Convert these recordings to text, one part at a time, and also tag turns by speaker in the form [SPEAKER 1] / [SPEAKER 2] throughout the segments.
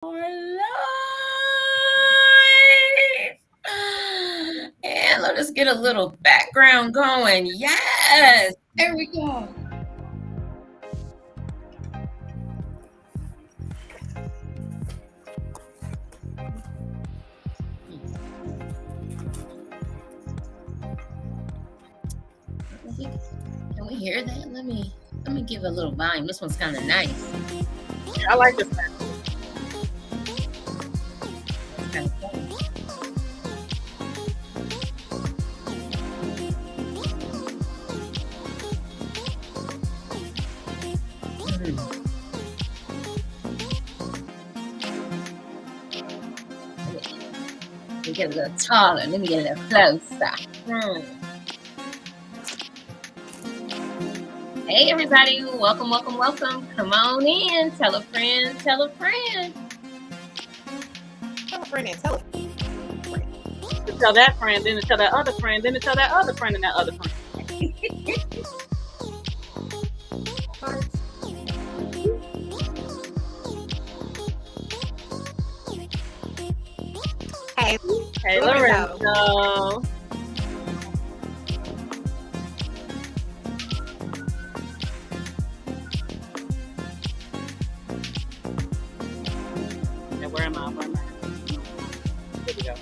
[SPEAKER 1] live. And let us get a little background going. Yes, there we go. Can we hear that? Let me give a little volume. This one's kind of nice.
[SPEAKER 2] I like this.
[SPEAKER 1] Kind of fun. Let me get a little taller. Let me get a little closer. Hey everybody, welcome. Come on in. Tell a friend.
[SPEAKER 2] Tell a friend and tell a friend. To tell that friend, then to tell that other friend, then to tell that other friend and that other friend. Hey, Lorenzo. Where am I? Here we go.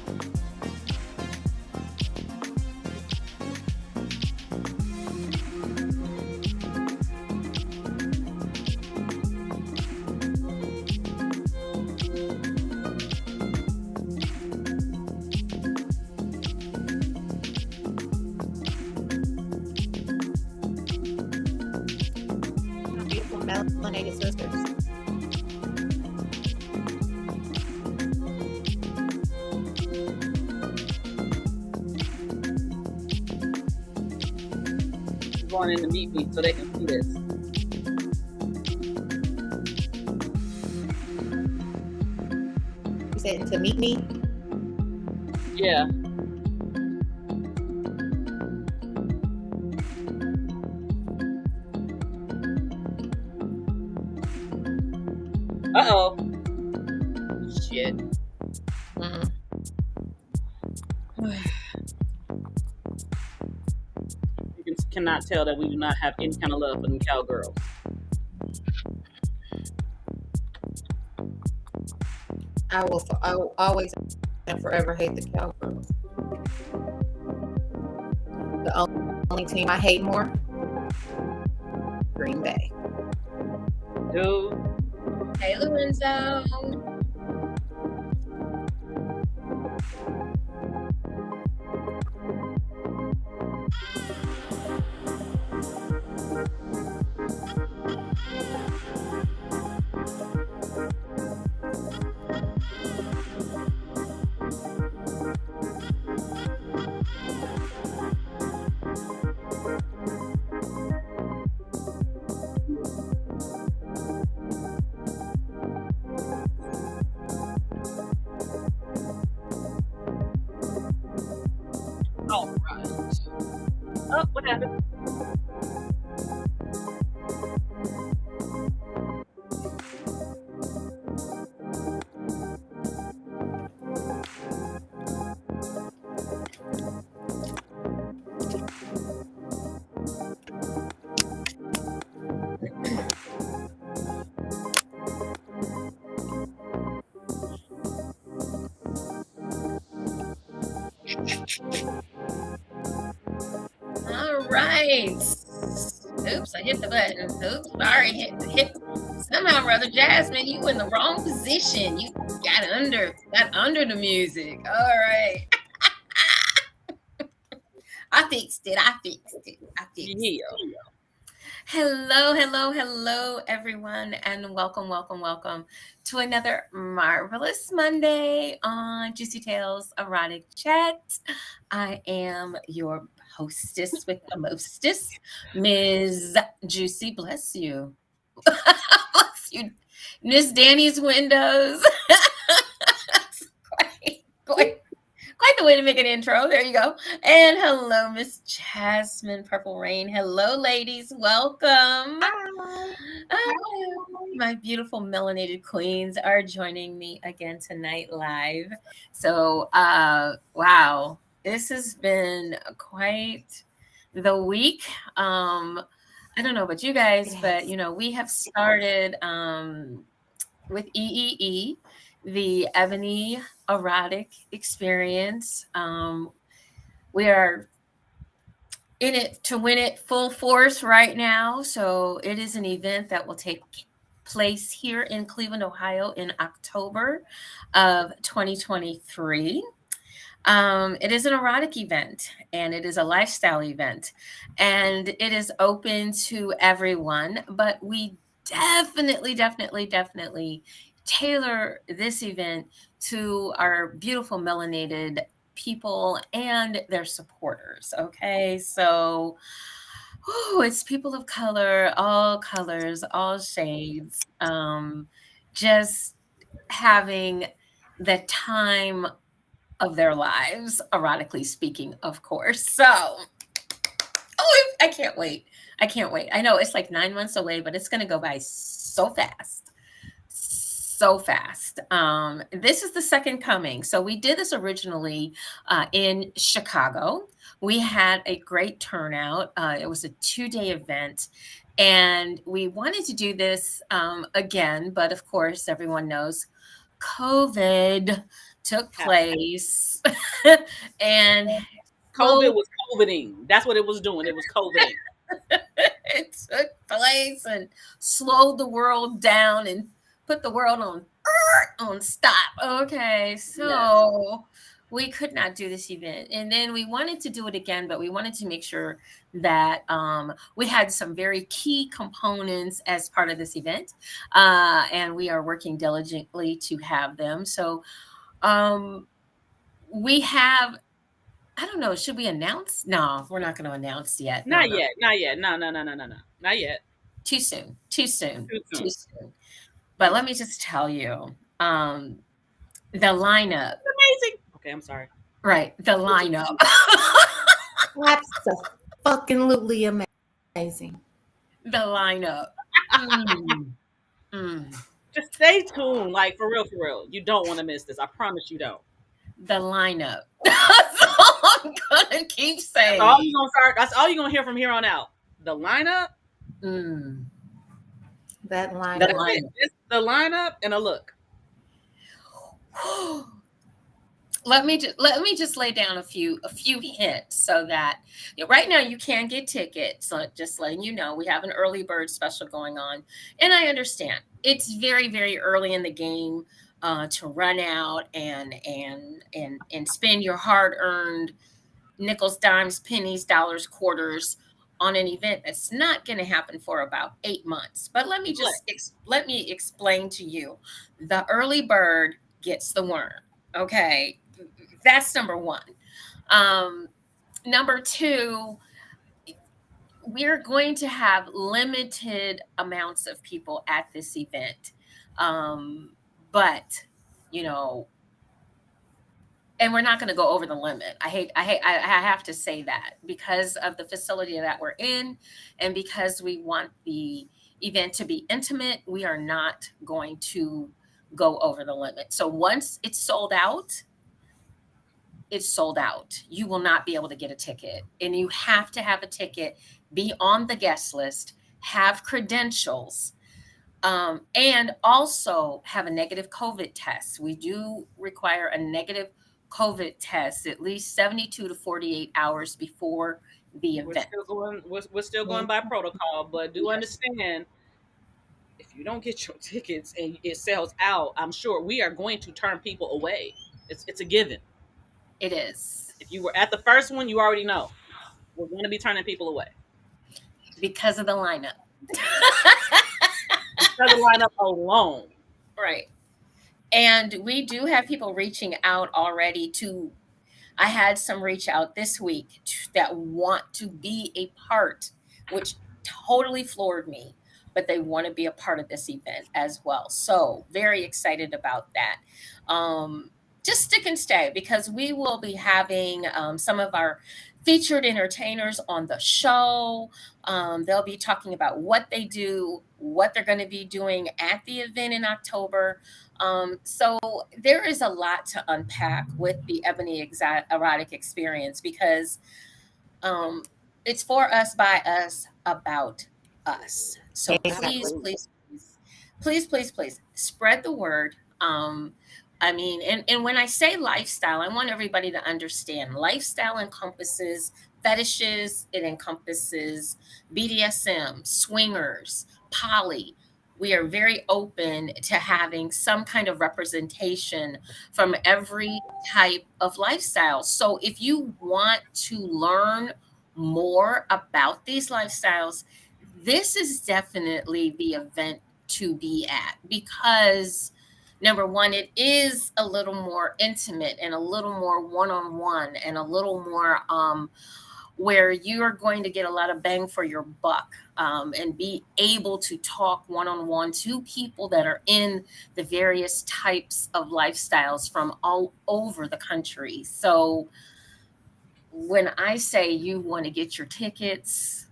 [SPEAKER 2] Beautiful melanated sisters. Going in to meet me so they can see this.
[SPEAKER 3] You said to meet me?
[SPEAKER 2] Yeah. Uh-oh. Shit. You cannot tell that we do not have any kind of love for them cowgirls.
[SPEAKER 3] I will always and forever hate the Cowgirls. The only team I hate more, Green Bay.
[SPEAKER 2] Dude.
[SPEAKER 1] Hey Lorenzo.
[SPEAKER 2] All right. Oh, what happened?
[SPEAKER 1] All right. Oops, I hit the button. Oops, sorry. Hit. Somehow or other, Jasmine, you in the wrong position. You got under the music. All right. I fixed it.
[SPEAKER 2] Yeah.
[SPEAKER 1] Hello, everyone, and welcome to another marvelous Monday on Juicy Tales Erotic Chat. I am your hostess with the mostest, Ms. Juicy. Bless you. Bless you, Miss Danny's Windows. Quite the way to make an intro. There you go. And hello, Miss Jasmine Purple Rain. Hello, ladies. Welcome.
[SPEAKER 3] Hi.
[SPEAKER 1] Oh, my beautiful melanated queens are joining me again tonight live. So, wow, this has been quite the week. Um, I don't know about you guys, but
[SPEAKER 3] Yes.
[SPEAKER 1] we have started with EEE, the Ebony Erotic Experience. We are in it to win it full force right now. So it is an event that will take place here in Cleveland, Ohio in October of 2023. It is an erotic event and it is a lifestyle event and it is open to everyone, but we definitely tailor this event to our beautiful melanated people and their supporters. Okay, so it's people of colors, all shades, just having the time of their lives, erotically speaking, of course. So, I can't wait. I can't wait. I know it's like 9 months away, but it's going to go by so fast. So fast. This is the second coming. So, we did this originally in Chicago. We had a great turnout. It was a 2-day event. And we wanted to do this again, but of course, everyone knows COVID took place and
[SPEAKER 2] COVID
[SPEAKER 1] slowed
[SPEAKER 2] was COVIDing. That's what it was doing. It was COVIDing.
[SPEAKER 1] it took place and slowed the world down and put the world on stop. Okay,
[SPEAKER 2] Yes.
[SPEAKER 1] so we could not do this event, and then we wanted to do it again, but we wanted to make sure that we had some very key components as part of this event, and we are working diligently to have them. So um, we have. I don't know. Should we announce? No, we're not going to announce yet. No,
[SPEAKER 2] Not
[SPEAKER 1] no,
[SPEAKER 2] yet. Not yet. No, no, no, no, no, no. Not yet.
[SPEAKER 1] too soon. Too soon.
[SPEAKER 2] Too
[SPEAKER 1] Too
[SPEAKER 2] soon.
[SPEAKER 1] soon. But
[SPEAKER 2] Too
[SPEAKER 1] let
[SPEAKER 2] soon.
[SPEAKER 1] me just tell you, the lineup,
[SPEAKER 2] Amazing. Okay, I'm sorry.
[SPEAKER 1] right? The lineup,
[SPEAKER 3] Absolutely amazing.
[SPEAKER 1] the lineup. Mm, mm,
[SPEAKER 2] Just stay tuned. Like for real, for real. You don't want to miss this. I promise you don't.
[SPEAKER 1] the lineup. That's all I'm gonna keep
[SPEAKER 2] That's all
[SPEAKER 1] saying.
[SPEAKER 2] you're gonna start. That's all you're gonna hear from here on out. The lineup.
[SPEAKER 1] Mm,
[SPEAKER 3] That
[SPEAKER 1] the
[SPEAKER 2] That's
[SPEAKER 3] lineup.
[SPEAKER 2] it.
[SPEAKER 1] lineup.
[SPEAKER 2] It's the lineup and a look.
[SPEAKER 1] Let me just lay down a few hints so that right now you can get tickets. So just letting you know, we have an early bird special going on, and I understand it's very early in the game to run out and spend your hard earned nickels, dimes, pennies, dollars, quarters on an event that's not going to happen for about 8 months. But
[SPEAKER 2] But
[SPEAKER 1] let me explain to you, the early bird gets the worm. Okay, that's number one. Um, Number two, we're going to have limited amounts of people at this event. But, you know, and we're not going to go over the limit. I have to say that because of the facility that we're in and because we want the event to be intimate, we are not going to go over the limit. So once it's sold out. You will not be able to get a ticket. And you have to have a ticket, be on the guest list, have credentials, and also have a negative COVID test. We do require a negative COVID test at least 72 to 48 hours before the
[SPEAKER 2] we're
[SPEAKER 1] event.
[SPEAKER 2] still going. We're still going
[SPEAKER 3] Yes.
[SPEAKER 2] by protocol. But do
[SPEAKER 1] Yes,
[SPEAKER 2] understand if you don't get your tickets and it sells out, I'm sure we are going to turn people away. It's a given.
[SPEAKER 1] it is
[SPEAKER 2] If you were at the first one, you already know we're going to be turning people away
[SPEAKER 1] because of the lineup.
[SPEAKER 2] because of the lineup alone.
[SPEAKER 1] Right. And we do have people reaching out already to I had some reach out this week that want to be a part, which totally floored me, but they want to be a part of this event as well. So, very excited about that. just stick and stay because we will be having some of our featured entertainers on the show. They'll be talking about what they do, what they're going to be doing at the event in October. So there is a lot to unpack with the Erotic Experience because um, it's for us, by us, about us. So please,
[SPEAKER 3] Exactly.
[SPEAKER 2] Absolutely.
[SPEAKER 1] please, please spread the word. I mean, and when I say lifestyle, I want everybody to understand lifestyle encompasses fetishes, it encompasses BDSM, swingers, poly. We are very open to having some kind of representation from every type of lifestyle. So if you want to learn more about these lifestyles, this is definitely the event to be at because number one, it is a little more intimate and a little more one-on-one and a little more where you're going to get a lot of bang for your buck and be able to talk one-on-one to people that are in the various types of lifestyles from all over the country. So when I say you want to get your tickets,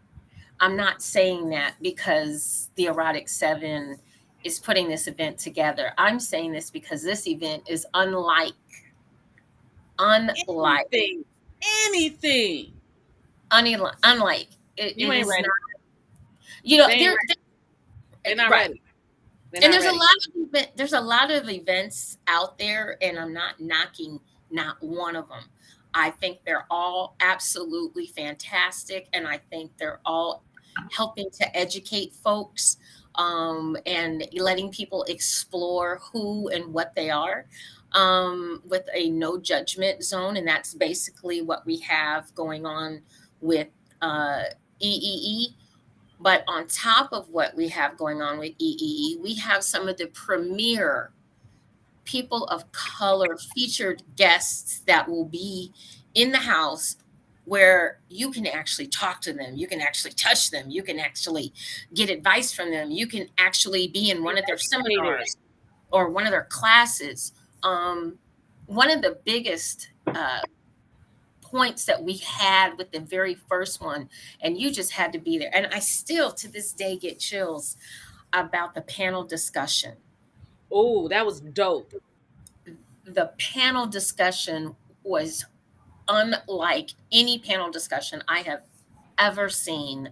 [SPEAKER 1] I'm not saying that because the Erotic Seven is putting this event together. I'm saying this because this event is unlike,
[SPEAKER 2] Anything, anything.
[SPEAKER 1] unlike.
[SPEAKER 2] You
[SPEAKER 1] It
[SPEAKER 2] ain't
[SPEAKER 1] is not.
[SPEAKER 2] ready.
[SPEAKER 1] You know,
[SPEAKER 2] They ain't ready. They're not
[SPEAKER 1] right.
[SPEAKER 2] ready. They're
[SPEAKER 1] And
[SPEAKER 2] not ready.
[SPEAKER 1] there's a lot of events out there, and I'm not knocking not one of them. I think they're all absolutely fantastic, and I think they're all helping to educate folks and letting people explore who and what they are with a no judgment zone, and that's basically what we have going on with EEE. But on top of what we have going on with EEE, we have some of the premier people of color featured guests that will be in the house where you can actually talk to them, you can actually touch them, you can actually get advice from them, you can actually be in
[SPEAKER 2] Be
[SPEAKER 1] one of their
[SPEAKER 2] educated.
[SPEAKER 1] seminars or one of their classes. Um, One of the biggest points that we had with the very first one, and you just had to be there. And I still to this day get chills about the panel discussion.
[SPEAKER 2] Oh, that was dope.
[SPEAKER 1] The panel discussion was unlike any panel discussion I have ever seen.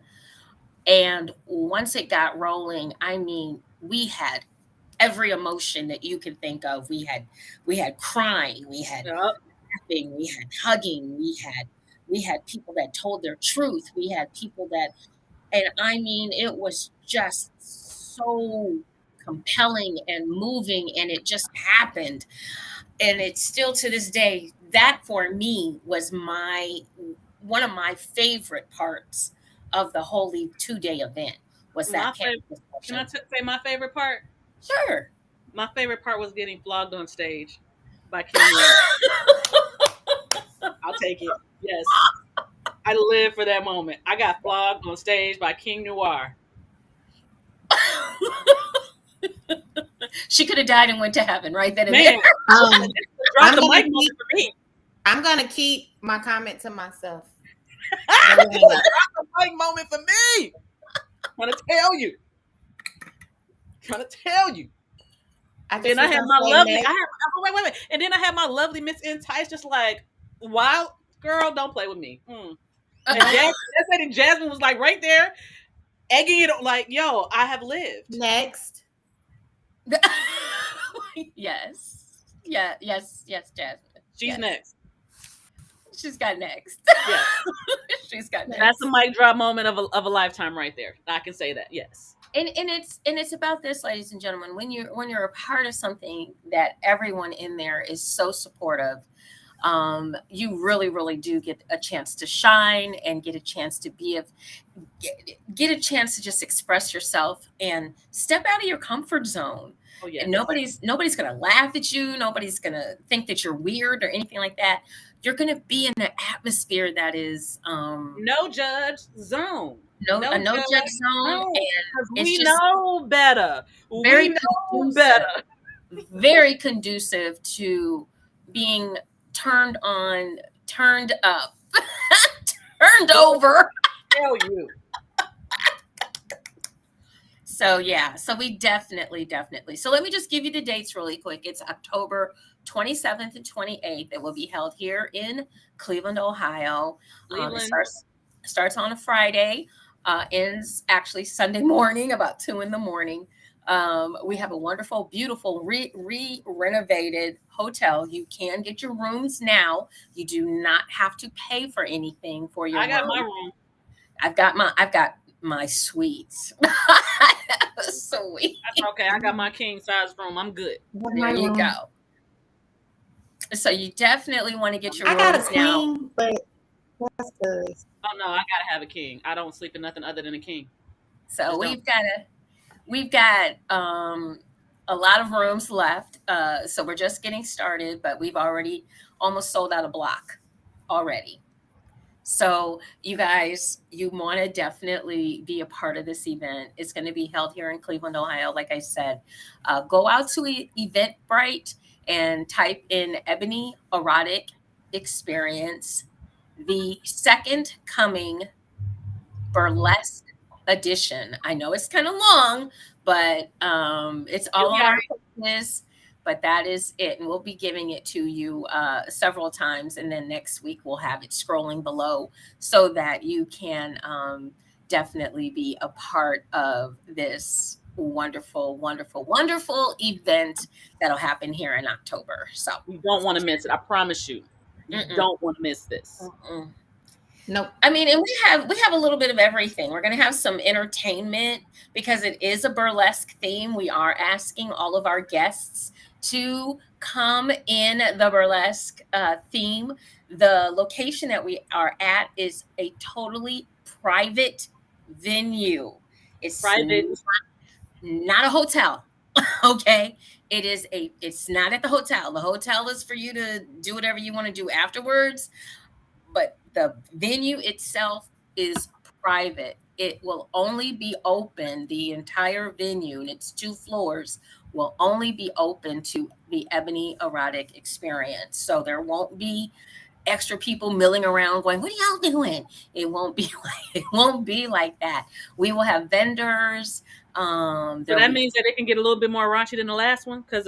[SPEAKER 1] And once it got rolling, I mean, we had every emotion that you could think of. We had crying, we had
[SPEAKER 2] Yup.
[SPEAKER 1] laughing, we had hugging, we had people that told their truth. We had people that, and I mean, it was just so compelling and moving, and it just happened. And it's still to this day, that for me was my one of my favorite parts of the holy 2-day event was
[SPEAKER 2] My
[SPEAKER 1] that panel
[SPEAKER 2] favorite. Can I
[SPEAKER 1] discussion.
[SPEAKER 2] say my favorite part?
[SPEAKER 1] Sure.
[SPEAKER 2] My favorite part was getting flogged on stage by King Noir. I'll take it. Yes. I live for that moment. I got flogged on stage by King Noir.
[SPEAKER 1] She could have died and went to heaven right then and there.
[SPEAKER 2] Man,
[SPEAKER 3] Um,
[SPEAKER 2] this is a drop
[SPEAKER 3] I'm
[SPEAKER 2] the
[SPEAKER 3] gonna
[SPEAKER 2] mic moment
[SPEAKER 3] keep
[SPEAKER 2] for me.
[SPEAKER 3] I'm gonna keep my comment to myself. Go
[SPEAKER 2] This is a
[SPEAKER 3] ahead.
[SPEAKER 2] drop the mic moment for me. I'm trying to tell you. Trying to tell you.
[SPEAKER 3] I
[SPEAKER 2] Then
[SPEAKER 3] just
[SPEAKER 2] I
[SPEAKER 3] was
[SPEAKER 2] had
[SPEAKER 3] gonna
[SPEAKER 2] my
[SPEAKER 3] say
[SPEAKER 2] lovely.
[SPEAKER 3] next.
[SPEAKER 2] Wait. And then I had my lovely Miss Entice just like, wow, girl, don't play with me. And Jasmine was like right there, egging it on, like, yo, I have lived.
[SPEAKER 3] Next.
[SPEAKER 1] Yes. Yeah, yes, Jasmine.
[SPEAKER 2] She's
[SPEAKER 1] Yes.
[SPEAKER 2] next.
[SPEAKER 1] She's got next.
[SPEAKER 2] Yes.
[SPEAKER 1] She's got
[SPEAKER 2] That's a
[SPEAKER 1] next.
[SPEAKER 2] mic drop moment of a lifetime right there. I can say that. Yes.
[SPEAKER 1] And it's about this, ladies and gentlemen. When you're a part of something that everyone in there is so supportive, you really do get a chance to shine and get a chance to get a chance to just express yourself and step out of your comfort zone.
[SPEAKER 2] Oh
[SPEAKER 1] And
[SPEAKER 2] yes.
[SPEAKER 1] nobody's gonna laugh at you. Nobody's gonna think that you're weird or anything like that. You're gonna be in an atmosphere that is
[SPEAKER 2] No judge zone.
[SPEAKER 1] no
[SPEAKER 2] No
[SPEAKER 1] a no judge
[SPEAKER 2] judge
[SPEAKER 1] zone,
[SPEAKER 2] zone.
[SPEAKER 1] and
[SPEAKER 2] Because
[SPEAKER 1] it's
[SPEAKER 2] we
[SPEAKER 1] just
[SPEAKER 2] know better. We
[SPEAKER 1] very
[SPEAKER 2] know
[SPEAKER 1] conducive,
[SPEAKER 2] better.
[SPEAKER 1] very conducive to being turned on, turned up, turned
[SPEAKER 2] Girl,
[SPEAKER 1] over.
[SPEAKER 2] tell you.
[SPEAKER 1] So yeah, so we definitely. So let me just give you the dates really quick. It's October 27th and 28th. It will be held here in Cleveland, Ohio. It
[SPEAKER 2] Cleveland.
[SPEAKER 1] starts on a Friday, ends actually Sunday morning about 2 in the morning. We have a wonderful, beautiful, renovated hotel. You can get your rooms now. You do not have to pay for anything for your
[SPEAKER 2] I got my
[SPEAKER 1] room.
[SPEAKER 2] room.
[SPEAKER 1] I've got my suites. Sweet.
[SPEAKER 2] That's okay. I got my king size room. I'm good.
[SPEAKER 3] One
[SPEAKER 1] There
[SPEAKER 3] my
[SPEAKER 1] you
[SPEAKER 3] room.
[SPEAKER 1] go. So you definitely want to get your
[SPEAKER 3] I got a
[SPEAKER 1] rooms now.
[SPEAKER 3] queen, but that's because
[SPEAKER 2] Oh no, I gotta have a king. I don't sleep in nothing other than a king.
[SPEAKER 1] So
[SPEAKER 2] Just don't.
[SPEAKER 1] we've got a lot of rooms left. So we're just getting started, but we've already almost sold out a block already. So you guys, you want to definitely be a part of this event. It's going to be held here in Cleveland, Ohio. Like I said, go out to Eventbrite and type in Ebony Erotic Experience, the second coming burlesque edition. I know it's kind of long, but it's
[SPEAKER 2] You
[SPEAKER 1] all on
[SPEAKER 2] got
[SPEAKER 1] our
[SPEAKER 2] it.
[SPEAKER 1] pages. But that is it, and we'll be giving it to you several times, and then next week we'll have it scrolling below so that you can definitely be a part of this wonderful event that'll happen here in October. So,
[SPEAKER 2] You don't want to miss it. I promise you. You
[SPEAKER 1] mm-mm,
[SPEAKER 2] don't want to miss this.
[SPEAKER 1] mm-mm.
[SPEAKER 3] nope.
[SPEAKER 1] I mean, and we have a little bit of everything. We're going to have some entertainment because it is a burlesque theme. We are asking all of our guests to come in the burlesque theme. The location that we are at is a totally private venue. It's
[SPEAKER 2] Private.
[SPEAKER 1] not a hotel. Okay, it's not at the hotel. The hotel is for you to do whatever you want to do afterwards, but the venue itself is private. It will only be open, the entire venue, and it's 2 floors, will only be open to the Ebony Erotic Experience. So there won't be extra people milling around going, "What are y'all doing?" It won't be it won't be like that. We will have vendors.
[SPEAKER 2] So
[SPEAKER 1] There'll
[SPEAKER 2] that
[SPEAKER 1] be
[SPEAKER 2] means that it can get a little bit more raunchy than the last one, because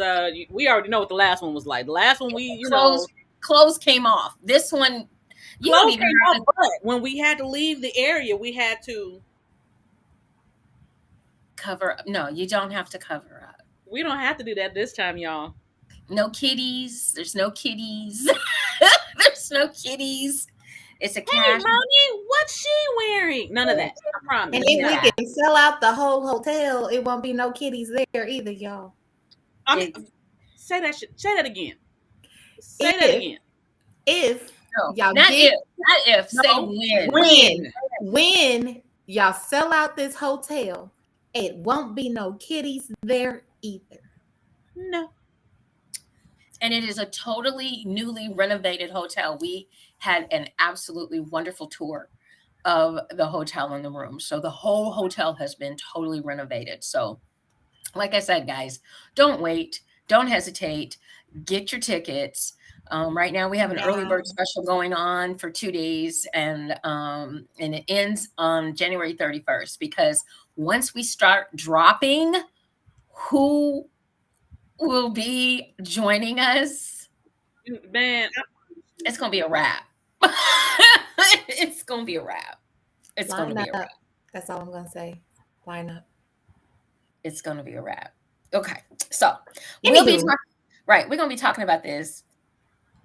[SPEAKER 2] we already know what the last one was like. The last one,
[SPEAKER 1] clothes clothes came off. This one, you don't
[SPEAKER 2] clothes
[SPEAKER 1] even
[SPEAKER 2] came
[SPEAKER 1] have
[SPEAKER 2] off,
[SPEAKER 1] to
[SPEAKER 2] but when we had to leave the area, we had to.
[SPEAKER 1] cover up. No, you don't have to cover up.
[SPEAKER 2] We don't have to do that this time, y'all.
[SPEAKER 1] No kitties. There's no kitties. There's no kitties. It's a
[SPEAKER 2] Hey,
[SPEAKER 1] cash.
[SPEAKER 2] mommy, what's she wearing? None of that. I
[SPEAKER 3] And
[SPEAKER 2] promise.
[SPEAKER 3] if we
[SPEAKER 1] Yeah.
[SPEAKER 3] can sell out the whole hotel, it won't be no kitties there either, y'all.
[SPEAKER 2] I mean,
[SPEAKER 1] It's,
[SPEAKER 2] say that shit. Say that again. Say that
[SPEAKER 3] If
[SPEAKER 2] again.
[SPEAKER 3] if
[SPEAKER 1] no,
[SPEAKER 3] y'all
[SPEAKER 1] not
[SPEAKER 3] get
[SPEAKER 1] if. Not if. Say
[SPEAKER 2] No.
[SPEAKER 1] when.
[SPEAKER 3] when y'all sell out this hotel, it won't be no kitties there either.
[SPEAKER 2] No.
[SPEAKER 1] And it is a totally newly renovated hotel. We had an absolutely wonderful tour of the hotel and the room. So the whole hotel has been totally renovated. So, like I said, guys, don't wait, don't hesitate, get your tickets. Right now, we have an early
[SPEAKER 3] Now,
[SPEAKER 1] bird special going on for 2 days, and it ends on January 31st. Because once we start dropping, who will be joining us?
[SPEAKER 2] Man,
[SPEAKER 1] It's gonna be a wrap. It's gonna be a wrap. It's gonna
[SPEAKER 3] line
[SPEAKER 1] be a wrap.
[SPEAKER 3] up. That's all I'm gonna say. Line up.
[SPEAKER 1] It's gonna be a wrap. Okay, so we'll be
[SPEAKER 3] Anywho,
[SPEAKER 1] talking. Right, we're gonna be talking about this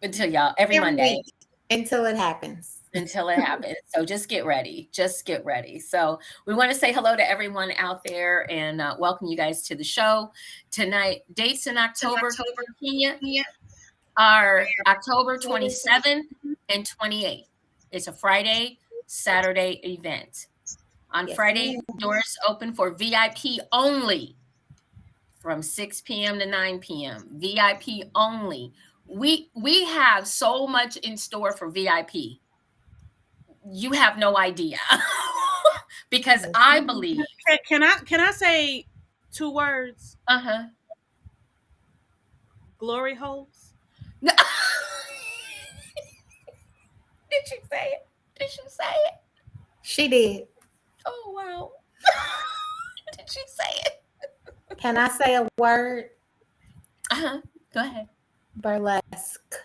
[SPEAKER 1] until y'all every
[SPEAKER 3] every
[SPEAKER 1] Monday
[SPEAKER 3] week until it happens.
[SPEAKER 1] until it happens. So just get ready. Just get ready. So we want to say hello to everyone out there and welcome you guys to the show tonight. Dates in October, Kenya, are October 27th and 28th. It's a Friday, Saturday event. On
[SPEAKER 3] Yes,
[SPEAKER 1] Friday,
[SPEAKER 3] ma'am.
[SPEAKER 1] doors open for VIP only from 6 p.m. to 9 p.m. VIP only. We have so much in store for VIP. You have no idea. Because I believe,
[SPEAKER 2] can I say 2 words?
[SPEAKER 1] uh-huh.
[SPEAKER 2] Glory holes.
[SPEAKER 1] No. Did she say it? Did she say it?
[SPEAKER 3] She did.
[SPEAKER 1] Oh wow. Did she say it?
[SPEAKER 3] Can I say a word?
[SPEAKER 1] Uh-huh. Go ahead.
[SPEAKER 3] Burlesque.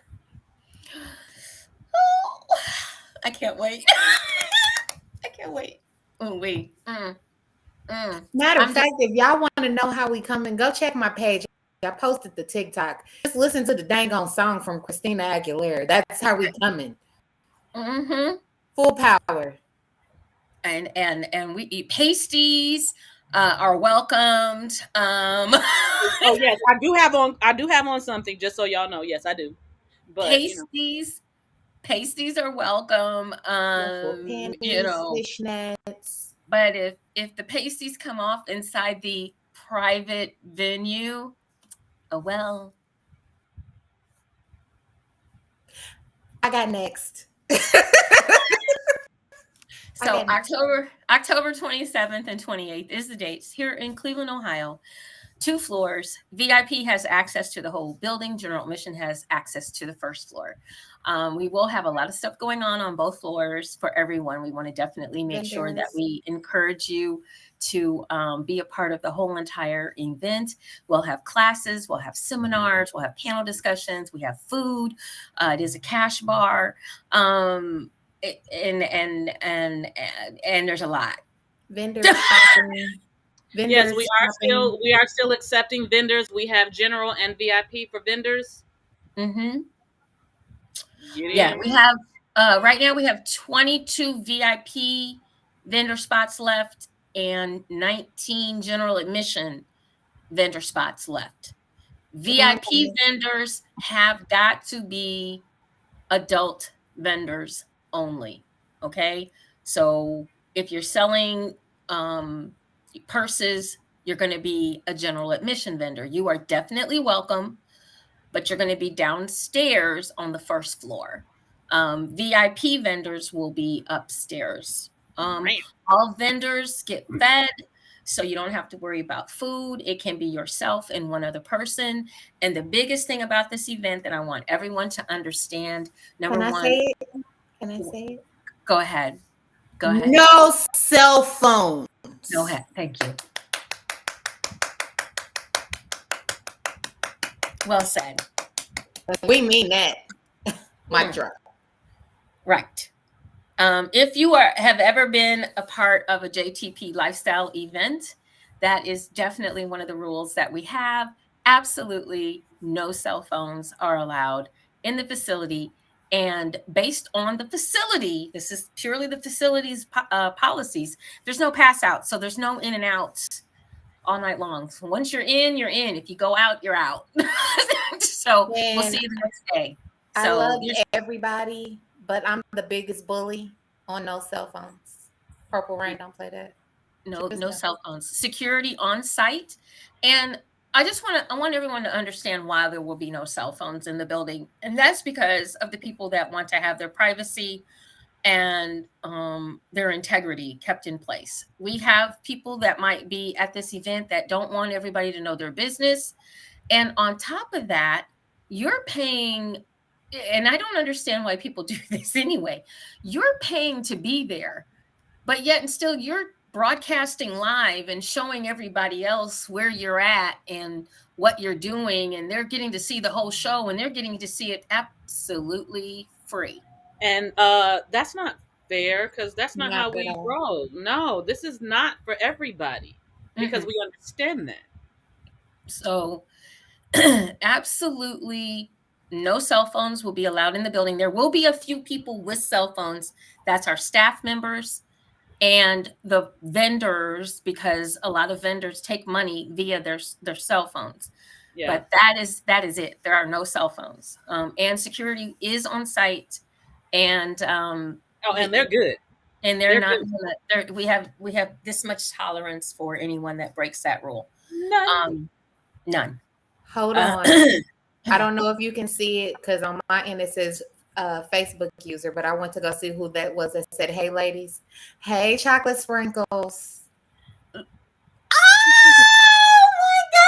[SPEAKER 1] Oh, I can't wait. I can't wait. Oh wait.
[SPEAKER 3] Matter of
[SPEAKER 1] I'm just
[SPEAKER 3] fact, if y'all want to know how we coming, go check my page. I posted the TikTok. Just listen to the dang on song from Christina Aguilera. That's how we coming.
[SPEAKER 1] mm-hmm.
[SPEAKER 3] Full power.
[SPEAKER 1] And we eat pasties. Are welcomed.
[SPEAKER 2] Oh yes, I do have on. I do have on something, just so y'all know. Yes, I do. But
[SPEAKER 1] pasties. Pasties are welcome.
[SPEAKER 3] Ruffle
[SPEAKER 1] You
[SPEAKER 3] panties,
[SPEAKER 1] know,
[SPEAKER 3] fishnets.
[SPEAKER 1] but if the pasties come off inside the private venue, oh well.
[SPEAKER 3] I got next. I
[SPEAKER 1] So
[SPEAKER 3] got next.
[SPEAKER 1] October 27th and 28th is the dates here in Cleveland, Ohio. 2 floors. VIP has access to the whole building. General admission has access to the first floor. We will have a lot of stuff going on both floors for everyone. We want to definitely make sure that
[SPEAKER 3] Vendors.
[SPEAKER 1] we encourage you to be a part of the whole entire event. We'll have classes, we'll have seminars, we'll have panel discussions, we have food. It is a cash bar, and there's a lot.
[SPEAKER 3] Vendors shopping.
[SPEAKER 2] yes,
[SPEAKER 3] Vendors shopping.
[SPEAKER 2] we are still accepting vendors. We have general and VIP for vendors.
[SPEAKER 1] Mm-hmm.
[SPEAKER 2] Get
[SPEAKER 1] Yeah,
[SPEAKER 2] in.
[SPEAKER 1] we have right now we have 22 VIP vendor spots left and 19 general admission vendor spots left.
[SPEAKER 3] General
[SPEAKER 1] VIP vendors have got to be adult vendors only. Okay. So if you're selling purses, you're going to be a general admission vendor. You are definitely welcome, but you're going to be downstairs on the first floor. VIP vendors will be upstairs.
[SPEAKER 2] Right.
[SPEAKER 1] All vendors get fed, so you don't have to worry about food. It can be yourself and one other person. And the biggest thing about this event that I want everyone to understand, number
[SPEAKER 3] Can I
[SPEAKER 1] one,
[SPEAKER 3] say it? Can I say it?
[SPEAKER 1] go ahead. Go ahead.
[SPEAKER 3] No cell phones.
[SPEAKER 1] Go ahead. Thank you. Well said.
[SPEAKER 3] We mean that. Mic drop.
[SPEAKER 1] Right. If you have ever been a part of a JTP lifestyle event, that is definitely one of the rules that we have. Absolutely no cell phones are allowed in the facility. And based on the facility, this is purely the facility's policies, there's no pass out. So there's no in and outs all night long. So once you're in, you're in. If you go out, you're out. So we'll see you the next day.
[SPEAKER 3] I
[SPEAKER 1] So
[SPEAKER 3] love everybody, but I'm the biggest bully on no cell phones. Purple Rain, don't play that.
[SPEAKER 1] no cell phones. Security on site. And I want everyone to understand why there will be no cell phones in the building. And that's because of the people that want to have their privacy and their integrity kept in place. We have people that might be at this event that don't want everybody to know their business. And on top of that, you're paying, and I don't understand why people do this anyway. You're paying to be there, but yet and still you're broadcasting live and showing everybody else where you're at and what you're doing, and they're getting to see the whole show and they're getting to see it absolutely free.
[SPEAKER 2] And that's not fair because that's not
[SPEAKER 3] Not
[SPEAKER 2] how
[SPEAKER 3] at
[SPEAKER 2] we
[SPEAKER 3] all.
[SPEAKER 2] roll. No, this is not for everybody because
[SPEAKER 1] Mm-mm.
[SPEAKER 2] we understand that.
[SPEAKER 1] So absolutely no cell phones will be allowed in the building. There will be a few people with cell phones. That's our staff members and the vendors, because a lot of vendors take money via their cell phones.
[SPEAKER 2] Yeah.
[SPEAKER 1] But that is it. There are no cell phones, and security is on site, and
[SPEAKER 2] And they're good.
[SPEAKER 1] and
[SPEAKER 2] They're
[SPEAKER 1] not.
[SPEAKER 2] good.
[SPEAKER 1] We have this much tolerance for anyone that breaks that rule.
[SPEAKER 2] None.
[SPEAKER 1] None.
[SPEAKER 3] Hold on. I don't know if you can see it because on my end it says Facebook user, but I went to go see who that was that said, "Hey, ladies, hey, chocolate sprinkles."
[SPEAKER 1] Oh my God,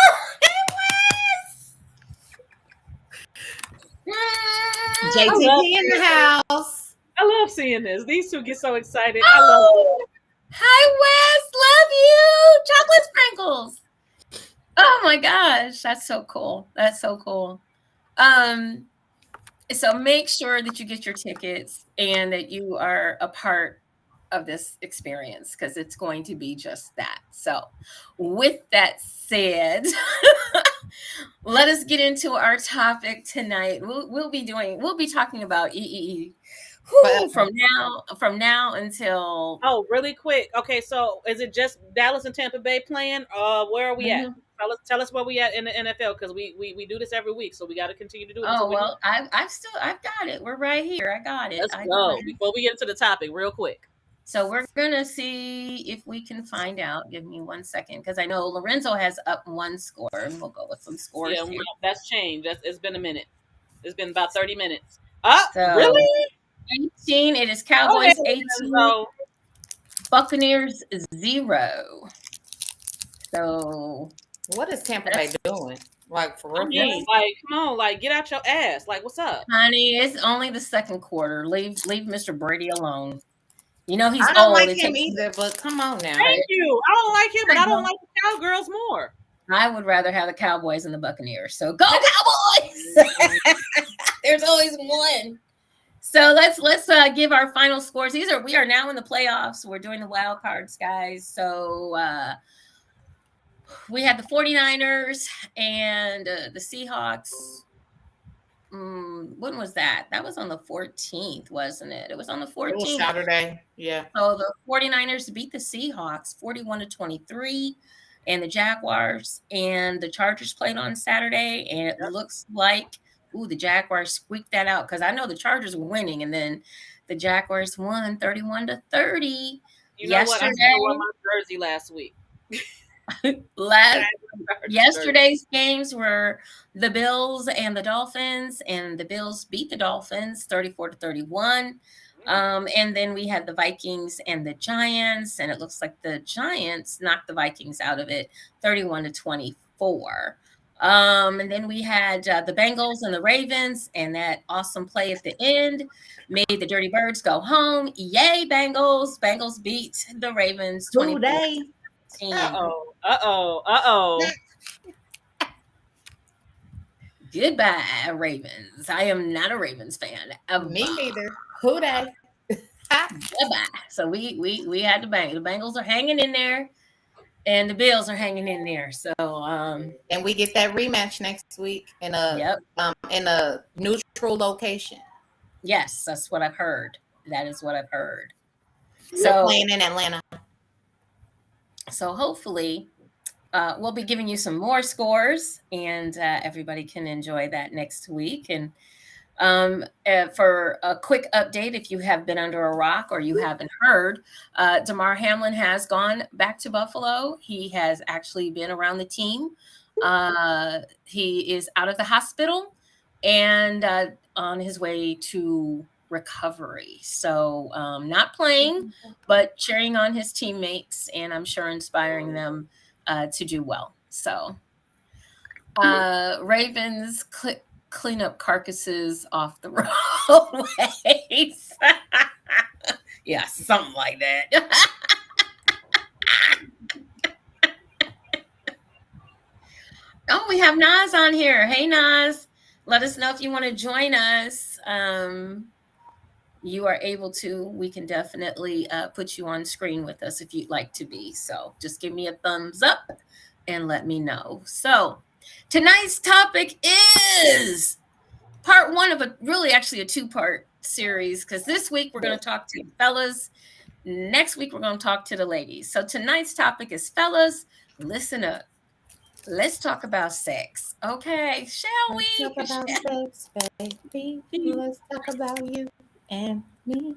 [SPEAKER 2] I love
[SPEAKER 3] JTP in the
[SPEAKER 2] seeing this.
[SPEAKER 3] house.
[SPEAKER 2] I love seeing this. These two get so excited. I love it.
[SPEAKER 1] Oh, hi Wes, love you. Chocolate sprinkles. Oh my gosh, that's so cool. That's so cool. Um, so make sure that you get your tickets and that you are a part of this experience because it's going to be just that. So, with that said, let us get into our topic tonight. We'll be talking about EEE. Whew,
[SPEAKER 3] Forever.
[SPEAKER 1] from now until
[SPEAKER 2] Oh, really quick. Okay, so is it just Dallas and Tampa Bay playing? Where are we at?
[SPEAKER 1] Mhm.
[SPEAKER 2] Tell us where we at in the NFL because we do this every week, so we got to continue to do it until
[SPEAKER 1] Oh
[SPEAKER 2] we know.
[SPEAKER 1] well, I've got it. We're right here. I got it.
[SPEAKER 2] Let's
[SPEAKER 1] I got
[SPEAKER 2] go
[SPEAKER 1] it.
[SPEAKER 2] before we get into the topic, real quick.
[SPEAKER 1] So we're gonna see if we can find out. Give me 1 second because I know Lorenzo has up one score, and we'll go with some
[SPEAKER 2] Yeah,
[SPEAKER 1] scores
[SPEAKER 2] well,
[SPEAKER 1] here.
[SPEAKER 2] that's changed. It's been a minute. It's been about 30 minutes.
[SPEAKER 1] So
[SPEAKER 2] Really?
[SPEAKER 1] 18, it is
[SPEAKER 2] Go ahead,
[SPEAKER 1] Cowboys 18,
[SPEAKER 2] Lorenzo.
[SPEAKER 1] Buccaneers 0. So
[SPEAKER 3] What is Tampa Bay
[SPEAKER 1] that's
[SPEAKER 3] doing? Like for
[SPEAKER 2] I
[SPEAKER 3] real?
[SPEAKER 2] mean, like, come on, like, get out your ass. Like, what's up?
[SPEAKER 1] honey, it's only the second quarter. Leave Mr. Brady alone. You know he's
[SPEAKER 3] I don't
[SPEAKER 1] old.
[SPEAKER 3] like
[SPEAKER 1] It
[SPEAKER 3] him
[SPEAKER 1] takes
[SPEAKER 3] either, but come on now.
[SPEAKER 2] Thank you. I don't like him, but
[SPEAKER 1] I
[SPEAKER 2] I don't
[SPEAKER 1] know.
[SPEAKER 2] like the Cowgirls more.
[SPEAKER 1] I would rather have the Cowboys and the Buccaneers. So go Cowboys! There's always one. So let's give our final scores. We are now in the playoffs. We're doing the wild cards, guys. So we had the 49ers and the Seahawks. When was that? That was on the 14th, wasn't it? It was on the
[SPEAKER 3] It was
[SPEAKER 1] 14th.
[SPEAKER 3] Saturday. Yeah.
[SPEAKER 1] So the 49ers beat the Seahawks 41-23, and the Jaguars and the Chargers played on Saturday, and it
[SPEAKER 2] Yep.
[SPEAKER 1] looks like the Jaguars squeaked that out because I know the Chargers were winning, and then the Jaguars won 31-30
[SPEAKER 2] You know what? I
[SPEAKER 1] yesterday.
[SPEAKER 2] still wore my jersey last week.
[SPEAKER 1] Yesterday's games were the Bills and the Dolphins, and the Bills beat the Dolphins 34-31. And then we had the Vikings and the Giants, and it looks like the Giants knocked the Vikings out of it 31-24. And then we had the Bengals and the Ravens, and that awesome play at the end made the Dirty Birds go home. Yay, Bengals! Bengals beat the Ravens
[SPEAKER 3] Who
[SPEAKER 1] 24.
[SPEAKER 3] they?
[SPEAKER 2] Uh-oh.
[SPEAKER 1] Goodbye, Ravens. I am not a Ravens fan.
[SPEAKER 3] Me neither. Who they?
[SPEAKER 1] Goodbye. So we had the Bengals. The Bengals are hanging in there, and the Bills are hanging in there. So
[SPEAKER 3] And we get that rematch next week in
[SPEAKER 1] yep.
[SPEAKER 3] a neutral location.
[SPEAKER 1] Yes, that's what I've heard. That is what I've heard.
[SPEAKER 3] They're
[SPEAKER 1] So
[SPEAKER 3] playing in Atlanta.
[SPEAKER 1] So hopefully we'll be giving you some more scores, and everybody can enjoy that next week. And for a quick update, if you have been under a rock or you haven't heard, Damar Hamlin has gone back to Buffalo. He has actually been around the team. He is out of the hospital and on his way to recovery. So not playing, but cheering on his teammates, and I'm sure inspiring them to do well. So Ravens clean up carcasses off the roadways. Yeah, something like that. Oh, we have Naz on here. Hey, Naz. Let us know if you want to join us. You are able to. We can definitely put you on screen with us if you'd like to be. So just give me a thumbs up and let me know. So tonight's topic is part one of actually a two-part series, because this week we're going to talk to the fellas. Next week we're going to talk to the ladies. So tonight's topic is fellas, listen up. Let's talk about sex. Okay, shall we?
[SPEAKER 3] Let's talk about sex, baby. Let's talk about you and me.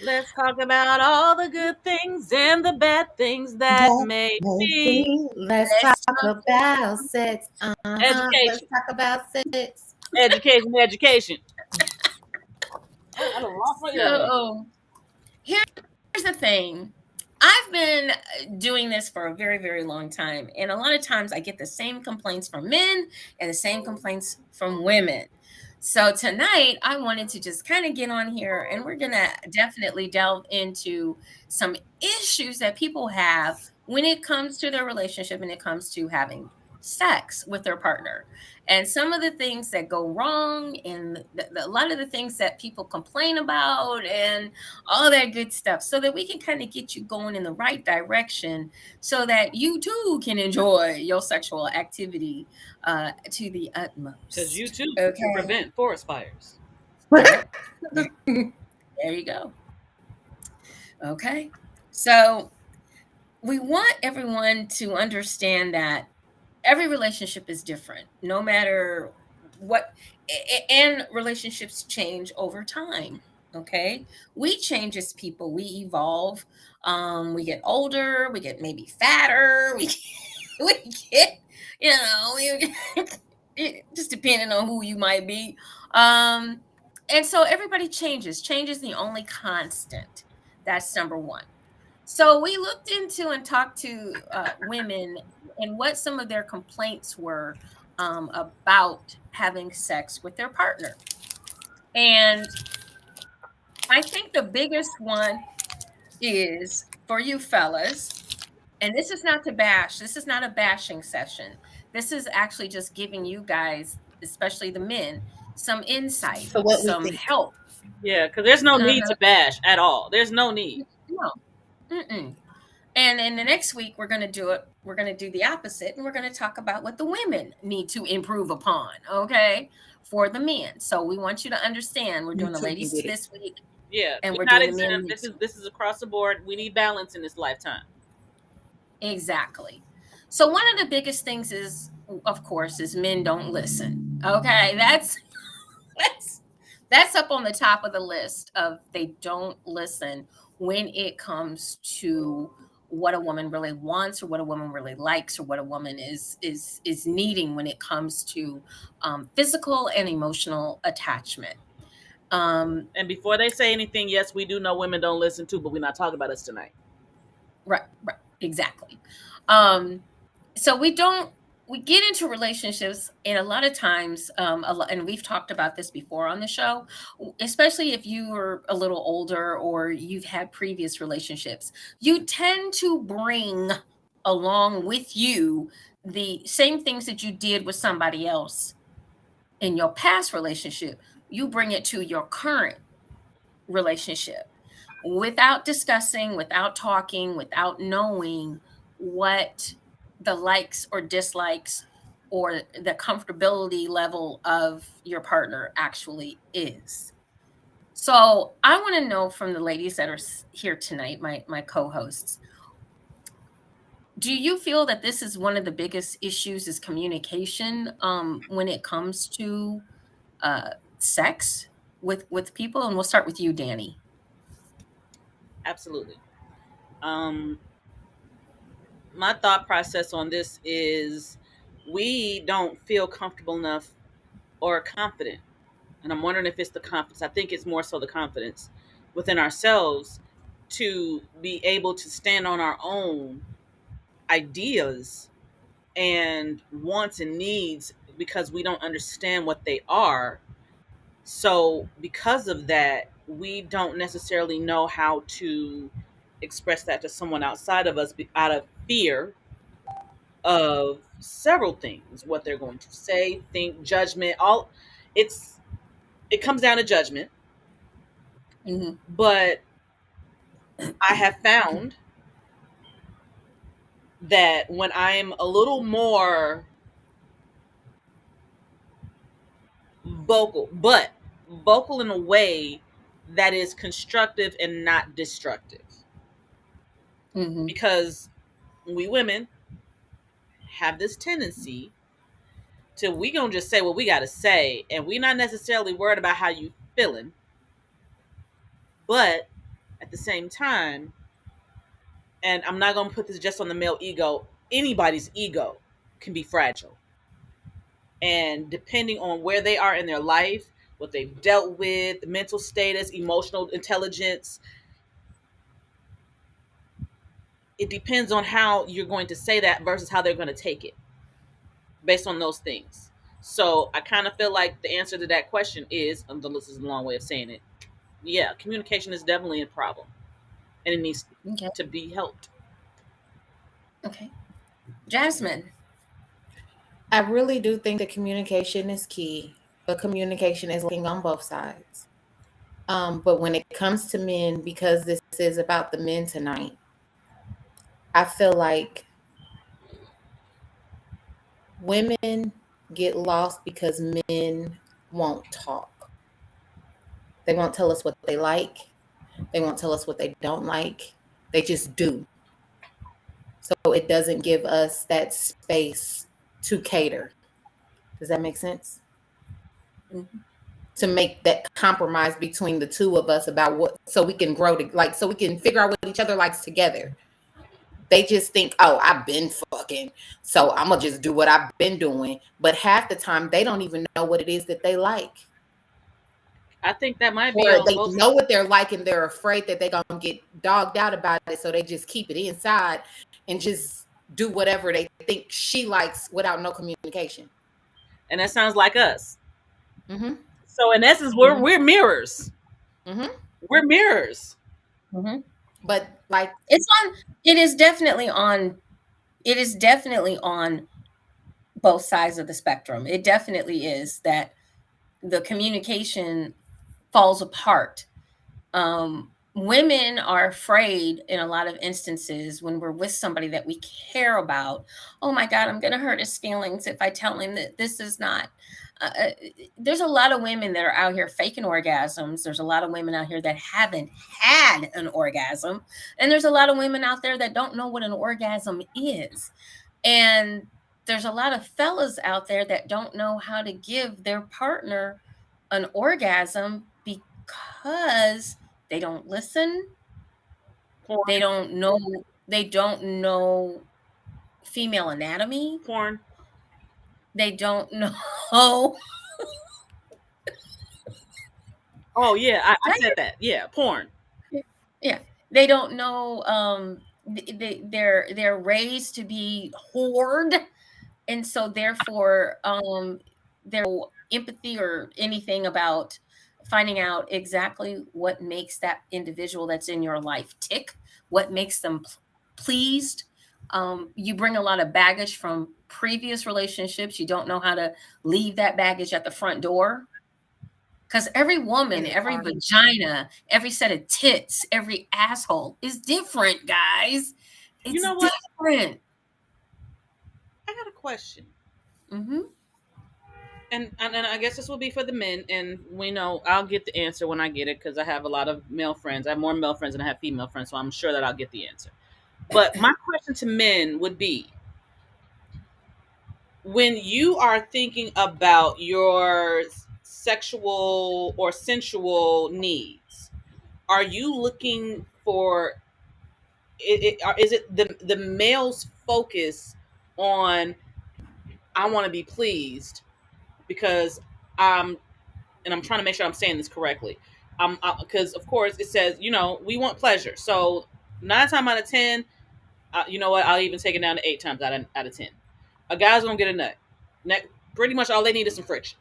[SPEAKER 2] Let's talk about all the good things and the bad things that may be.
[SPEAKER 3] Let's talk about sex.
[SPEAKER 2] Education.
[SPEAKER 3] Let's talk about sex.
[SPEAKER 2] Education.
[SPEAKER 1] So here's the thing. I've been doing this for a very, very long time. And a lot of times I get the same complaints from men and the same complaints from women. So tonight, I wanted to just kind of get on here and we're going to definitely delve into some issues that people have when it comes to their relationship and it comes to having sex with their partner. And some of the things that go wrong and a lot of the things that people complain about and all that good stuff so that we can kind of get you going in the right direction so that you too can enjoy your sexual activity to the
[SPEAKER 2] Because you
[SPEAKER 1] utmost.
[SPEAKER 2] too can
[SPEAKER 1] Okay.
[SPEAKER 2] prevent forest fires.
[SPEAKER 1] Yep. There you go. Okay. So we want everyone to understand that every relationship is different, no matter what, and relationships change over time. Okay. We change as people, we evolve. We get older, we get maybe fatter, we get, just depending on who you might be. And so everybody changes. Change is the only constant. That's number one. So we looked into and talked to women and what some of their complaints were about having sex with their partner. And I think the biggest one is for you fellas, and this is not to bash, this is not a bashing session. This is actually just giving you guys, especially the men, some insight,
[SPEAKER 3] So what we
[SPEAKER 1] some
[SPEAKER 3] think.
[SPEAKER 1] help.
[SPEAKER 2] Yeah, because there's no need to
[SPEAKER 1] Mhm.
[SPEAKER 2] bash at all. There's no need.
[SPEAKER 1] No. Mm-mm. And in the next week, we're going to do it. We're going to do the opposite, and we're going to talk about what the women need to improve upon, okay, for the men. So we want you to understand we're
[SPEAKER 3] You
[SPEAKER 1] doing the
[SPEAKER 3] two can
[SPEAKER 1] ladies
[SPEAKER 3] get it.
[SPEAKER 1] this week,
[SPEAKER 2] Yeah,
[SPEAKER 1] and
[SPEAKER 2] we're
[SPEAKER 1] we're
[SPEAKER 2] not
[SPEAKER 1] doing the men
[SPEAKER 2] exempt. This
[SPEAKER 1] next
[SPEAKER 2] is
[SPEAKER 1] week.
[SPEAKER 2] this is across the board. We need balance in this lifetime.
[SPEAKER 1] Exactly. So one of the biggest things is, of course, is men don't listen. Okay, that's that's up on the top of the list of they don't listen when it comes to what a woman really wants or what a woman really likes or what a woman is needing when it comes to physical and emotional attachment. um
[SPEAKER 2] And before they say anything, yes, we do know women don't listen too, but we're not talking about us tonight.
[SPEAKER 1] right, exactly. um so we get into relationships and a lot of times and we've talked about this before on the show, especially if you are a little older or you've had previous relationships, you tend to bring along with you the same things that you did with somebody else in your past relationship. You bring it to your current relationship without discussing, without talking, without knowing what the likes or dislikes or the comfortability level of your partner actually is. So I want to know from the ladies that are here tonight, my co-hosts, do you feel that this is one of the biggest issues is communication when it comes to sex with people? And we'll start with you, Danny.
[SPEAKER 2] Absolutely. Um, my thought process on this is we don't feel comfortable enough or confident. And I'm wondering if it's the confidence. I think it's more so the confidence within ourselves to be able to stand on our own ideas and wants and needs because we don't understand what they are. So, because of that, we don't necessarily know how to express that to someone outside of us out of fear of several things, what they're going to say, think, judgment, all it's it comes down to judgment.
[SPEAKER 1] Hmm.
[SPEAKER 2] But I have found that when I'm a little more vocal, but vocal in a way that is constructive and not destructive,
[SPEAKER 1] Hmm.
[SPEAKER 2] because we women have this tendency to we gonna just say what we gotta say, and we not necessarily worried about how you feeling, but at the same time, and I'm not gonna put this just on the male ego, anybody's ego can be fragile. And depending on where they are in their life, what they've dealt with, mental status, emotional intelligence, it depends on how you're going to say that versus how they're going to take it based on those things. So I kind of feel like the answer to that question is, this is a long way of saying it. Yeah, communication is definitely a problem, and it needs
[SPEAKER 1] Okay.
[SPEAKER 2] to be helped.
[SPEAKER 1] Okay. Jasmine.
[SPEAKER 3] I really do think that communication is key, but communication is lacking on both sides. But when it comes to men, because this is about the men tonight, I feel like women get lost because men won't talk. They won't tell us what they like. They won't tell us what they don't like. They just do. So it doesn't give us that space to cater. Does that make sense?
[SPEAKER 1] Mm-hmm.
[SPEAKER 3] To make that compromise between the two of us about what, so we can grow to, like, so we can figure out what each other likes together. They just think, oh, I've been fucking, so I'm gonna just do what I've been doing. But half the time, they don't even know what it is that they like,
[SPEAKER 2] I think that might be
[SPEAKER 3] or
[SPEAKER 2] on
[SPEAKER 3] they
[SPEAKER 2] both.
[SPEAKER 3] know what they're like and they're afraid that they're gonna get dogged out about it, so they just keep it inside and just do whatever they think she likes without no communication.
[SPEAKER 2] And that sounds like us.
[SPEAKER 3] Mm-hmm.
[SPEAKER 2] So in essence,
[SPEAKER 3] Mm-hmm.
[SPEAKER 2] we're mirrors.
[SPEAKER 3] Mm-hmm.
[SPEAKER 2] We're mirrors.
[SPEAKER 1] Mm-hmm.
[SPEAKER 3] But like,
[SPEAKER 1] It's on. It is definitely on. It is definitely on both sides of the spectrum. It definitely is that the communication falls apart. Women are afraid in a lot of instances when we're with somebody that we care about. Oh my God, I'm going to hurt his feelings if I tell him that this is not. Uh, uh, there's a lot of women that are out here faking orgasms. There's a lot of women out here that haven't had an orgasm. And there's a lot of women out there that don't know what an orgasm is. And there's a lot of fellas out there that don't know how to give their partner an orgasm because they don't listen.
[SPEAKER 2] Porn,
[SPEAKER 1] They don't know. They don't know female anatomy.
[SPEAKER 2] porn.
[SPEAKER 1] They don't know.
[SPEAKER 2] Oh yeah, I said that. Yeah, porn.
[SPEAKER 1] Yeah, they don't know. They're raised to be whored, and so therefore, there's no empathy or anything about finding out exactly what makes that individual that's in your life tick, what makes them pleased. You bring a lot of baggage from previous relationships. You don't know how to leave that baggage at the front door. Because every woman,
[SPEAKER 3] and it's
[SPEAKER 1] every
[SPEAKER 3] hard.
[SPEAKER 1] vagina, every set of tits, every asshole is different, guys.
[SPEAKER 2] You
[SPEAKER 1] It's
[SPEAKER 2] know what?
[SPEAKER 1] different.
[SPEAKER 2] I got a question.
[SPEAKER 1] Mm-hmm.
[SPEAKER 2] And I guess this will be for the men, and we know I'll get the answer when I get it because I have a lot of male friends. I have more male friends than I have female friends, so I'm sure that I'll get the answer. But my question to men would be, when you are thinking about your sexual or sensual needs, are you looking for is it the male's focus on, I want to be pleased because I'm and I'm trying to make sure I'm saying this correctly. Because of course it says, we want pleasure. So 9 times out of 10, you know what? I'll even take it down to 8 times out of 10. A guy's gonna get a nut. Pretty much all they need is some friction.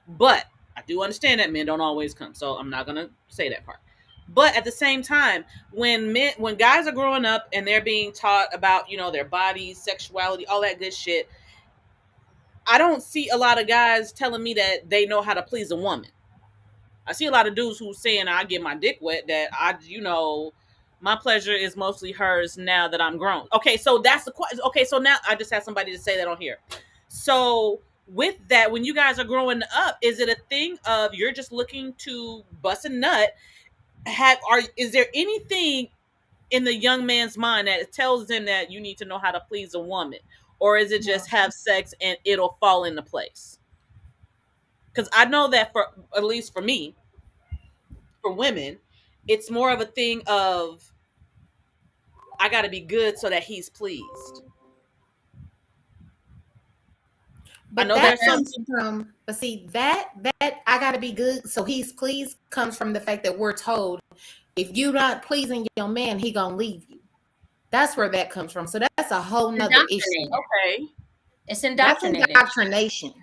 [SPEAKER 2] But I do understand that men don't always come, so I'm not gonna say that part. But at the same time, when guys are growing up and they're being taught about their bodies, sexuality, all that good shit, I don't see a lot of guys telling me that they know how to please a woman. I see a lot of dudes who saying I get my dick wet, that my pleasure is mostly hers now that I'm grown. Okay, so that's the question. Okay, so now I just had somebody to say that on here. So with that, when you guys are growing up, is it a thing of you're just looking to bust a nut? Is there anything in the young man's mind that tells him that you need to know how to please a woman? Or is it just have sex and it'll fall into place? Because I know that for at least for me, for women, it's more of a thing of I got to be good so that he's pleased. I
[SPEAKER 3] But
[SPEAKER 2] know
[SPEAKER 3] that
[SPEAKER 2] there's some.
[SPEAKER 3] comes from, but see, that I gotta be good so he's pleased comes from the fact that we're told if you're not pleasing your man, he gonna leave you. That's where that comes from. So that's a whole nother issue.
[SPEAKER 2] Okay.
[SPEAKER 1] It's
[SPEAKER 3] That's
[SPEAKER 1] indoctrinated.
[SPEAKER 3] indoctrination.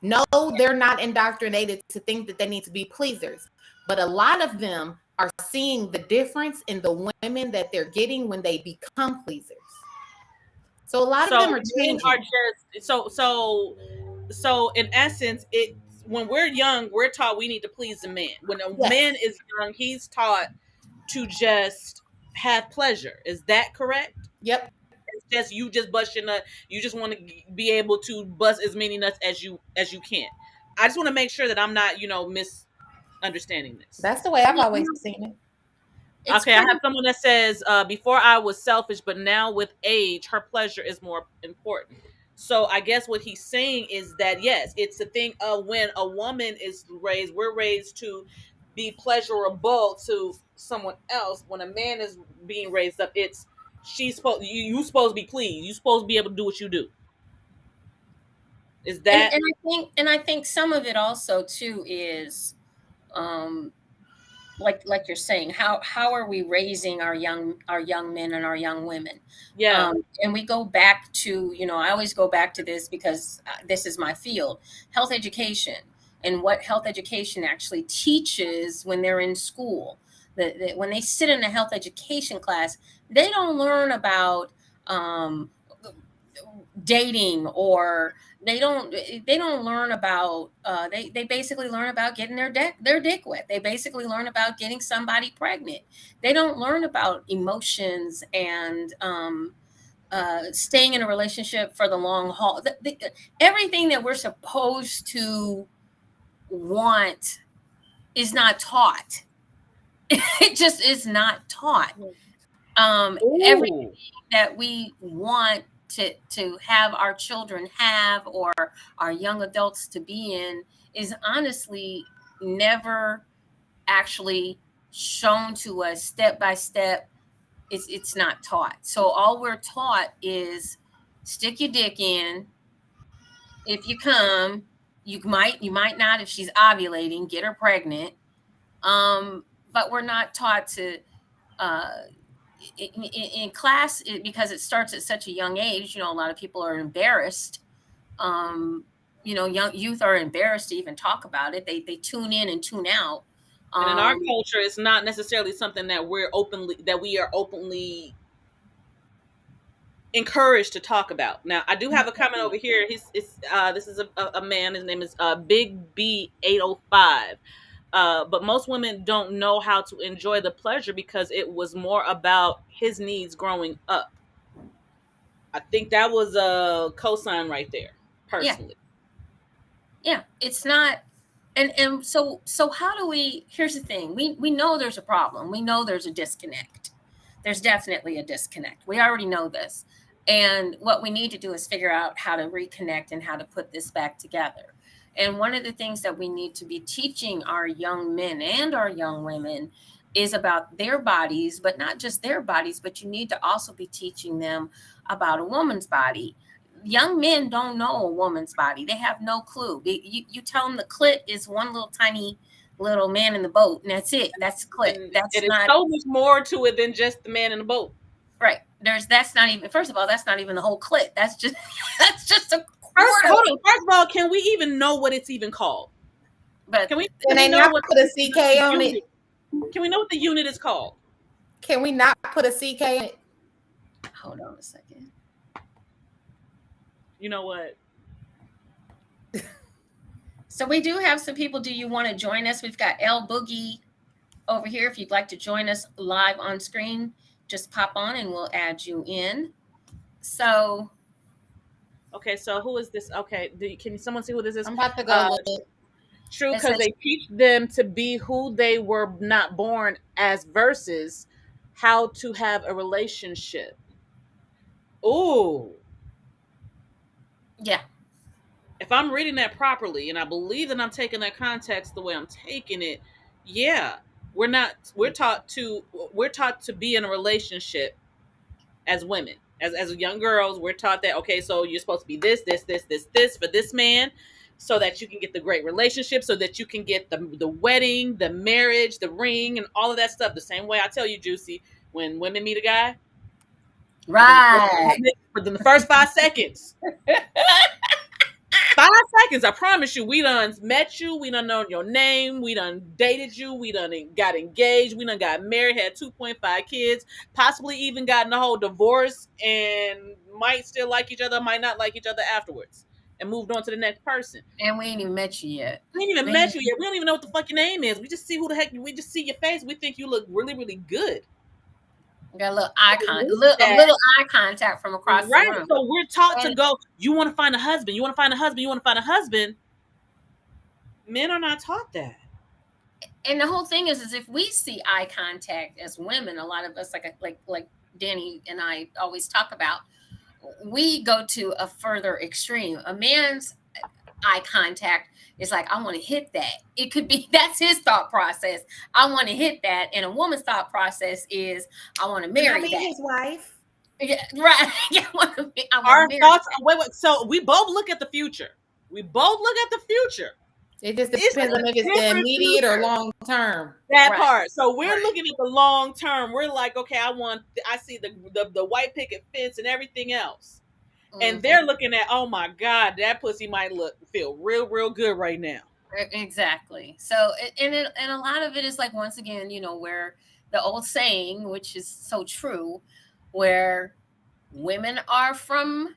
[SPEAKER 3] No, they're not indoctrinated to think that they need to be pleasers. But a lot of them are seeing the difference in the women that they're getting when they become pleasers. So a lot of
[SPEAKER 2] So
[SPEAKER 3] them are
[SPEAKER 2] men are
[SPEAKER 3] changing.
[SPEAKER 2] just so in essence, it when we're young, we're taught we need to please the man. When a
[SPEAKER 3] Yes.
[SPEAKER 2] man is young, he's taught to just have pleasure. Is that correct?
[SPEAKER 3] Yep.
[SPEAKER 2] It's just you just bust your nut. You just want to be able to bust as many nuts as you can. I just want to make sure that I'm not, misunderstanding this.
[SPEAKER 3] That's the way I've
[SPEAKER 1] Yeah,
[SPEAKER 3] always seen it.
[SPEAKER 1] it's
[SPEAKER 2] Okay, I
[SPEAKER 1] pretty.
[SPEAKER 2] have someone that says, before I was selfish, but now with age, her pleasure is more important. So I guess what he's saying is that, yes, it's a thing of when a woman is raised, we're raised to be pleasurable to someone else. When a man is being raised up, it's you supposed to be pleased. You supposed to be able to do what you do. Is
[SPEAKER 1] And
[SPEAKER 2] that
[SPEAKER 1] I think some of it also too is, um, like you're saying, how are we raising our young men and our young women?
[SPEAKER 2] yeah?
[SPEAKER 1] And we go back to, I always go back to this because this is my field, health education, and what health education actually teaches when they're in school. That when they sit in a health education class, they don't learn about, um, dating, or they don't learn about, they basically learn about getting their dick wet. They basically learn about getting somebody pregnant. They don't learn about emotions and, staying in a relationship for the long haul. Everything that we're supposed to want is not taught. It just is not taught. Everything
[SPEAKER 2] Ooh.
[SPEAKER 1] that we want to have our children have, or our young adults to be in, is honestly never actually shown to us step by step. It's not taught. So all we're taught is stick your dick in. If you come, you might not, if she's ovulating, get her pregnant. But we're not taught to, uh, in class, because it starts at such a young age. A lot of people are embarrassed. um Young youth are embarrassed to even talk about it. They tune in and tune out.
[SPEAKER 2] And in our
[SPEAKER 1] um
[SPEAKER 2] culture, it's not necessarily something that we are openly encouraged to talk about. Now, I do have a comment over here. This is a man. His name is Big B 805. But most women don't know how to enjoy the pleasure because it was more about his needs growing up. I think that was a cosign right there,
[SPEAKER 1] yeah,
[SPEAKER 2] personally.
[SPEAKER 1] yeah, it's not. And so how do we? Here's the thing: we know there's a problem. We know there's a disconnect. There's definitely a disconnect. We already know this. And what we need to do is figure out how to reconnect and how to put this back together. And one of the things that we need to be teaching our young men and our young women is about their bodies, but not just their bodies, but you need to also be teaching them about a woman's body. Young men don't know a woman's body. They have no clue. You tell them the clit is one little tiny little man in the boat, and that's it. That's clit.
[SPEAKER 2] And
[SPEAKER 1] That's
[SPEAKER 2] it is
[SPEAKER 1] not
[SPEAKER 2] so much more to it than just the man in the boat.
[SPEAKER 1] right. That's not even, first of all, that's not even the whole clit. That's just that's just a
[SPEAKER 2] First,
[SPEAKER 1] quarter.
[SPEAKER 2] hold on. First of all, can we even know what it's even called?
[SPEAKER 1] But
[SPEAKER 2] Can we
[SPEAKER 3] Can
[SPEAKER 2] can we
[SPEAKER 3] they
[SPEAKER 2] know
[SPEAKER 3] not
[SPEAKER 2] what
[SPEAKER 3] put a
[SPEAKER 2] the
[SPEAKER 3] CK on it?
[SPEAKER 2] unit? Can we know what the unit is called?
[SPEAKER 3] Can we not put a CK on it?
[SPEAKER 1] hold on a second.
[SPEAKER 2] You know what?
[SPEAKER 1] So we do have some people. Do you want to join us? We've got L Boogie over here. If you'd like to join us live on screen, just pop on and we'll add you in. So
[SPEAKER 2] Okay, so who is this? Okay, can someone see who this is?
[SPEAKER 3] I'm about to go
[SPEAKER 2] Uh,
[SPEAKER 3] look.
[SPEAKER 2] True,
[SPEAKER 1] it
[SPEAKER 2] because
[SPEAKER 1] says,
[SPEAKER 2] they teach them to be who they were not born as versus how to have a relationship. Ooh,
[SPEAKER 1] yeah,
[SPEAKER 2] if I'm reading that properly, and I believe that I'm taking that context the way I'm taking it, yeah, we're not. We're taught to be in a relationship as women. As young girls, we're taught that, okay, so you're supposed to be this for this man, so that you can get the great relationship, so that you can get the wedding, the marriage, the ring, and all of that stuff. The same way I tell you, Juicy, when women meet a guy,
[SPEAKER 1] Right.
[SPEAKER 2] Within the first 5 seconds. 5 seconds, I promise you, we done met you, we done known your name, we done dated you, we done got engaged, we done got married, had 2.5 kids, possibly even gotten a whole divorce, and might still like each other, might not like each other afterwards, and moved on to the next person.
[SPEAKER 1] And we ain't even met you yet.
[SPEAKER 2] We ain't even met you yet. We don't even know what the fuck your name is. We just see who the heck. We just see your face. We think you look really, really good.
[SPEAKER 1] Got a little a
[SPEAKER 2] That
[SPEAKER 1] little eye contact from across the
[SPEAKER 2] right.
[SPEAKER 1] room.
[SPEAKER 2] So we're taught to
[SPEAKER 1] And,
[SPEAKER 2] go. You want to find a husband. You want to find a husband. You want to find a husband. Men are not taught that.
[SPEAKER 1] and the whole thing is if we see eye contact as women, a lot of us like Danny and I always talk about, we go to a further extreme. A man's eye contact is like, I want to hit that. It could be that's his thought process. I want to hit that. And a woman's thought process is, I want to marry that.
[SPEAKER 3] His wife.
[SPEAKER 1] Yeah, right. Yeah, I want to
[SPEAKER 2] Our
[SPEAKER 1] marry
[SPEAKER 2] thoughts.
[SPEAKER 1] that.
[SPEAKER 2] Wait. So we both look at the future. We both look at the future.
[SPEAKER 3] It just
[SPEAKER 2] It's
[SPEAKER 3] depends
[SPEAKER 2] a
[SPEAKER 3] on if it's the
[SPEAKER 2] different
[SPEAKER 3] immediate
[SPEAKER 2] future.
[SPEAKER 3] or long term.
[SPEAKER 2] That
[SPEAKER 1] Right.
[SPEAKER 2] part. So we're
[SPEAKER 1] Right.
[SPEAKER 2] looking at the long term. We're like, okay, I see the white picket fence and everything else. And they're looking at, oh my God, that pussy might feel real, real good right now.
[SPEAKER 1] Exactly. So, and a lot of it is like, once again, where the old saying, which is so true, where women are from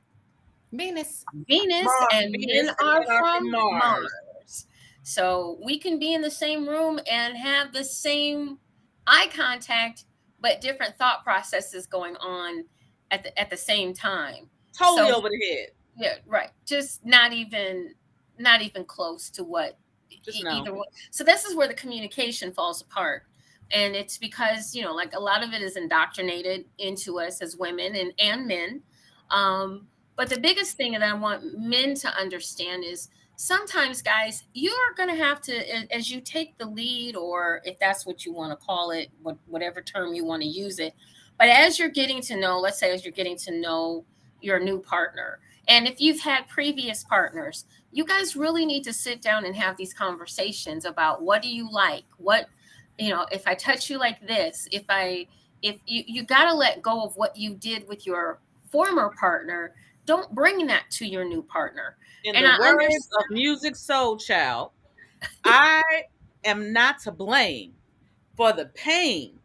[SPEAKER 3] Venus.
[SPEAKER 1] Venus and
[SPEAKER 2] Venus
[SPEAKER 1] men
[SPEAKER 2] and
[SPEAKER 1] are
[SPEAKER 2] men are
[SPEAKER 1] from
[SPEAKER 2] from Mars.
[SPEAKER 1] Mars. So we can be in the same room and have the same eye contact, but different thought processes going on at the same time.
[SPEAKER 2] Totally
[SPEAKER 1] So
[SPEAKER 2] over the head.
[SPEAKER 1] yeah, right. Just not even close to what
[SPEAKER 2] Just no.
[SPEAKER 1] either one. So this is where the communication falls apart. And it's because, like a lot of it is indoctrinated into us as women and men. But the biggest thing that I want men to understand is sometimes, guys, you are going to have to, as you take the lead, or if that's what you want to call it, whatever term you want to use it. But as you're getting to know, let's say, as you're getting to know your new partner, and if you've had previous partners, you guys really need to sit down and have these conversations about, what do you like? What, if I touch you like this, if you got to let go of what you did with your former partner. Don't bring that to your new partner.
[SPEAKER 2] In
[SPEAKER 1] And
[SPEAKER 2] the
[SPEAKER 1] I
[SPEAKER 2] words
[SPEAKER 1] understand.
[SPEAKER 2] of Music Soul Child, I am not to blame for the pain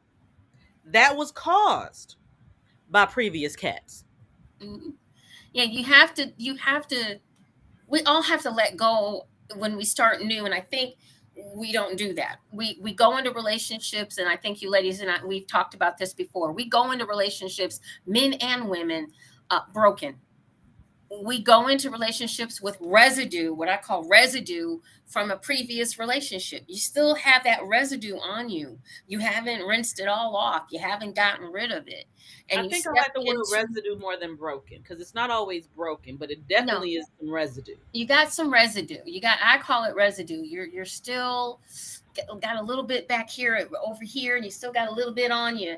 [SPEAKER 2] that was caused by previous cats.
[SPEAKER 1] Yeah, you have to, we all have to let go when we start new. And I think we don't do that. We go into relationships, and I think you ladies and we've talked about this before. We go into relationships, men and women, broken. We go into relationships with residue, what I call residue from a previous relationship. You still have that residue on you. You haven't rinsed it all off. You haven't gotten rid of it.
[SPEAKER 2] I
[SPEAKER 1] And you
[SPEAKER 2] think I
[SPEAKER 1] step
[SPEAKER 2] like the word
[SPEAKER 1] into,
[SPEAKER 2] residue more than broken, because it's not always broken, but it
[SPEAKER 1] no,
[SPEAKER 2] definitely is some residue.
[SPEAKER 1] you got some residue. I call it residue. You're still got a little bit back here, over here, and you still got a little bit on you.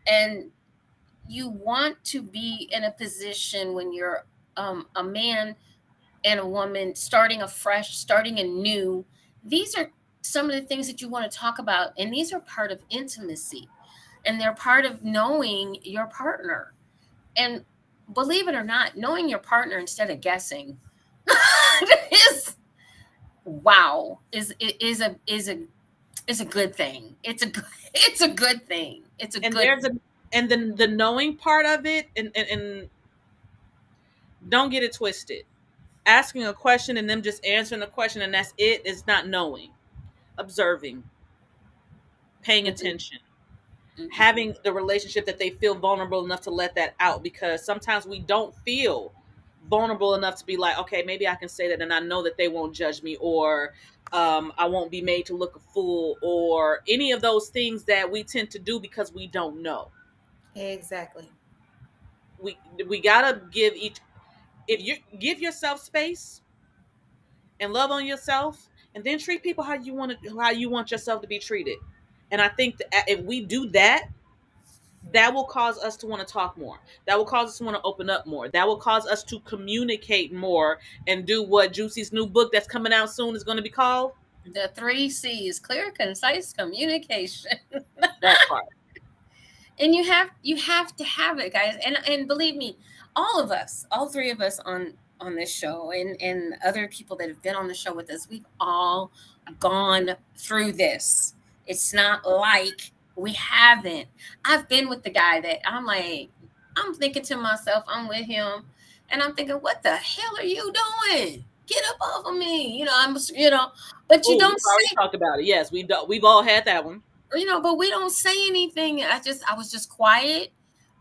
[SPEAKER 1] And you want to be in a position when you're a man and a woman starting afresh, starting anew. These are some of the things that you want to talk about, and these are part of intimacy, and they're part of knowing your partner. And believe it or not, knowing your partner instead of guessing is wow is a good thing. It's a good thing. It's a
[SPEAKER 2] And
[SPEAKER 1] good.
[SPEAKER 2] and then the knowing part of it, and don't get it twisted. Asking a question and them just answering the question and that's it is not knowing. Observing, paying attention, having the relationship that they feel vulnerable enough to let that out, because sometimes we don't feel vulnerable enough to be like, okay, maybe I can say that and I know that they won't judge me, or I won't be made to look a fool, or any of those things that we tend to do because we don't know.
[SPEAKER 3] Exactly.
[SPEAKER 2] We gotta if you give yourself space and love on yourself, and then treat people how you want yourself to be treated. And I think that if we do that, that will cause us to want to talk more. That will cause us to want to open up more. That will cause us to communicate more and do what Juicy's new book that's coming out soon is going to be called.
[SPEAKER 1] The 3 C's: clear, concise communication.
[SPEAKER 2] That part.
[SPEAKER 1] And you have to have it, guys. And believe me, all of us, all three of us on this show, and other people that have been on the show with us, we've all gone through this. It's not like we haven't. I've been with the guy that I'm like, I'm thinking to myself, I'm with him, and I'm thinking, what the hell are you doing? Get up off of me. But you
[SPEAKER 2] Oh,
[SPEAKER 1] don't
[SPEAKER 2] we've already
[SPEAKER 1] say,
[SPEAKER 2] talked about it. Yes, we've all had that one.
[SPEAKER 1] but we don't say anything. I was just quiet,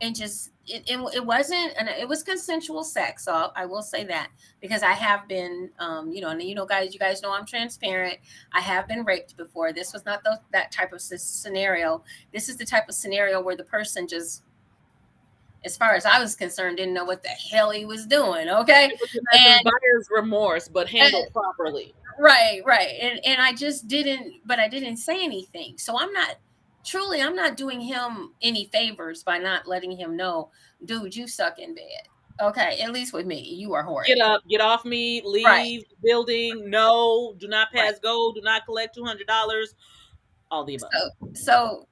[SPEAKER 1] and just it wasn't, and it was consensual sex. So I will say that, because I have been, and guys, you guys know I'm transparent. I have been raped before. This was not that type of scenario. This is the type of scenario where the person just, as far as I was concerned, didn't know what the hell he was doing. Okay.
[SPEAKER 2] It was in essence
[SPEAKER 1] and
[SPEAKER 2] buyer's remorse, but handled properly.
[SPEAKER 1] right. And I just didn't, but I didn't say anything. So I'm not doing him any favors by not letting him know, dude, you suck in bed. Okay, at least with me, you are
[SPEAKER 2] Get
[SPEAKER 1] horrid.
[SPEAKER 2] up, get off me,
[SPEAKER 1] Right,
[SPEAKER 2] leave the building. No, do not
[SPEAKER 1] right.
[SPEAKER 2] pass go, do not collect $200. All the above.
[SPEAKER 1] So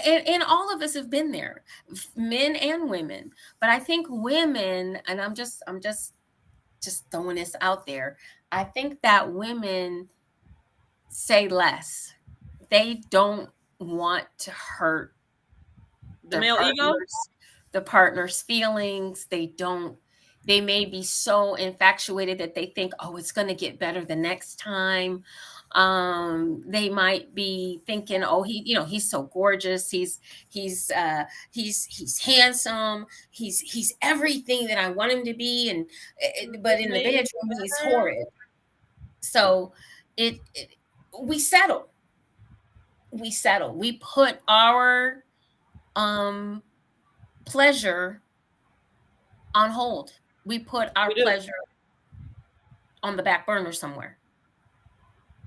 [SPEAKER 1] and all of us have been there, men and women. But I think women, and I'm just throwing this out there. I think that women say less. They don't want to hurt
[SPEAKER 2] The
[SPEAKER 1] their
[SPEAKER 2] male ego.
[SPEAKER 1] partner's feelings. They may be so infatuated that they think, oh, it's going to get better the next time. They might be thinking, oh, he's so gorgeous. He's handsome. He's everything that I want him to be. But in the
[SPEAKER 2] Maybe
[SPEAKER 1] bedroom, he's
[SPEAKER 2] better.
[SPEAKER 1] horrid. So it we settle. We put our um pleasure on hold. We put our
[SPEAKER 2] We do.
[SPEAKER 1] pleasure on the back burner somewhere.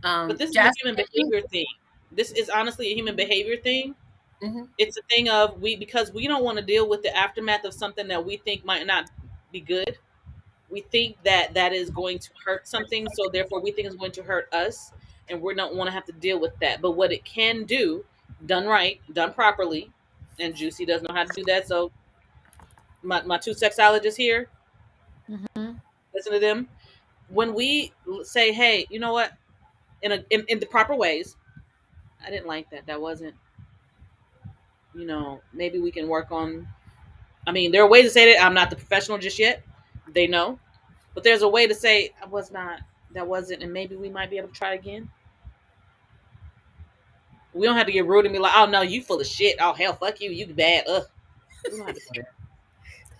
[SPEAKER 2] But this is a human
[SPEAKER 1] Jasmine.
[SPEAKER 2] behavior thing. This is honestly a human behavior thing.
[SPEAKER 1] Hmm.
[SPEAKER 2] It's a thing of because we don't want to deal with the aftermath of something that we think might not be good. We think that that is going to hurt something, so therefore we think it's going to hurt us, and we don't want to have to deal with that. But what it can do, done right, done properly, and Juicy does know how to do that. So my two sexologists here,
[SPEAKER 3] Mm-hmm.
[SPEAKER 2] listen to them. When we say, hey, you know what, in the proper ways, I didn't like that. That wasn't, maybe we can work on. I mean, there are ways to say that. I'm not the professional just yet. They know, but there's a way to say I was not. That wasn't, and maybe we might be able to try again. We don't have to get rude and be like, "Oh no, you full of shit. Oh hell, fuck you. You bad." Ugh. We don't have to go there.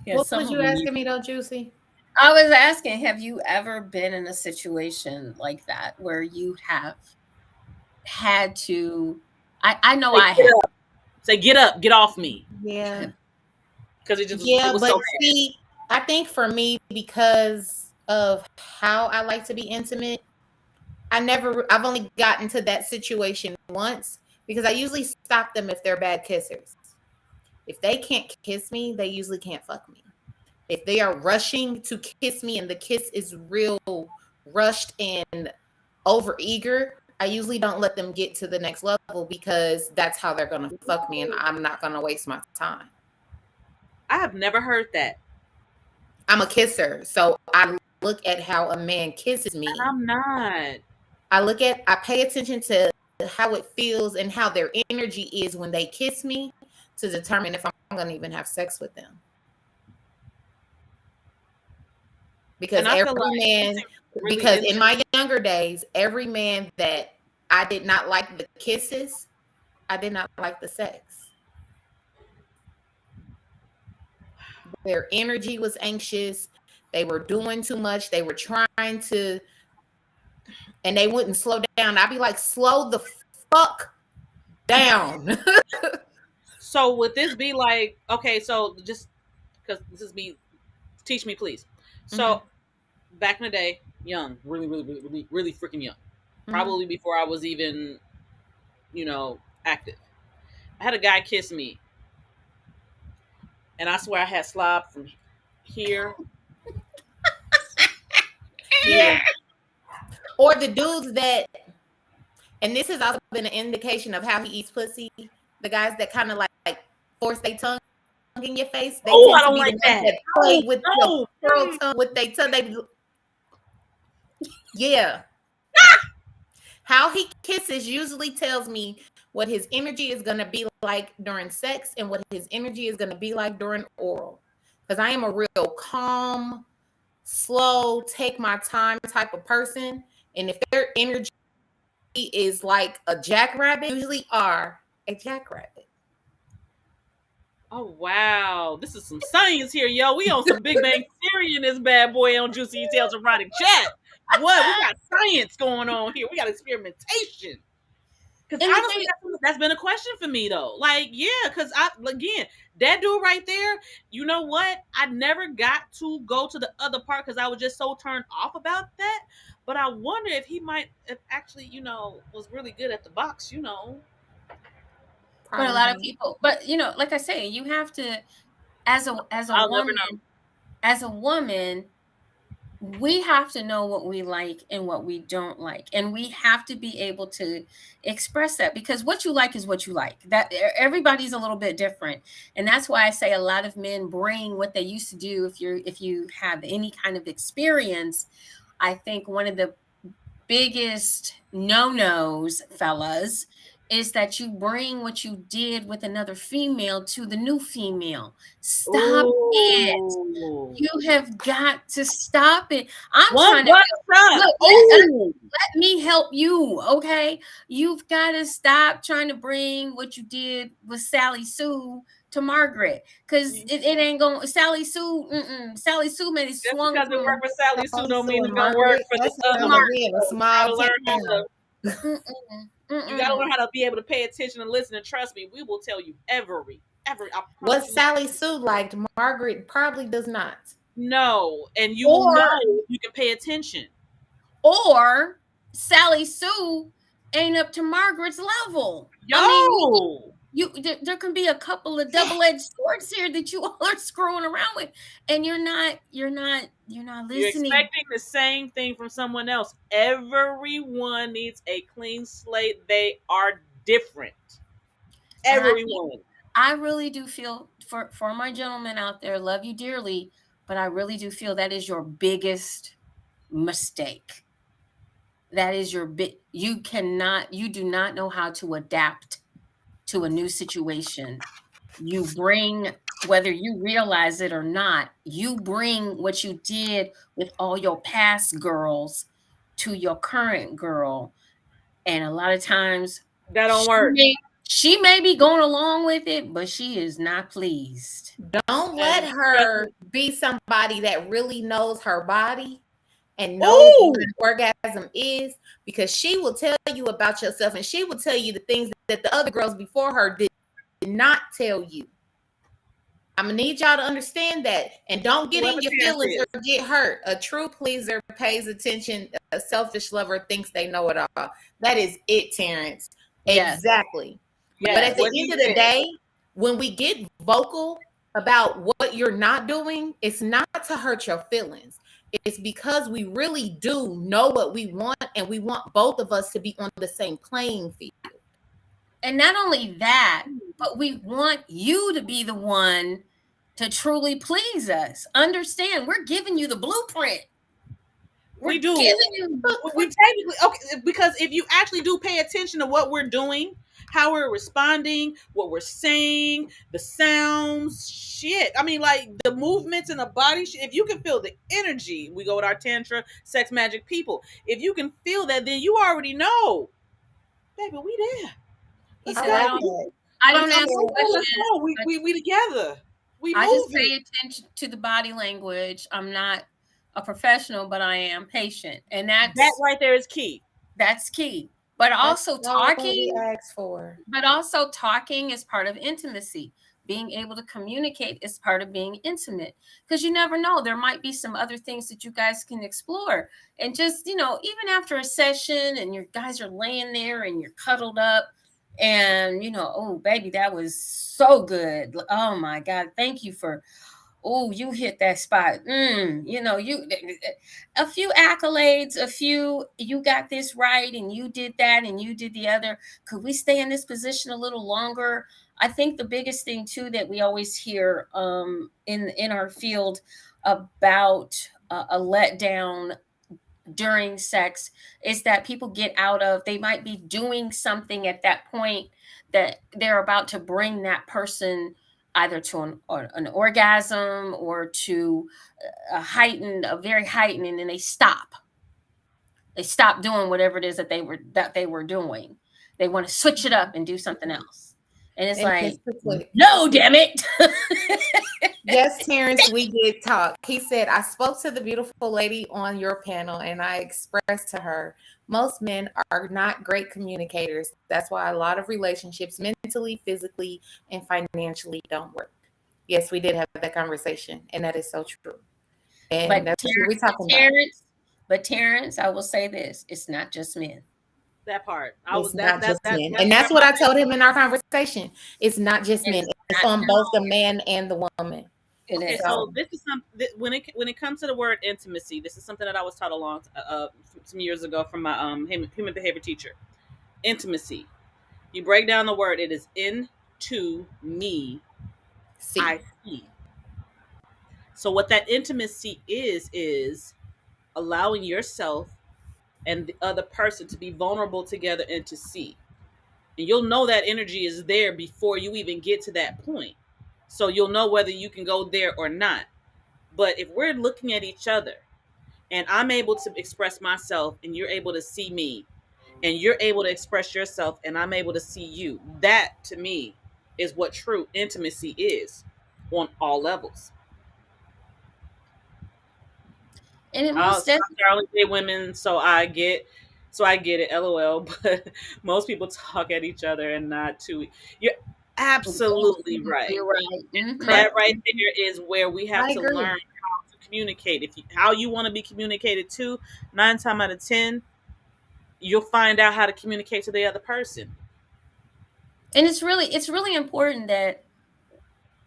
[SPEAKER 1] Yeah,
[SPEAKER 3] What
[SPEAKER 1] some
[SPEAKER 3] was
[SPEAKER 1] of
[SPEAKER 3] you
[SPEAKER 1] them need.
[SPEAKER 3] asking me though, Juicy?
[SPEAKER 1] I was asking, have you ever been in a situation like that where you have had to? I know
[SPEAKER 2] Say
[SPEAKER 1] I
[SPEAKER 2] get
[SPEAKER 1] have.
[SPEAKER 2] up. Say get up. Get off me.
[SPEAKER 3] Yeah.
[SPEAKER 2] Because it
[SPEAKER 3] Yeah,
[SPEAKER 2] was
[SPEAKER 3] but
[SPEAKER 2] so bad.
[SPEAKER 3] see, I think for me, because of how I like to be intimate, I've only gotten to that situation once because I usually stop them if they're bad kissers. If they can't kiss me, they usually can't fuck me. If they are rushing to kiss me and the kiss is real rushed and over eager, I usually don't let them get to the next level because that's how they're going to fuck me and I'm not going to waste my time.
[SPEAKER 2] I have never heard that,
[SPEAKER 3] I'm a kisser. So I look at how a man kisses
[SPEAKER 2] and
[SPEAKER 3] me.
[SPEAKER 2] I'm not.
[SPEAKER 3] I pay attention to how it feels and how their energy is when they kiss me to determine if I'm going to even have sex with them. Because
[SPEAKER 2] And I feel
[SPEAKER 3] every
[SPEAKER 2] like
[SPEAKER 3] man,
[SPEAKER 2] something really
[SPEAKER 3] because in
[SPEAKER 2] intimate.
[SPEAKER 3] my younger days, every man that I did not like the kisses, I did not like the sex. Their energy was anxious. They were doing too much. They were trying to, and they wouldn't slow down. I'd be like, slow the fuck down.
[SPEAKER 2] So would this be like okay? So just because this is me, teach me please.
[SPEAKER 3] Mm-hmm,
[SPEAKER 2] So back in the day, young, really, really, really, really, really freaking young,
[SPEAKER 3] mm-hmm.
[SPEAKER 2] probably before I was even, active. I had a guy kiss me, and I swear I had slob from here,
[SPEAKER 3] Yeah.
[SPEAKER 2] here.
[SPEAKER 3] Or the dudes that, and this has also been an indication of how he eats pussy. The guys that kind of like force their tongue in your face. They
[SPEAKER 2] Oh,
[SPEAKER 3] tend
[SPEAKER 2] I
[SPEAKER 3] to
[SPEAKER 2] don't
[SPEAKER 3] be the
[SPEAKER 2] like
[SPEAKER 3] ones
[SPEAKER 2] that.
[SPEAKER 3] that
[SPEAKER 2] No,
[SPEAKER 3] play with the
[SPEAKER 2] no.
[SPEAKER 3] curl tongue with their tongue. Yeah. How he kisses usually tells me what his energy is going to be like during sex and what his energy is going to be like during oral. Because I am a real calm, slow, take my time type of person. And if their energy is like a jackrabbit, usually are a jackrabbit.
[SPEAKER 2] Oh wow, this is some science here, yo. We on some Big Bang Theory in this bad boy on Juicy Details Erotic Chat. What? We got science going on here. We got experimentation. Because
[SPEAKER 1] And the
[SPEAKER 2] honestly,
[SPEAKER 1] thing,
[SPEAKER 2] that's been a question for me though. Like, yeah, because again, that dude right there, you know what? I never got to go to the other part because I was just so turned off about that. But I wonder if he might have actually, was really good at the box,
[SPEAKER 1] but a
[SPEAKER 3] Probably
[SPEAKER 1] lot of
[SPEAKER 3] not.
[SPEAKER 1] people, but like I say, you have to, as a
[SPEAKER 2] I'll never know.
[SPEAKER 1] woman, as a woman, we have to know what we like and what we don't like, and we have to be able to express that, because what you like is what you like. That everybody's a little bit different, and that's why I say a lot of men bring what they used to do. If you have any kind of experience, I think one of the biggest no-nos, fellas, is that you bring what you did with another female to the new female. Stop it.
[SPEAKER 2] Ooh.
[SPEAKER 1] You have got to stop it. I'm
[SPEAKER 2] One
[SPEAKER 1] trying to
[SPEAKER 2] butt
[SPEAKER 1] help.
[SPEAKER 2] shot.
[SPEAKER 1] Look,
[SPEAKER 2] Ooh.
[SPEAKER 1] let me help you, okay? You've got to stop trying to bring what you did with Sally Sue to Margaret, because it ain't going. Sally Sue, Sally Sue made it
[SPEAKER 2] Just
[SPEAKER 1] swung
[SPEAKER 2] because it
[SPEAKER 1] from
[SPEAKER 2] worked for Sally Sue
[SPEAKER 3] Sally
[SPEAKER 2] don't
[SPEAKER 3] Sue
[SPEAKER 2] mean
[SPEAKER 3] and
[SPEAKER 2] it's gonna work
[SPEAKER 3] Margaret,
[SPEAKER 2] for the
[SPEAKER 3] that
[SPEAKER 2] other
[SPEAKER 3] sounds
[SPEAKER 2] one.
[SPEAKER 3] like
[SPEAKER 1] Margaret.
[SPEAKER 3] we in a
[SPEAKER 2] So you
[SPEAKER 3] small
[SPEAKER 2] gotta learn how to
[SPEAKER 3] town.
[SPEAKER 2] you gotta learn how to be able to pay attention and listen, and trust me, we will tell you every I
[SPEAKER 3] What
[SPEAKER 2] promise you.
[SPEAKER 3] Sally Sue liked, Margaret probably does not.
[SPEAKER 2] No, and you will know
[SPEAKER 1] Or
[SPEAKER 2] if you can pay attention.
[SPEAKER 1] or Sally Sue ain't up to Margaret's level. I mean,
[SPEAKER 2] Yo,
[SPEAKER 1] there can be a couple of double-edged swords here that you all are screwing around with, and you're not
[SPEAKER 2] you're
[SPEAKER 1] listening.
[SPEAKER 2] expecting the same thing from someone else. Everyone needs a clean slate. They are different.
[SPEAKER 1] And
[SPEAKER 2] Everyone.
[SPEAKER 1] I really do feel, for my gentlemen out there, love you dearly, but I really do feel that is your biggest mistake. That is your bit. You do not know how to adapt to a new situation. You bring, whether you realize it or not, you bring what you did with all your past girls to your current girl. And a lot of times
[SPEAKER 2] That don't
[SPEAKER 1] she
[SPEAKER 2] work.
[SPEAKER 1] may, she may be going along with it, but she is not pleased.
[SPEAKER 3] Don't let
[SPEAKER 2] And trust
[SPEAKER 3] her
[SPEAKER 2] me.
[SPEAKER 3] be somebody that really knows her body and knows what
[SPEAKER 2] Oh,
[SPEAKER 3] an orgasm is, because she will tell you about yourself and she will tell you the things that the other girls before her did not tell you. I'm gonna need y'all to understand that, and don't get
[SPEAKER 2] whoever
[SPEAKER 3] in your
[SPEAKER 2] Terrence
[SPEAKER 3] feelings
[SPEAKER 2] is.
[SPEAKER 3] or get hurt. A true pleaser pays attention. A selfish lover thinks they know it all. That is it, Terrence.
[SPEAKER 1] Yes.
[SPEAKER 3] Exactly. But
[SPEAKER 2] Yes,
[SPEAKER 3] at the
[SPEAKER 2] what he
[SPEAKER 3] end of the
[SPEAKER 2] said.
[SPEAKER 3] day, when we get vocal about what you're not doing, it's not to hurt your feelings. It's because we really do know what we want, and we want both of us to be on the same playing field.
[SPEAKER 1] And not only that, but we want you to be the one to truly please us. Understand, we're giving you the blueprint.
[SPEAKER 2] We
[SPEAKER 1] We're
[SPEAKER 2] do.
[SPEAKER 1] giving you
[SPEAKER 2] We technically okay because if you actually do pay attention to what we're doing, how we're responding, what we're saying, the sounds, shit. I mean, like the movements in the body. If you can feel the energy, we go with our tantra, sex magic people. If you can feel that, then you already know, baby, we there.
[SPEAKER 1] he
[SPEAKER 2] Let's
[SPEAKER 3] I
[SPEAKER 1] says,
[SPEAKER 2] go.
[SPEAKER 3] like that.
[SPEAKER 1] I
[SPEAKER 2] I'm
[SPEAKER 1] don't
[SPEAKER 2] so
[SPEAKER 1] answer
[SPEAKER 2] let's
[SPEAKER 1] questions,
[SPEAKER 2] go. We,
[SPEAKER 1] but
[SPEAKER 2] we we together. We
[SPEAKER 1] I just
[SPEAKER 2] moving.
[SPEAKER 1] pay attention to the body language. I'm not a professional, but I am patient. And
[SPEAKER 2] That right there is key.
[SPEAKER 1] that's key. But
[SPEAKER 3] That's
[SPEAKER 1] also
[SPEAKER 3] all we
[SPEAKER 1] talking
[SPEAKER 3] asked for.
[SPEAKER 1] But also, talking is part of intimacy. Being able to communicate is part of being intimate, because you never know. There might be some other things that you guys can explore. And just, even after a session and your guys are laying there and you're cuddled up and, oh, baby, that was so good. Oh my God. Thank you for, oh, you hit that spot. You a few accolades, a few, you got this right and you did that and you did the other. Could we stay in this position a little longer? I think the biggest thing too that we always hear in our field about a letdown during sex is that people get out of, they might be doing something at that point that they're about to bring that person either to an orgasm or to a very heightened, and then they stop doing whatever it is that they were doing. They want to switch it up and do something else, and it's
[SPEAKER 3] And
[SPEAKER 1] like,
[SPEAKER 3] it's quickly.
[SPEAKER 1] no, damn it.
[SPEAKER 3] Yes, Terrence, we did talk. He said, I spoke to the beautiful lady on your panel and I expressed to her, most men are not great communicators. That's why a lot of relationships, mentally, physically, and financially, don't work. Yes, we did have that conversation, and that is so true.
[SPEAKER 1] but
[SPEAKER 3] And that's what we're
[SPEAKER 1] Terrence, but
[SPEAKER 3] talking about.
[SPEAKER 1] Terrence, but Terrence, I will say this: it's not just men.
[SPEAKER 2] That part. I was
[SPEAKER 3] It's not just men.
[SPEAKER 2] that's
[SPEAKER 3] And
[SPEAKER 2] where
[SPEAKER 3] that's what
[SPEAKER 2] my
[SPEAKER 3] I told him in our conversation. It's not just
[SPEAKER 1] It
[SPEAKER 3] men,
[SPEAKER 1] is
[SPEAKER 3] it's
[SPEAKER 1] not.
[SPEAKER 3] on
[SPEAKER 1] No,
[SPEAKER 3] both the man and the woman.
[SPEAKER 1] it
[SPEAKER 2] okay.
[SPEAKER 1] is.
[SPEAKER 2] So
[SPEAKER 3] So,
[SPEAKER 2] this is when it comes to the word intimacy. This is something that I was taught some years ago from my human behavior teacher. Intimacy. You break down the word. It is into me.
[SPEAKER 3] see,
[SPEAKER 2] I see. So what that intimacy is allowing yourself and the other person to be vulnerable together and to see. And you'll know that energy is there before you even get to that point. So you'll know whether you can go there or not. But if we're looking at each other and I'm able to express myself and you're able to see me and you're able to express yourself and I'm able to see you, that to me is what true intimacy is on all levels.
[SPEAKER 1] And it
[SPEAKER 2] I'll,
[SPEAKER 1] most definitely.
[SPEAKER 2] I only date women, so I get it. LOL. But most people talk at each other and not to. You're absolutely right.
[SPEAKER 1] You're right.
[SPEAKER 2] That
[SPEAKER 3] correct.
[SPEAKER 2] right there is where we have
[SPEAKER 3] I
[SPEAKER 2] to learn
[SPEAKER 3] agree.
[SPEAKER 2] how to communicate. If you, how you want to be communicated to, 9 times out of 10, you'll find out how to communicate to the other person.
[SPEAKER 1] And it's really important that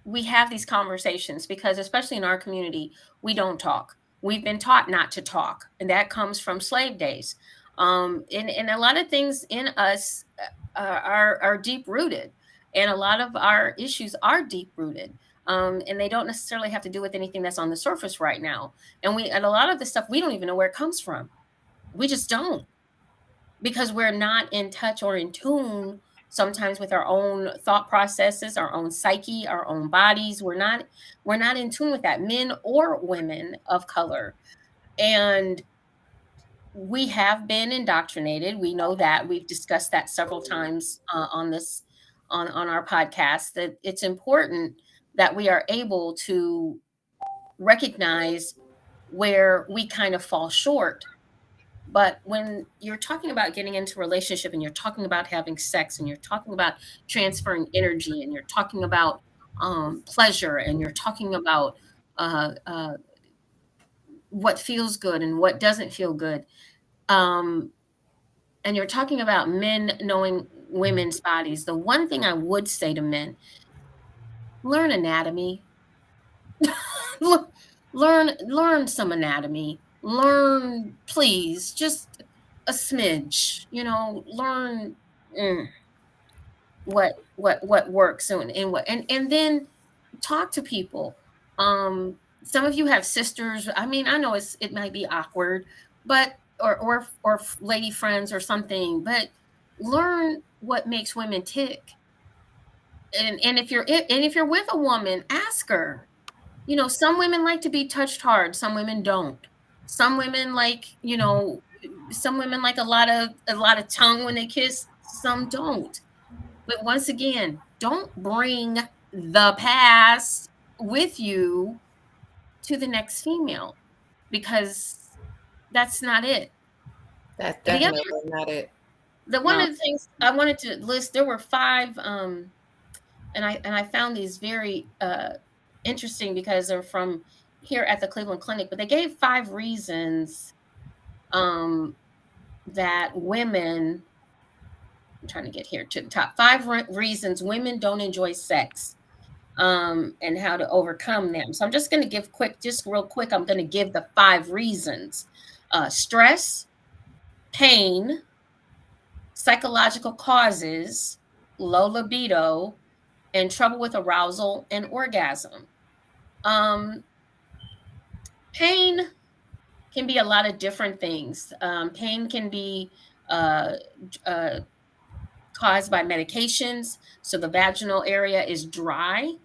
[SPEAKER 1] we have these conversations, because especially in our community, we don't talk. We've been taught not to talk, and that comes from slave days. And a lot of things in us are deep rooted, and a lot of our issues are deep rooted. And they don't necessarily have to do with anything that's on the surface right now. And a lot of the stuff we don't even know where it comes from. We just don't, because we're not in touch or in tune sometimes with our own thought processes, our own psyche, our own bodies. We're not in tune with that, men or women of color. And we have been indoctrinated. We know that. We've discussed that several times on our podcast, that it's important that we are able to recognize where we kind of fall short. But when you're talking about getting into a relationship and you're talking about having sex and you're talking about transferring energy and you're talking about pleasure and you're talking about uh, uh, what feels good and what doesn't feel good, um, and you're talking about men knowing women's bodies, the one thing I would say to men: learn anatomy. Look, learn some anatomy. Learn, please, just a smidge. Learn mm, what works, and what, and then talk to people. Some of you have sisters. I mean, I know it might be awkward, but or lady friends or something, but learn what makes women tick. And if you're with a woman, ask her. Some women like to be touched hard, some women don't. Some women like a lot of tongue when they kiss, some don't. But once again, don't bring the past with you to the next female, because that's not it.
[SPEAKER 3] That's
[SPEAKER 1] The other
[SPEAKER 3] definitely not it.
[SPEAKER 1] the one
[SPEAKER 2] No,
[SPEAKER 1] of the things I wanted to list, there were five, and I found these very interesting because they're from here at the Cleveland Clinic, but they gave five reasons um, that women. I'm trying to get here to the top five reasons women don't enjoy sex. and how to overcome them. So I'm just going to give just real quick, I'm going to give the 5 reasons: stress, pain, psychological causes, low libido, and trouble with arousal and orgasm. Um, Pain can be a lot of different things. Pain can be uh, uh, caused by medications. So the vaginal area is dry,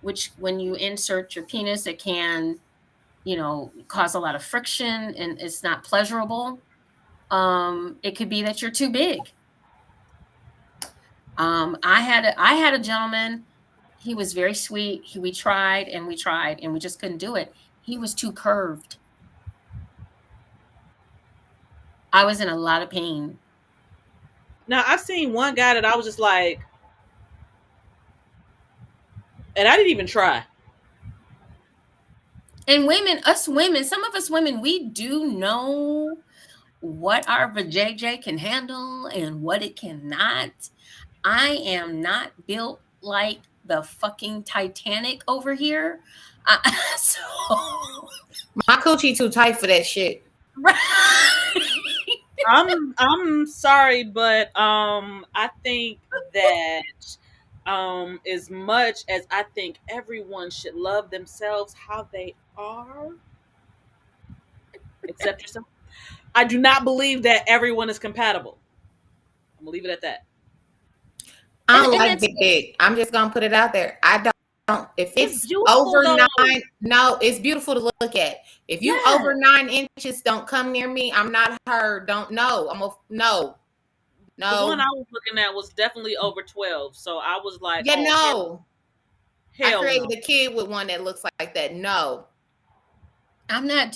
[SPEAKER 1] which when you insert your penis, it can, cause a lot of friction and it's not pleasurable. It could be that you're too big. I had a gentleman. He was very sweet. We tried and we tried and we just couldn't do it. He was too curved. I was in a lot of pain.
[SPEAKER 2] Now I've seen one guy that I was just like, and I didn't even try.
[SPEAKER 1] And women, some of us women, we do know what our vajayjay can handle and what it cannot. I am not built like the fucking Titanic over here. So
[SPEAKER 3] My coochie too tight for that shit.
[SPEAKER 2] I'm sorry, but I think that as much as I think everyone should love themselves how they are, except yourself, I do not believe that everyone is compatible. I'm gonna leave it at that.
[SPEAKER 3] I don't
[SPEAKER 1] and
[SPEAKER 3] like
[SPEAKER 1] that's
[SPEAKER 3] big dick. I'm just gonna put it out there. I don't. If
[SPEAKER 2] It's
[SPEAKER 3] it's
[SPEAKER 2] beautiful
[SPEAKER 3] over
[SPEAKER 2] though.
[SPEAKER 3] 9, no, it's beautiful to look at. If you
[SPEAKER 2] Yeah.
[SPEAKER 3] over 9 inches, don't come near me. I'm not her. Don't know. No,
[SPEAKER 2] The one I
[SPEAKER 3] no.
[SPEAKER 2] was looking at was definitely over 12. So I was like,
[SPEAKER 3] Yeah,
[SPEAKER 2] oh
[SPEAKER 3] no. I
[SPEAKER 2] hell
[SPEAKER 3] created
[SPEAKER 2] no.
[SPEAKER 3] a kid with one that looks like that. No.
[SPEAKER 1] I'm not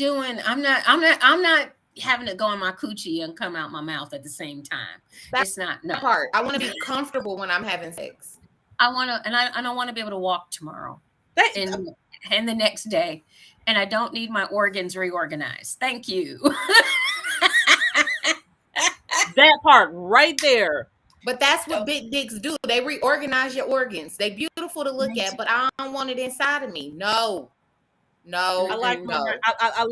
[SPEAKER 1] having to go in my coochie and come out my mouth at the same time.
[SPEAKER 3] That
[SPEAKER 1] It's not, no.
[SPEAKER 3] part. I want to be comfortable when I'm having sex.
[SPEAKER 1] I want to, and I don't want to be able to walk tomorrow
[SPEAKER 2] That
[SPEAKER 1] and the next day, and I don't need my organs reorganized. Thank you.
[SPEAKER 2] that part right there.
[SPEAKER 3] But that's what big dicks do. They reorganize your organs. They beautiful to look at, but I don't want it inside of me. No.
[SPEAKER 2] I
[SPEAKER 3] No,
[SPEAKER 2] like
[SPEAKER 1] Mm-mm.
[SPEAKER 2] my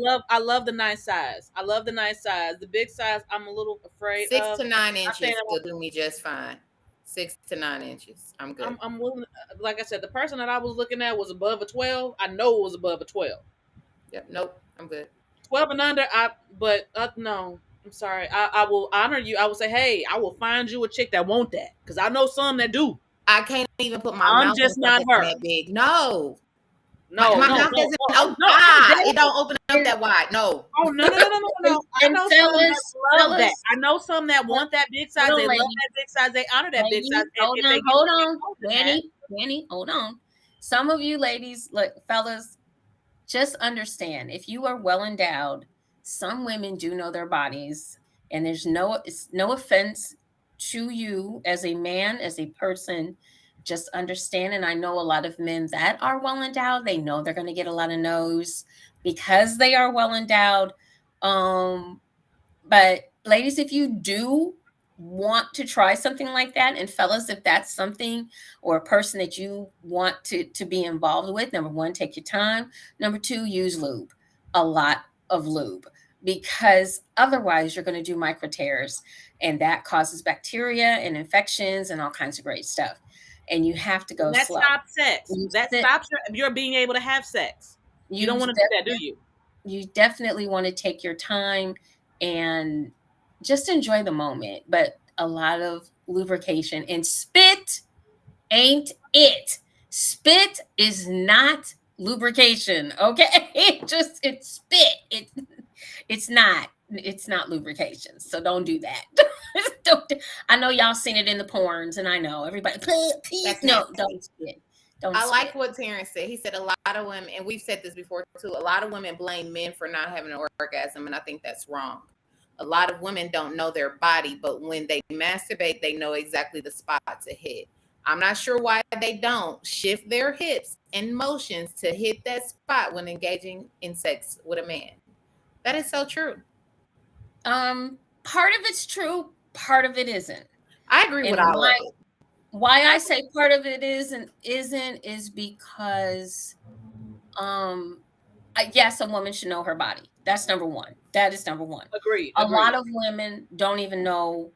[SPEAKER 3] no.
[SPEAKER 2] I love the nice size. I love the nice size. The big size I'm a little afraid
[SPEAKER 3] Six
[SPEAKER 2] of.
[SPEAKER 3] to nine
[SPEAKER 2] I think
[SPEAKER 3] inches will do me just fine. 6 to 9 inches. I'm good.
[SPEAKER 2] I'm willing, like I said, the person that I was looking at was above a 12. I know it was above a 12.
[SPEAKER 3] Yep. Nope. I'm good.
[SPEAKER 2] 12 and under, but no. I'm sorry. I will honor you. I will say, hey, I will find you a chick that want that. Because I know some that do.
[SPEAKER 3] I can't even put my
[SPEAKER 2] I'm
[SPEAKER 3] mouth in
[SPEAKER 2] just not
[SPEAKER 3] something
[SPEAKER 2] her.
[SPEAKER 3] that big. No. My,
[SPEAKER 2] No,
[SPEAKER 3] my
[SPEAKER 2] no,
[SPEAKER 3] mouth
[SPEAKER 2] no,
[SPEAKER 3] doesn't
[SPEAKER 2] no,
[SPEAKER 3] open.
[SPEAKER 2] no. I'm dead.
[SPEAKER 3] It don't open up
[SPEAKER 1] And,
[SPEAKER 3] that wide. No.
[SPEAKER 2] Oh no, no, no, no, no, no. I
[SPEAKER 1] and
[SPEAKER 2] know some that
[SPEAKER 1] fellas,
[SPEAKER 2] love that.
[SPEAKER 1] fellas,
[SPEAKER 2] I know some that want that big size.
[SPEAKER 1] hold
[SPEAKER 2] They
[SPEAKER 1] on,
[SPEAKER 2] love
[SPEAKER 1] ladies.
[SPEAKER 2] that big size. They honor that big size.
[SPEAKER 1] Ladies, hold
[SPEAKER 2] If
[SPEAKER 1] on,
[SPEAKER 2] they get
[SPEAKER 1] hold
[SPEAKER 2] something
[SPEAKER 1] on.
[SPEAKER 2] more than that,
[SPEAKER 1] Danny, hold on. Some of you ladies, look, fellas, just understand if you are well endowed, some women do know their bodies, and it's no offense to you as a man, as a person. Just understand, and I know a lot of men that are well endowed, they know they're going to get a lot of no's because they are well endowed. Um, but ladies, if you do want to try something like that, and fellas, if that's something or a person that you want to be involved with, number one, take your time. Number two, use lube, a lot of lube, because otherwise you're going to do micro tears, and that causes bacteria and infections and all kinds of great stuff. And you have to go
[SPEAKER 2] and that
[SPEAKER 1] slow.
[SPEAKER 2] stops sex.
[SPEAKER 1] You
[SPEAKER 2] That
[SPEAKER 1] sit,
[SPEAKER 2] stops your being able to have sex. You don't
[SPEAKER 1] you
[SPEAKER 2] want to do that, do you?
[SPEAKER 1] you definitely want to take your time and just enjoy the moment, but a lot of lubrication. And spit ain't it. Spit is not lubrication, okay? It's spit. It's not lubrication. So don't do that. I know y'all seen it in the porns, and I know everybody, please,
[SPEAKER 3] That's
[SPEAKER 1] no,
[SPEAKER 3] nasty.
[SPEAKER 1] don't spit. Don't
[SPEAKER 3] I like
[SPEAKER 1] spit.
[SPEAKER 3] what Terrence said. He said a lot of women, and we've said this before too, a lot of women blame men for not having an orgasm, and I think that's wrong. A lot of women don't know their body, but when they masturbate, they know exactly the spot to hit. I'm not sure why they don't shift their hips and motions to hit that spot when engaging in sex with a man. That is so true.
[SPEAKER 1] Part of it's true, part of it isn't.
[SPEAKER 3] I agree with
[SPEAKER 1] And
[SPEAKER 3] all
[SPEAKER 1] why
[SPEAKER 3] of it.
[SPEAKER 1] Why I say part of it isn't is because um yes, a woman should know her body. That's number one. That is number one.
[SPEAKER 2] Agreed.
[SPEAKER 1] A lot
[SPEAKER 2] Agreed.
[SPEAKER 1] of women don't even know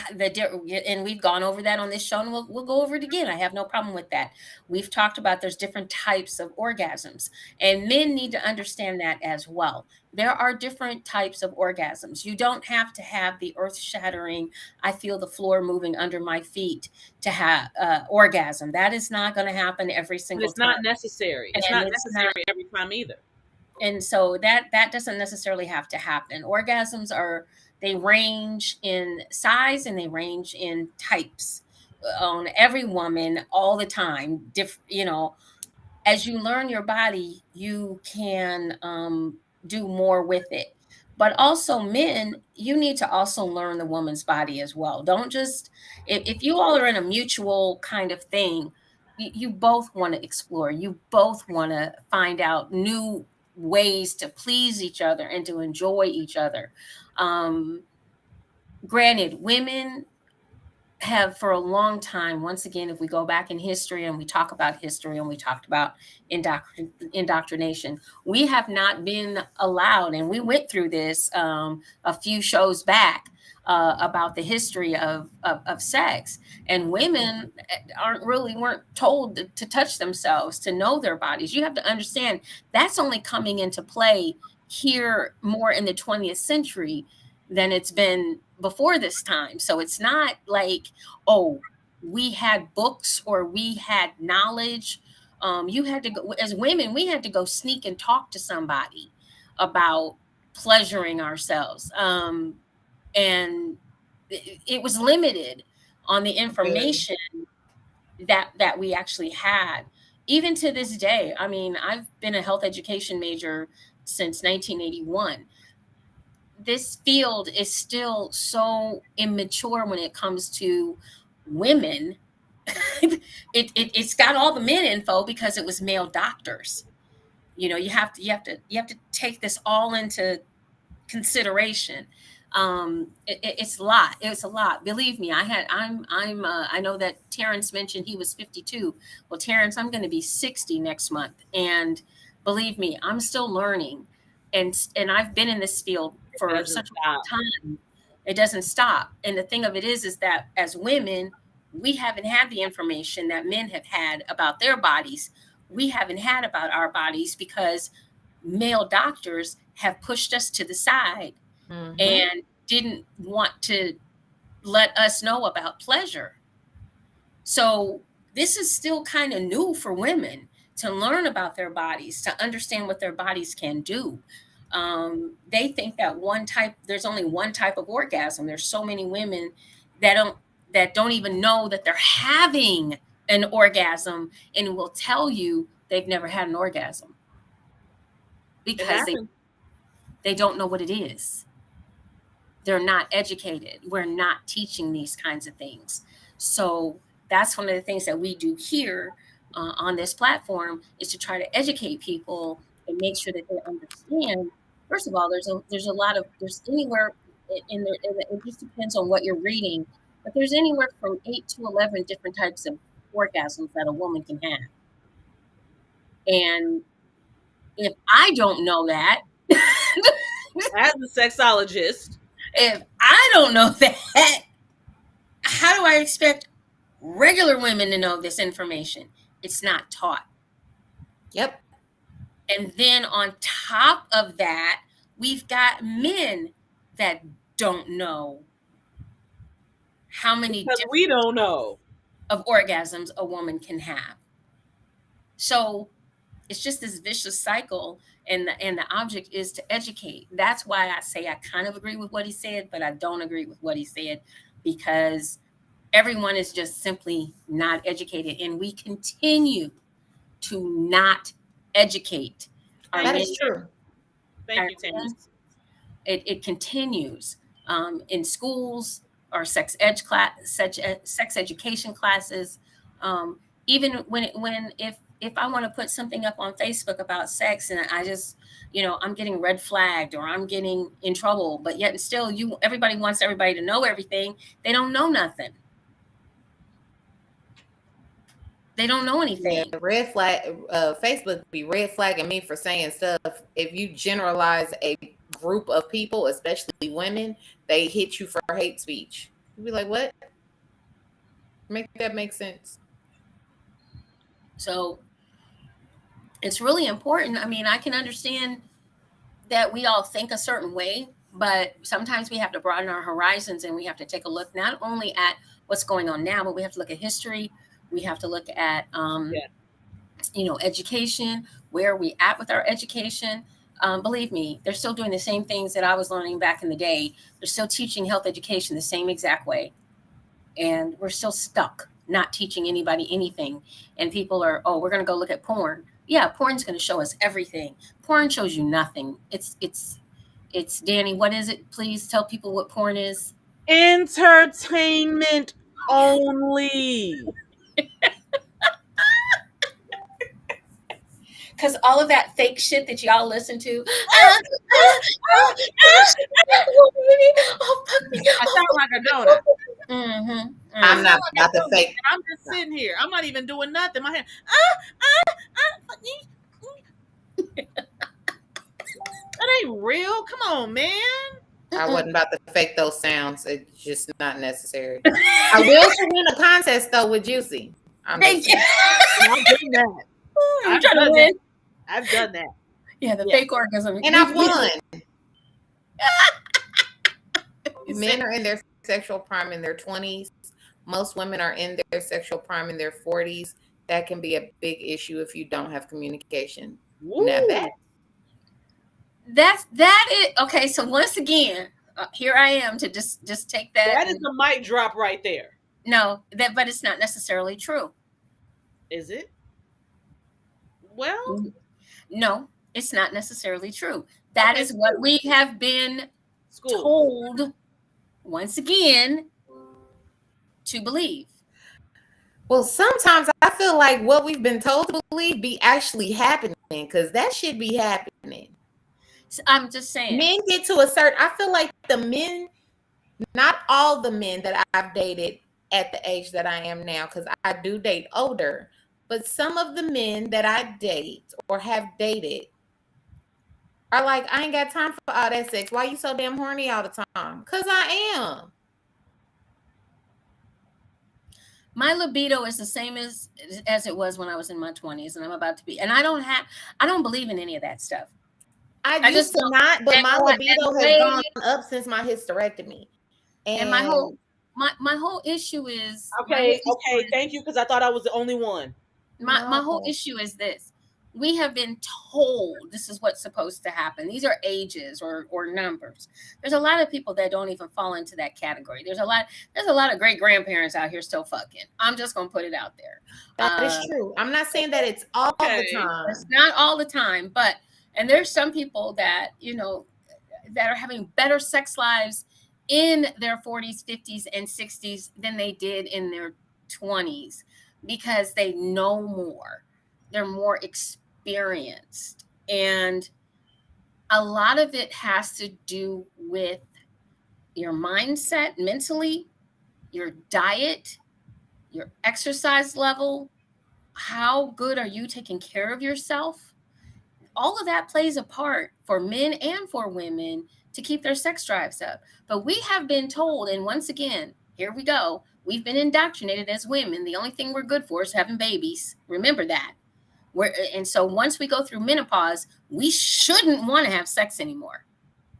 [SPEAKER 1] and we've gone over that on this show, and we'll go over it again. I have no problem with that. We've talked about there's different types of orgasms, and men need to understand that as well. There are different types of orgasms. You don't have to have the earth shattering, I feel the floor moving under my feet to have orgasm. That is not going to happen every
[SPEAKER 2] And
[SPEAKER 1] single
[SPEAKER 2] it's
[SPEAKER 1] time,
[SPEAKER 2] not necessary. It's
[SPEAKER 1] and
[SPEAKER 2] not
[SPEAKER 1] it's not.
[SPEAKER 2] necessary every time either.
[SPEAKER 1] And so that doesn't necessarily have to happen. Orgasms are, they range in size and they range in types on every woman all the time. As you learn your body, you can do more with it. But also, men, you need to also learn the woman's body as well. Don't just, if you all are in a mutual kind of thing, you both want to explore, you both want to find out new ways to please each other and to enjoy each other. Um, Granted, women have for a long time, once again, if we go back in history and we talk about history and we talked about indoctrination, we have not been allowed, and we went through this a few shows back about the history of sex, and women weren't told to touch themselves, to know their bodies. You have to understand that's only coming into play here more in the 20th century than it's been before this time. So it's not like, oh, we had books or we had knowledge. You had to go, as women, we had to go sneak and talk to somebody about pleasuring ourselves. And it was limited on the
[SPEAKER 3] Very.
[SPEAKER 1] information that we actually had. Even to this day, I mean, I've been a health education major since 1981. This field is still so immature when it comes to women. It's got all the men info because it was male doctors. You have to take this all into consideration. It's a lot. It's a lot. Believe me, I know that Terrence mentioned he was 52. Well, Terrence, I'm going to be 60 next month, and believe me, I'm still learning, and I've been in this field
[SPEAKER 2] It
[SPEAKER 1] for
[SPEAKER 2] doesn't
[SPEAKER 1] such a long
[SPEAKER 2] stop.
[SPEAKER 1] time. It doesn't stop. And the thing of it is that as women, we haven't had the information that men have had about their bodies. We haven't had about our bodies because male doctors have pushed us to the side
[SPEAKER 3] Mm-hmm.
[SPEAKER 1] and didn't want to let us know about pleasure. So this is still kind of new for women to learn about their bodies, to understand what their bodies can do. They think that there's only one type of orgasm. There's so many women that don't even know that they're having an orgasm and will tell you they've never had an orgasm
[SPEAKER 2] It
[SPEAKER 1] because
[SPEAKER 2] happens.
[SPEAKER 1] they don't know what it is. They're not educated. We're not teaching these kinds of things. So that's one of the things that we do here on this platform is to try to educate people and make sure that they understand. First of all, there's anywhere it just depends on what you're reading, but there's anywhere from 8 to 11 different types of orgasms that a woman can have. And if I don't know that,
[SPEAKER 2] As a sexologist,
[SPEAKER 1] if I don't know that, how do I expect regular women to know this information? It's not taught.
[SPEAKER 3] Yep.
[SPEAKER 1] And then on top of that, we've got men that don't know how many
[SPEAKER 2] because we
[SPEAKER 1] different
[SPEAKER 2] don't know.
[SPEAKER 1] of orgasms a woman can have. So it's just this vicious cycle, and the object is to educate. That's why I say I kind of agree with what he said, but I don't agree with what he said because everyone is just simply not educated, and we continue to not educate our
[SPEAKER 2] Thank
[SPEAKER 3] That
[SPEAKER 1] men.
[SPEAKER 3] is
[SPEAKER 2] you.
[SPEAKER 3] true.
[SPEAKER 2] Thank
[SPEAKER 1] Our
[SPEAKER 2] you,
[SPEAKER 1] men.
[SPEAKER 2] Tanis.
[SPEAKER 1] It continues in schools or sex education classes. Even when if I want to put something up on Facebook about sex and I just I'm getting red flagged or I'm getting in trouble, but yet and still everybody wants everybody to know everything. They don't know nothing. They don't know
[SPEAKER 3] Yeah,
[SPEAKER 1] anything.
[SPEAKER 3] red flag. Facebook be red flagging me for saying stuff. If you generalize a group of people, especially women, they hit you for hate speech. You be like, what? Make that make sense?
[SPEAKER 1] So it's really important. I mean, I can understand that we all think a certain way, but sometimes we have to broaden our horizons and we have to take a look not only at what's going on now, but we have to look at history. We have to look at,
[SPEAKER 2] Yeah.
[SPEAKER 1] education. Where are we at with our education? Believe me, they're still doing the same things that I was learning back in the day. They're still teaching health education the same exact way. And we're still stuck not teaching anybody anything. And people are, oh, we're going to go look at porn. Yeah, porn's going to show us everything. Porn shows you nothing. It's Danny. What is it? Please tell people what porn is.
[SPEAKER 2] Entertainment only.
[SPEAKER 1] Because all of that fake shit that y'all listen to. Oh, fuck me.
[SPEAKER 2] I sound like a donut.
[SPEAKER 1] Mm-hmm.
[SPEAKER 2] I
[SPEAKER 3] I'm
[SPEAKER 1] Mm.
[SPEAKER 2] sound
[SPEAKER 3] not
[SPEAKER 2] like
[SPEAKER 3] about
[SPEAKER 2] a
[SPEAKER 3] to
[SPEAKER 2] donut,
[SPEAKER 3] fake.
[SPEAKER 2] and I'm just sitting here. I'm not even doing nothing. My hand. That ain't real. Come on, man.
[SPEAKER 3] I
[SPEAKER 1] Mm-mm.
[SPEAKER 3] wasn't about to fake those sounds. It's just not necessary. I will win a contest though with Juicy. I'm
[SPEAKER 1] Thank
[SPEAKER 3] just
[SPEAKER 1] you.
[SPEAKER 2] I've done that.
[SPEAKER 1] You
[SPEAKER 2] I've
[SPEAKER 1] trying to
[SPEAKER 2] done
[SPEAKER 1] win?
[SPEAKER 2] that. I've done that.
[SPEAKER 1] Yeah, the
[SPEAKER 2] Yeah.
[SPEAKER 1] fake orgasm.
[SPEAKER 3] and I've
[SPEAKER 1] You
[SPEAKER 3] won. Men
[SPEAKER 1] said,
[SPEAKER 3] are in their sexual prime in their 20s. Most women are in their sexual prime in their 40s. That can be a big issue if you don't have communication. Now
[SPEAKER 2] Woo.
[SPEAKER 1] that is okay. So once again, here I am to just take that.
[SPEAKER 2] That is a mic drop right there.
[SPEAKER 1] No, that, but it's not necessarily true.
[SPEAKER 2] Is it? Well,
[SPEAKER 1] No, it's not necessarily true. That
[SPEAKER 2] okay,
[SPEAKER 1] is what we have been
[SPEAKER 2] school.
[SPEAKER 1] told once again to believe.
[SPEAKER 3] Well, sometimes I feel like what we've been told to believe be actually happening because that should be happening.
[SPEAKER 1] So I'm just saying.
[SPEAKER 3] Men get to a certain, I feel like the men, not all the men that I've dated at the age that I am now, because I do date older, but some of the men that I date or have dated are like, I ain't got time for all that sex. Why you so damn horny all the time? Because I am.
[SPEAKER 1] My libido is the same as it was when I was in my 20s, and I'm about to be. And I don't believe in any of that stuff.
[SPEAKER 3] I
[SPEAKER 1] just
[SPEAKER 3] used to
[SPEAKER 1] don't.
[SPEAKER 3] not, but
[SPEAKER 1] And,
[SPEAKER 3] my
[SPEAKER 1] and
[SPEAKER 3] libido
[SPEAKER 1] the
[SPEAKER 3] has
[SPEAKER 1] way
[SPEAKER 3] gone up since my hysterectomy.
[SPEAKER 1] and my
[SPEAKER 3] And
[SPEAKER 1] whole issue is
[SPEAKER 2] Okay, okay, thank you, because I thought I was the only one.
[SPEAKER 1] my whole
[SPEAKER 3] no,
[SPEAKER 1] issue is this. We have been told this is what's supposed to happen. These are ages or numbers. There's a lot of people that don't even fall into that category. There's a lot of great grandparents out here still fucking. I'm just gonna put it out there.
[SPEAKER 3] that is true. I'm not saying that it's all the
[SPEAKER 2] Okay.
[SPEAKER 1] It's
[SPEAKER 3] time.
[SPEAKER 1] not all the time, but and there's some people that that are having better sex lives in their 40s, 50s, and 60s than they did in their 20s because they know more. They're more experienced. And a lot of it has to do with your mindset mentally, your diet, your exercise level. How good are you taking care of yourself? All of that plays a part for men and for women to keep their sex drives up. But we have been told, and once again, here we go. We've been indoctrinated as women. The only thing we're good for is having babies. Remember that. And so once we go through menopause, we shouldn't want to have sex anymore.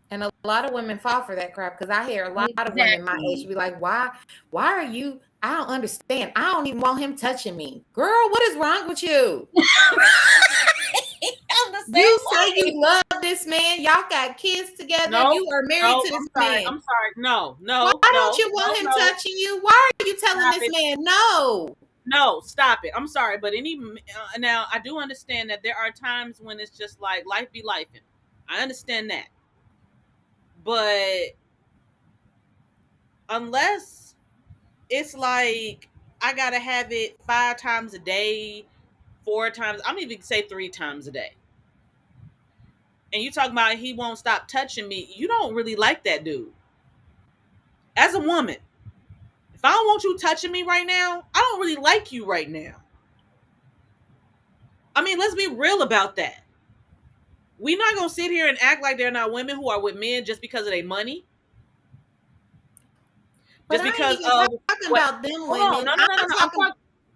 [SPEAKER 3] And a lot of women fall for that crap because I hear a lot of women my age
[SPEAKER 1] Exactly.
[SPEAKER 3] be like, why are you? I don't understand. I don't even want him touching me. Girl, what is wrong with you?
[SPEAKER 1] I'm the
[SPEAKER 3] You
[SPEAKER 1] same
[SPEAKER 3] say
[SPEAKER 1] way.
[SPEAKER 3] you love this man. Y'all got kids together.
[SPEAKER 2] No,
[SPEAKER 3] You are married
[SPEAKER 2] no,
[SPEAKER 3] to
[SPEAKER 2] I'm
[SPEAKER 3] this
[SPEAKER 2] sorry.
[SPEAKER 3] man.
[SPEAKER 2] I'm sorry. No,
[SPEAKER 3] Why
[SPEAKER 2] no,
[SPEAKER 3] don't
[SPEAKER 2] no,
[SPEAKER 3] you
[SPEAKER 2] no,
[SPEAKER 3] want him
[SPEAKER 2] no.
[SPEAKER 3] touching you? Why are you telling
[SPEAKER 2] Stop
[SPEAKER 3] this
[SPEAKER 2] it.
[SPEAKER 3] man no?
[SPEAKER 2] No, stop it. I'm sorry, but now I do understand that there are times when it's just like life be life. I understand that, but unless it's like I gotta have it 5 times a day, 4 times. I'm even say 3 times a day. And you talking about he won't stop touching me. You don't really like that dude. As a woman, if I don't want you touching me right now, I don't really like you right now. I mean, let's be real about that. We're not gonna sit here and act like they're not women who are with men just because of their money,
[SPEAKER 3] But
[SPEAKER 2] just
[SPEAKER 3] I ain't
[SPEAKER 2] because
[SPEAKER 3] even
[SPEAKER 2] of
[SPEAKER 3] talking
[SPEAKER 2] what.
[SPEAKER 3] about them
[SPEAKER 2] Hold on,
[SPEAKER 3] women.
[SPEAKER 2] no, no,
[SPEAKER 3] I'm
[SPEAKER 2] no, no, no.
[SPEAKER 3] talking.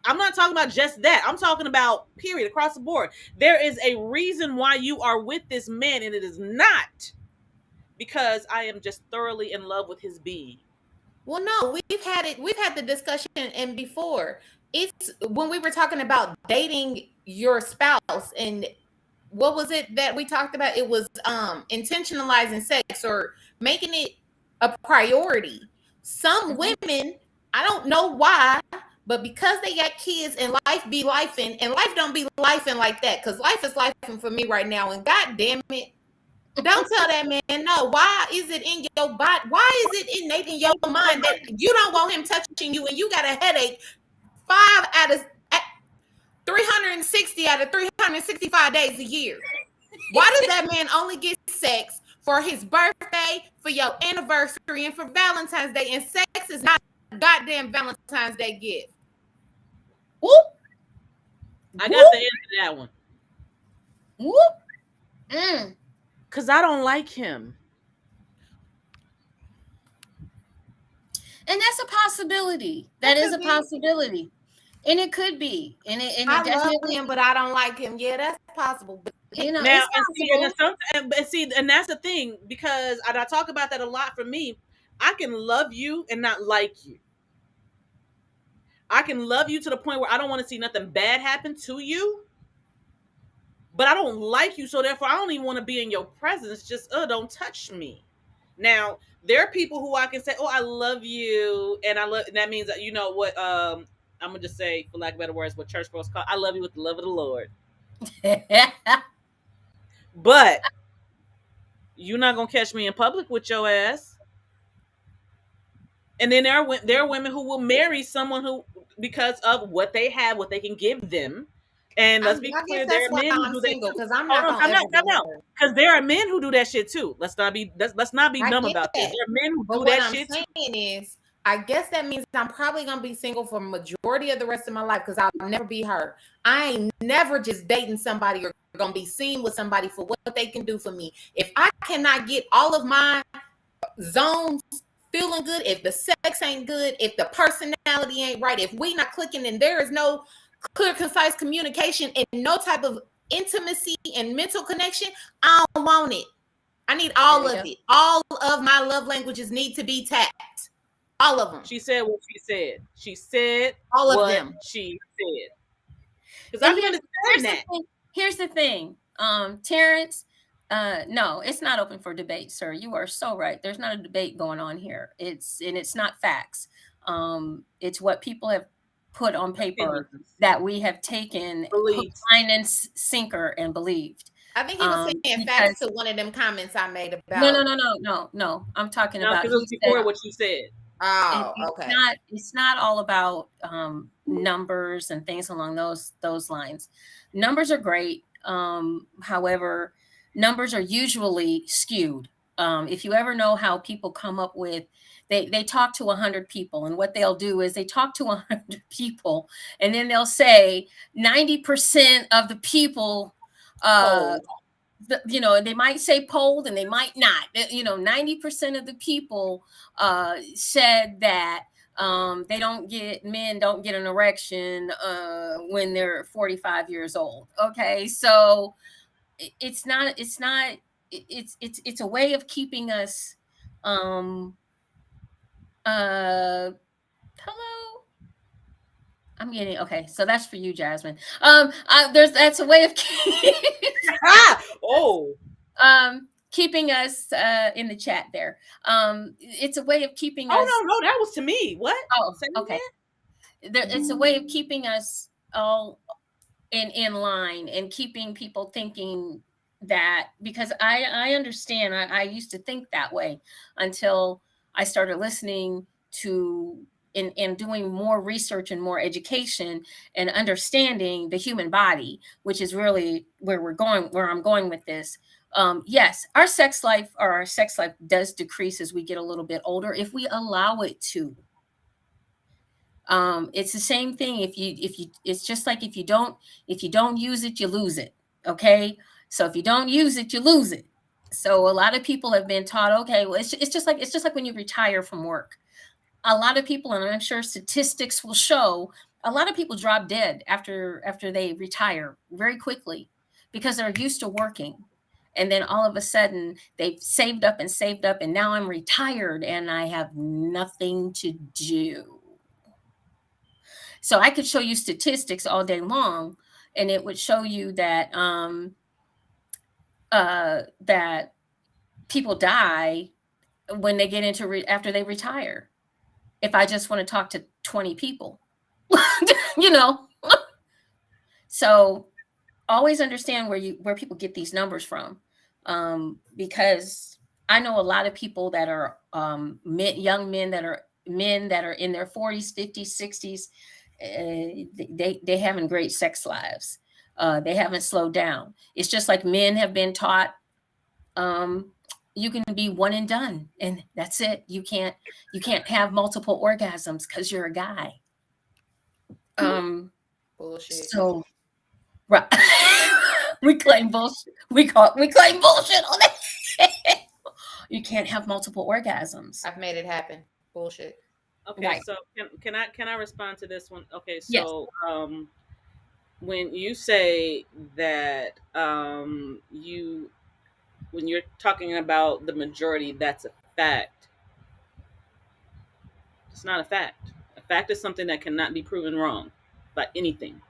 [SPEAKER 2] I'm not talking about just that. I'm talking about period across the board. There is a reason why you are with this man, and it is not because I am just thoroughly in love with his being.
[SPEAKER 3] Well, no, we've had it. We've had the discussion, and before it's when we were talking about dating your spouse, and what was it that we talked about? It was intentionalizing sex or making it a priority. Some
[SPEAKER 1] Mhm.
[SPEAKER 3] women, I don't know why, but because they got kids and life be lifing, and life don't be lifing like that, because life is lifing for me right now. And god damn it, don't tell that man no. Why is it in your body? Why is it innate in your mind that you don't want him touching you and you got a headache 360 out of 365 days a year? Why does that man only get sex for his birthday, for your anniversary, and for Valentine's Day? And sex is not a goddamn Valentine's Day gift.
[SPEAKER 1] Whoop,
[SPEAKER 2] I got the
[SPEAKER 1] whoop,
[SPEAKER 2] answer to that one.
[SPEAKER 1] whoop. Mm.
[SPEAKER 2] Cause I don't like him.
[SPEAKER 1] And that's a possibility.
[SPEAKER 3] That
[SPEAKER 1] That is
[SPEAKER 3] could
[SPEAKER 1] a
[SPEAKER 3] be.
[SPEAKER 1] possibility. And it could be. And it
[SPEAKER 3] I love
[SPEAKER 1] definitely,
[SPEAKER 3] him, but I don't like him. Yeah, that's possible. But
[SPEAKER 2] Now
[SPEAKER 1] it's
[SPEAKER 2] and see,
[SPEAKER 1] possible.
[SPEAKER 2] and that's the thing because and I talk about that a lot. For me, I can love you and not like you. I can love you to the point where I don't want to see nothing bad happen to you, but I don't like you, so therefore I don't even want to be in your presence. Just don't touch me. Now there are people who I can say, "Oh, I love you," and I love. And that means that you know what? I'm gonna just say, for lack of better words, what church folks call, "I love you with the love of the Lord." But you're not gonna catch me in public with your ass. And then there are women who will marry someone who because of what they have, what they can give them. And let's be
[SPEAKER 3] I guess
[SPEAKER 2] clear, there
[SPEAKER 3] that's
[SPEAKER 2] are
[SPEAKER 3] why
[SPEAKER 2] men who
[SPEAKER 3] I'm
[SPEAKER 2] do that
[SPEAKER 3] single,
[SPEAKER 2] too.
[SPEAKER 3] because I'm
[SPEAKER 2] Hold
[SPEAKER 3] not
[SPEAKER 2] on,
[SPEAKER 3] gonna
[SPEAKER 2] time out,
[SPEAKER 3] ever
[SPEAKER 2] time
[SPEAKER 3] date
[SPEAKER 2] out.
[SPEAKER 3] her.
[SPEAKER 2] Because there are men who do that shit too. Let's not be
[SPEAKER 3] I
[SPEAKER 2] dumb
[SPEAKER 3] get
[SPEAKER 2] about this.
[SPEAKER 3] that.
[SPEAKER 2] There are men who
[SPEAKER 3] But
[SPEAKER 2] do
[SPEAKER 3] what
[SPEAKER 2] that
[SPEAKER 3] I'm
[SPEAKER 2] shit too.
[SPEAKER 3] saying is, I guess that means I'm probably gonna be single for majority of the rest of my life because I'll never be her. I ain't never just dating somebody or gonna be seen with somebody for what they can do for me. If I cannot get all of my zones feeling good, if the sex ain't good, if the personality ain't right, if we not clicking and there is no clear, concise communication and no type of intimacy and mental connection, I don't want it. I need
[SPEAKER 1] There
[SPEAKER 3] all
[SPEAKER 1] you
[SPEAKER 3] of
[SPEAKER 1] go.
[SPEAKER 3] it. All of my love languages need to be tapped. All of them.
[SPEAKER 2] She said what she said. She said
[SPEAKER 3] All of
[SPEAKER 2] what
[SPEAKER 3] them.
[SPEAKER 2] she said. Because
[SPEAKER 1] And
[SPEAKER 2] I'm gonna
[SPEAKER 1] here's
[SPEAKER 2] stand
[SPEAKER 1] the
[SPEAKER 2] that.
[SPEAKER 1] thing. Here's the thing. Terrence, no, it's not open for debate, sir. You are so right. There's not a debate going on here. It's not facts. It's what people have put on paper
[SPEAKER 2] Opinions,
[SPEAKER 1] that we have taken hook,
[SPEAKER 2] beliefs.
[SPEAKER 1] line, and sinker and believed.
[SPEAKER 3] I think he was saying facts
[SPEAKER 1] Because
[SPEAKER 3] to one of them comments I made
[SPEAKER 1] no, no,
[SPEAKER 3] about.
[SPEAKER 1] no, no, no, no. I'm talking
[SPEAKER 2] No,
[SPEAKER 1] about.
[SPEAKER 2] because it
[SPEAKER 1] He
[SPEAKER 2] was
[SPEAKER 1] said
[SPEAKER 2] before what you said.
[SPEAKER 3] Oh, okay.
[SPEAKER 1] it's not all about numbers and things along those lines. Numbers are great. However, numbers are usually skewed. If you ever know how people come up with, they talk to 100 people, and what they'll do is they talk to 100 people, and then they'll say 90% of the people uh,
[SPEAKER 3] Cold.
[SPEAKER 1] they might say polled and they might not. 90% of the people said that men don't get an erection when they're 45 years old. Okay, so it's a way of keeping us um uh hello. I'm getting okay, so that's for you, Jasmine. That's a way of
[SPEAKER 2] Ah! Oh,
[SPEAKER 1] keeping us in the chat there. It's a way of keeping us.
[SPEAKER 2] oh no, no, that was to me. What?
[SPEAKER 1] Oh,
[SPEAKER 2] Say it
[SPEAKER 1] okay.
[SPEAKER 2] again.
[SPEAKER 1] It's a way of keeping us all in line and keeping people thinking that, because I understand. I used to think that way until I started listening to and doing more research and more education and understanding the human body, which is really where I'm going with this. Yes, our sex life does decrease as we get a little bit older if we allow it to. It's the same thing. It's just like if you don't use it, you lose it. Okay, so if you don't use it, you lose it. So a lot of people have been taught, okay, well, it's just like when you retire from work. A lot of people, and I'm sure statistics will show, a lot of people drop dead after they retire very quickly because they're used to working. And then all of a sudden they've saved up, and now I'm retired and I have nothing to do. So I could show you statistics all day long, and it would show you that people die when they get into after they retire. If I just want to talk to 20 people, you know. So always understand where people get these numbers from, because I know a lot of people that are young men that are in their 40s, 50s, 60s. They having great sex lives. They haven't slowed down. It's just like men have been taught, um, you can be one and done, and that's it. You can't have multiple orgasms because you're a guy. Um,
[SPEAKER 3] Bullshit.
[SPEAKER 1] so right. We claim bullshit. We claim bullshit on that. You can't have multiple orgasms.
[SPEAKER 3] I've made it happen. Bullshit.
[SPEAKER 2] Okay,
[SPEAKER 1] Right.
[SPEAKER 2] so can I respond to this one? Okay,
[SPEAKER 1] Yes.
[SPEAKER 2] so when you say that when you're talking about the majority, that's a fact. It's not a fact. A fact is something that cannot be proven wrong by anything.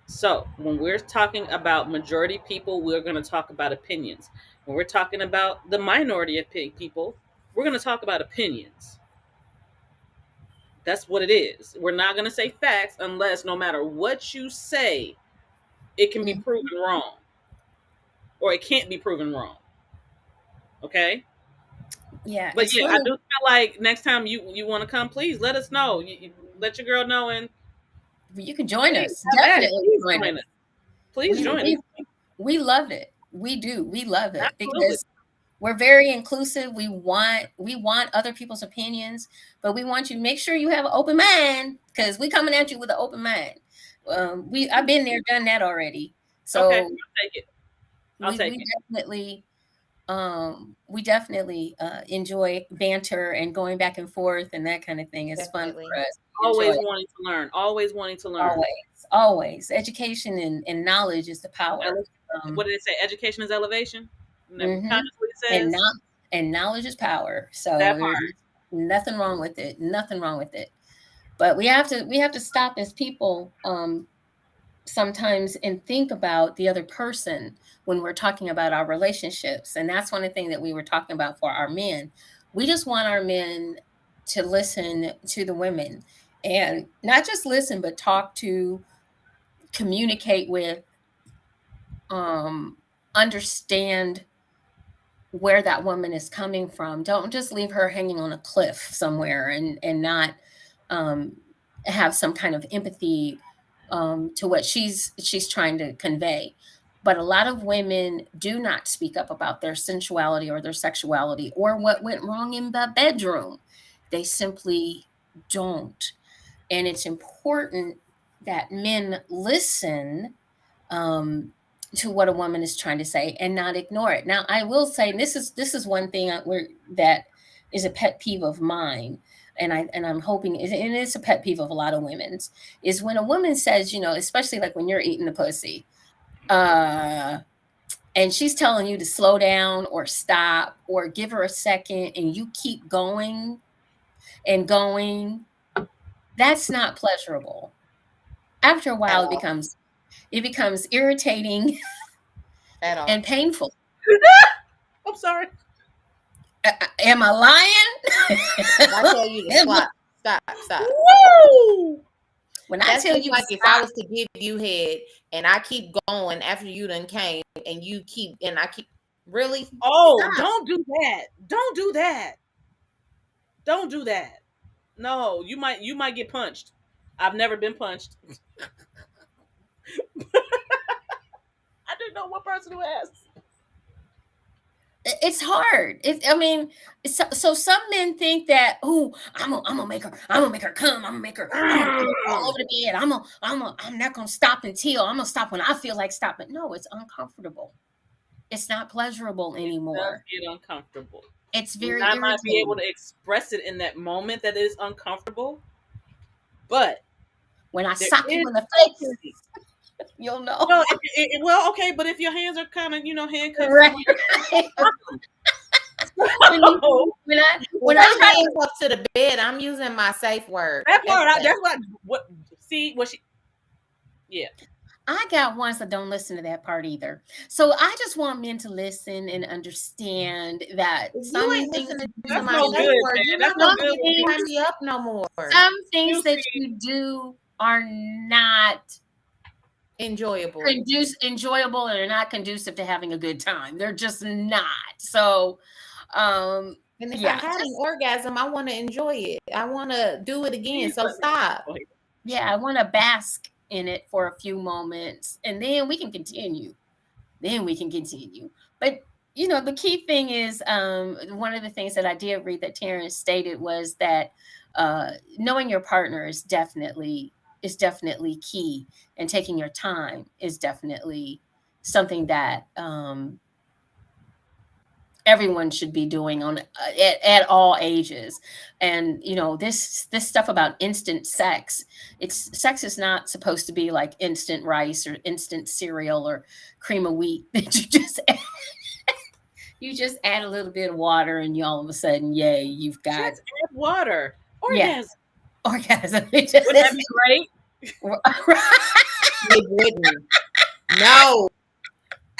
[SPEAKER 2] So when we're talking about majority people, we're going to talk about opinions. When we're talking about the minority of people, we're going to talk about opinions. That's what it is. We're not going to say facts unless, no matter what you say, it can be
[SPEAKER 1] Mhm.
[SPEAKER 2] proven wrong or it can't be proven wrong. Okay?
[SPEAKER 1] Yeah,
[SPEAKER 2] But
[SPEAKER 1] it's
[SPEAKER 2] yeah, I
[SPEAKER 1] funny.
[SPEAKER 2] do feel like next time you want to come, please let us know. You let your girl know, and
[SPEAKER 1] You can join
[SPEAKER 2] please
[SPEAKER 1] us.
[SPEAKER 2] have at it.
[SPEAKER 1] Definitely
[SPEAKER 2] Please
[SPEAKER 1] join
[SPEAKER 2] join
[SPEAKER 1] us.
[SPEAKER 2] us. Please
[SPEAKER 1] We
[SPEAKER 2] join
[SPEAKER 1] we
[SPEAKER 2] us.
[SPEAKER 1] we love it. We do. We love it
[SPEAKER 2] Absolutely.
[SPEAKER 1] because we're very inclusive. We want other people's opinions, but we want you to make sure you have an open mind because we coming at you with an open mind. We I've been there, done that already.
[SPEAKER 2] Okay,
[SPEAKER 1] So
[SPEAKER 2] I'll take it. I'll
[SPEAKER 1] we
[SPEAKER 2] take
[SPEAKER 1] we
[SPEAKER 2] it.
[SPEAKER 1] definitely enjoy banter and going back and forth and that kind of thing. It's fun
[SPEAKER 3] Definitely.
[SPEAKER 1] for us. We enjoy
[SPEAKER 2] Always
[SPEAKER 1] it.
[SPEAKER 2] wanting to learn. Always wanting to learn.
[SPEAKER 1] Always. Education and knowledge is the power.
[SPEAKER 2] What
[SPEAKER 1] Um,
[SPEAKER 2] did it say? Education is elevation. Isn't that
[SPEAKER 1] hmm
[SPEAKER 2] kind of what it
[SPEAKER 1] and
[SPEAKER 2] says?
[SPEAKER 1] not and knowledge is power. So
[SPEAKER 2] That
[SPEAKER 1] there's
[SPEAKER 2] part.
[SPEAKER 1] nothing wrong with it. Nothing wrong with it. But we have to stop as people, sometimes, and think about the other person when we're talking about our relationships. And that's one of the things that we were talking about for our men. We just want our men to listen to the women, and not just listen, but talk to, communicate with, um, understand where that woman is coming from. Don't just leave her hanging on a cliff somewhere, and not, um, have some kind of empathy, to what she's trying to convey. But a lot of women do not speak up about their sensuality or their sexuality or what went wrong in the bedroom. They simply don't. And it's important that men listen, um, to what a woman is trying to say and not ignore it. Now, I will say, and this is one thing that is a pet peeve of mine, and I'm hoping, and it's a pet peeve of a lot of women's, is when a woman says, especially like when you're eating the pussy, uh, and she's telling you to slow down or stop or give her a second, and you keep going and going. That's not pleasurable. After a
[SPEAKER 3] At
[SPEAKER 1] while, it
[SPEAKER 3] all.
[SPEAKER 1] becomes it becomes irritating
[SPEAKER 3] At all.
[SPEAKER 1] and painful.
[SPEAKER 2] I'm sorry.
[SPEAKER 1] Am I lying?
[SPEAKER 3] If I tell you to stop, stop, stop.
[SPEAKER 2] Woo!
[SPEAKER 1] When I
[SPEAKER 3] That's
[SPEAKER 1] tell
[SPEAKER 3] just
[SPEAKER 1] you to
[SPEAKER 3] like if I
[SPEAKER 1] stop,
[SPEAKER 3] was to give you head and I keep going after you done came and you keep and I keep really
[SPEAKER 2] Oh,
[SPEAKER 3] stop.
[SPEAKER 2] don't do that. Don't do that. Don't do that. No, you might get punched. I've never been punched. I didn't know one person who has.
[SPEAKER 1] It's hard. I mean, so some men think that, oh, I'm gonna make her, I'm gonna make her come, I'm gonna put her all over the bed. I'm not gonna stop until I'm gonna stop when I feel like stopping. No, it's uncomfortable. It's not pleasurable
[SPEAKER 2] It does
[SPEAKER 1] anymore.
[SPEAKER 2] get uncomfortable.
[SPEAKER 1] It's
[SPEAKER 2] You
[SPEAKER 1] very
[SPEAKER 2] not might be able
[SPEAKER 1] irritating.
[SPEAKER 2] to express it in that moment that it is uncomfortable, but
[SPEAKER 1] When I
[SPEAKER 2] there
[SPEAKER 1] sock you
[SPEAKER 2] is
[SPEAKER 1] in the face,
[SPEAKER 2] something.
[SPEAKER 1] you'll know.
[SPEAKER 2] Well, well, okay, but if your hands are kind of, handcuffed
[SPEAKER 1] Right.
[SPEAKER 2] somewhere,
[SPEAKER 1] Right. When you
[SPEAKER 2] so
[SPEAKER 1] when
[SPEAKER 3] With
[SPEAKER 1] I
[SPEAKER 3] the
[SPEAKER 1] try to,
[SPEAKER 3] hands up to the bed, I'm using my safe word.
[SPEAKER 2] that part,
[SPEAKER 3] Everything.
[SPEAKER 2] that's what. See what she? Yeah,
[SPEAKER 1] I got ones that don't listen to that part either. So I just want men to listen and understand that
[SPEAKER 3] If you
[SPEAKER 1] some
[SPEAKER 3] ain't
[SPEAKER 1] things
[SPEAKER 3] listening
[SPEAKER 1] that
[SPEAKER 3] to
[SPEAKER 1] you
[SPEAKER 2] that's
[SPEAKER 3] my
[SPEAKER 2] no
[SPEAKER 3] safe
[SPEAKER 2] good,
[SPEAKER 1] do,
[SPEAKER 3] word,
[SPEAKER 2] man.
[SPEAKER 3] you're
[SPEAKER 2] That's
[SPEAKER 3] not
[SPEAKER 2] no
[SPEAKER 3] gonna
[SPEAKER 1] some
[SPEAKER 3] be
[SPEAKER 2] good.
[SPEAKER 3] able to
[SPEAKER 1] things,
[SPEAKER 3] tie me up no more.
[SPEAKER 1] some
[SPEAKER 2] You
[SPEAKER 1] things that
[SPEAKER 2] see,
[SPEAKER 1] you do are not
[SPEAKER 3] Enjoyable.
[SPEAKER 1] enjoyable and are not conducive to having a good time. They're just not. So
[SPEAKER 3] And if I
[SPEAKER 1] yeah,
[SPEAKER 3] had an
[SPEAKER 1] just
[SPEAKER 3] orgasm, I want to enjoy it. I want to do it again.
[SPEAKER 2] please
[SPEAKER 3] So
[SPEAKER 2] let me.
[SPEAKER 3] stop.
[SPEAKER 2] Go ahead.
[SPEAKER 1] yeah, I want to bask in it for a few moments and then we can continue. Then we can continue. But the key thing is, one of the things that I did read that Terrence stated was that knowing your partner is definitely key, and taking your time is definitely something that everyone should be doing at all ages. And this stuff about instant sex, sex is not supposed to be like instant rice or instant cereal or cream of wheat that you just add a little bit of water and you all of a sudden, yay, you've got,
[SPEAKER 2] Just add water.
[SPEAKER 1] yeah,
[SPEAKER 2] Orgasm.
[SPEAKER 1] orgasm. It just
[SPEAKER 2] Wouldn't that be great?
[SPEAKER 3] It wouldn't. No.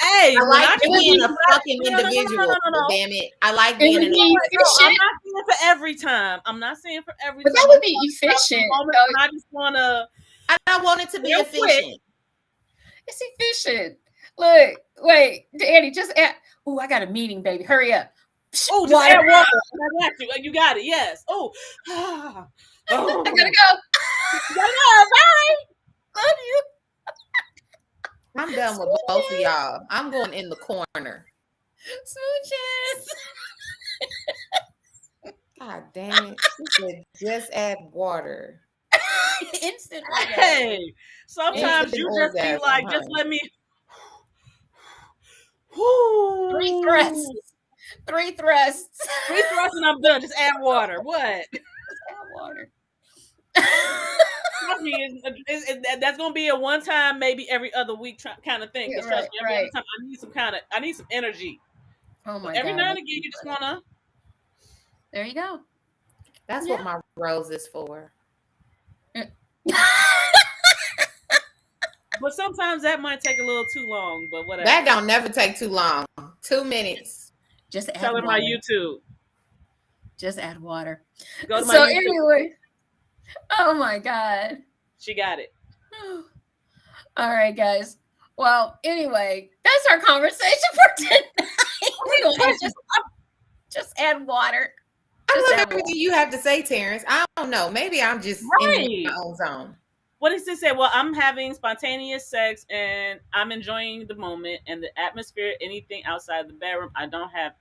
[SPEAKER 2] Hey,
[SPEAKER 3] I
[SPEAKER 2] when
[SPEAKER 3] like
[SPEAKER 2] I
[SPEAKER 1] It
[SPEAKER 2] tell
[SPEAKER 1] would
[SPEAKER 3] being
[SPEAKER 2] you,
[SPEAKER 3] a
[SPEAKER 1] be,
[SPEAKER 3] fucking
[SPEAKER 2] no, no, no, no, no, no,
[SPEAKER 3] individual.
[SPEAKER 2] no, no.
[SPEAKER 3] Damn it. I like
[SPEAKER 1] it
[SPEAKER 3] being
[SPEAKER 1] would
[SPEAKER 3] an
[SPEAKER 1] be
[SPEAKER 2] No, I'm
[SPEAKER 1] efficient,
[SPEAKER 2] not saying for every time. I'm not saying for every
[SPEAKER 1] but that
[SPEAKER 2] time. I'm
[SPEAKER 1] would be
[SPEAKER 2] talking about the
[SPEAKER 1] efficient.
[SPEAKER 2] moments when I just want to,
[SPEAKER 3] I want it to be
[SPEAKER 2] real quick.
[SPEAKER 3] efficient.
[SPEAKER 1] It's efficient. Look, wait, Danny, just add. Oh, I got a meeting, baby. Hurry up.
[SPEAKER 2] Oh, just
[SPEAKER 1] Water.
[SPEAKER 2] add water. I got you. You got it. Yes. Oh,
[SPEAKER 1] I gotta
[SPEAKER 2] oh.
[SPEAKER 1] go.
[SPEAKER 2] Yeah, bye.
[SPEAKER 1] Love you.
[SPEAKER 3] I'm done with both of
[SPEAKER 1] Smooches.
[SPEAKER 3] y'all. I'm going in the corner.
[SPEAKER 1] Smooches.
[SPEAKER 3] God damn it. She said just add water.
[SPEAKER 1] Instant orgasm.
[SPEAKER 2] Hey, sometimes
[SPEAKER 3] Instant
[SPEAKER 2] you just be
[SPEAKER 3] orgasm,
[SPEAKER 2] like, just
[SPEAKER 3] honey.
[SPEAKER 2] let me.
[SPEAKER 1] Three
[SPEAKER 2] Whoo.
[SPEAKER 1] thrusts. Three thrusts.
[SPEAKER 2] Three thrusts and I'm done. Just add water. What?
[SPEAKER 1] Just add water.
[SPEAKER 2] Trust me, that's gonna be a one time, maybe every other week kind of thing.
[SPEAKER 1] Yeah,
[SPEAKER 2] Because trust
[SPEAKER 1] right,
[SPEAKER 2] me, every other
[SPEAKER 1] right.
[SPEAKER 2] time I need some energy.
[SPEAKER 1] Oh
[SPEAKER 2] But
[SPEAKER 1] my
[SPEAKER 2] every
[SPEAKER 1] God,
[SPEAKER 2] now and
[SPEAKER 1] that's
[SPEAKER 2] again,
[SPEAKER 1] too
[SPEAKER 2] you just
[SPEAKER 1] funny.
[SPEAKER 2] wanna.
[SPEAKER 1] There you go.
[SPEAKER 3] That's
[SPEAKER 1] Yeah.
[SPEAKER 3] what my rose is for.
[SPEAKER 2] But sometimes that might take a little too long. But
[SPEAKER 3] That
[SPEAKER 2] whatever.
[SPEAKER 3] don't never take too long. 2 minutes.
[SPEAKER 1] Just
[SPEAKER 2] Tell
[SPEAKER 1] add
[SPEAKER 2] her my
[SPEAKER 1] water.
[SPEAKER 2] YouTube.
[SPEAKER 1] Just add water.
[SPEAKER 2] Go to my
[SPEAKER 1] So
[SPEAKER 2] YouTube.
[SPEAKER 1] anyway, oh my God.
[SPEAKER 2] She got it.
[SPEAKER 1] All right, guys. Well, anyway, that's our conversation for tonight. We're gonna add just add water.
[SPEAKER 3] I
[SPEAKER 1] Just
[SPEAKER 3] love
[SPEAKER 1] add water.
[SPEAKER 3] everything you have to say, Terrence. I don't know. Maybe I'm just in my
[SPEAKER 2] Right.
[SPEAKER 3] own zone.
[SPEAKER 2] What does it say? Well, I'm having spontaneous sex and I'm enjoying the moment and the atmosphere. Anything outside the bedroom, I don't have.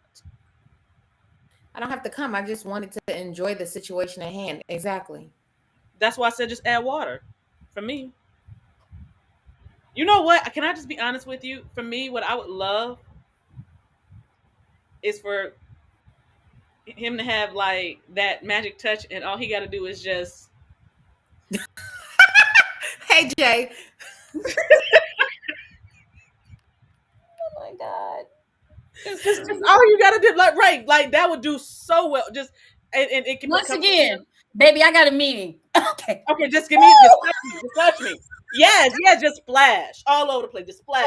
[SPEAKER 3] I don't have to come. I just wanted to enjoy the situation at hand. Exactly.
[SPEAKER 2] That's why I said just add water. For me, you know what? Can I just be honest with you? For me, what I would love is for him to have like that magic touch, and all he got to do is just.
[SPEAKER 3] Hey, Jay.
[SPEAKER 1] Oh my God.
[SPEAKER 2] Just all you got to do, like right, like that would do so well. Just and it can
[SPEAKER 1] Once
[SPEAKER 2] become.
[SPEAKER 1] again, baby, I got a meeting. Okay.
[SPEAKER 2] Okay, just give me,
[SPEAKER 1] Woo!
[SPEAKER 2] just touch me. Yes, yes, just splash all over the place, just splash.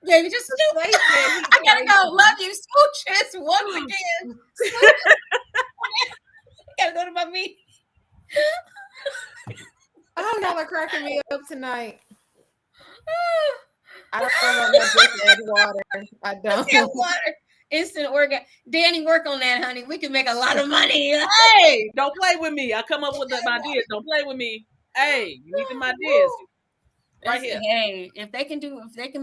[SPEAKER 1] Baby, just
[SPEAKER 3] The place said he
[SPEAKER 1] I gotta go.
[SPEAKER 3] crazy.
[SPEAKER 1] Love you, smooches. Once again, smooches. I gotta go to my meeting.
[SPEAKER 3] Oh, y'all are cracking me up tonight. I don't want no just add water. I don't.
[SPEAKER 1] Just add water. Instant organ. Danny, work on that, honey. We can make a lot of money.
[SPEAKER 2] Hey, don't play with me. I come up with the ideas. Don't play with me. Hey, you need some ideas. right here.
[SPEAKER 1] Hey, if they can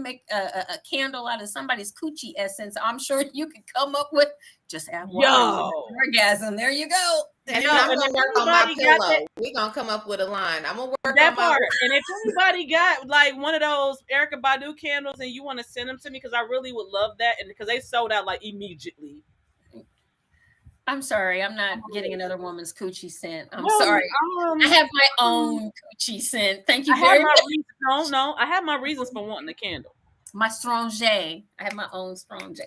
[SPEAKER 1] make a candle out of somebody's coochie essence, I'm sure you can come up with just add water,
[SPEAKER 2] Yo.
[SPEAKER 1] orgasm. There you go.
[SPEAKER 3] And
[SPEAKER 2] Yo,
[SPEAKER 3] then I'm
[SPEAKER 2] and
[SPEAKER 3] gonna
[SPEAKER 2] if
[SPEAKER 3] work on my
[SPEAKER 2] anybody got that
[SPEAKER 3] pillow. We're gonna come up with a line. I'm gonna work
[SPEAKER 2] that
[SPEAKER 3] on my
[SPEAKER 2] part, and if anybody got like one of those Erica Badu candles and you want to send them to me, because I really would love that, and because they sold out like immediately.
[SPEAKER 1] I'm sorry, I'm not getting another woman's coochie scent. I'm
[SPEAKER 2] Well,
[SPEAKER 1] sorry. I have my own coochie scent. Thank you
[SPEAKER 2] I have
[SPEAKER 1] very
[SPEAKER 2] my
[SPEAKER 1] much.
[SPEAKER 2] reasons. No, I have my reasons for wanting the candle.
[SPEAKER 1] My strong J. I have my own strong J.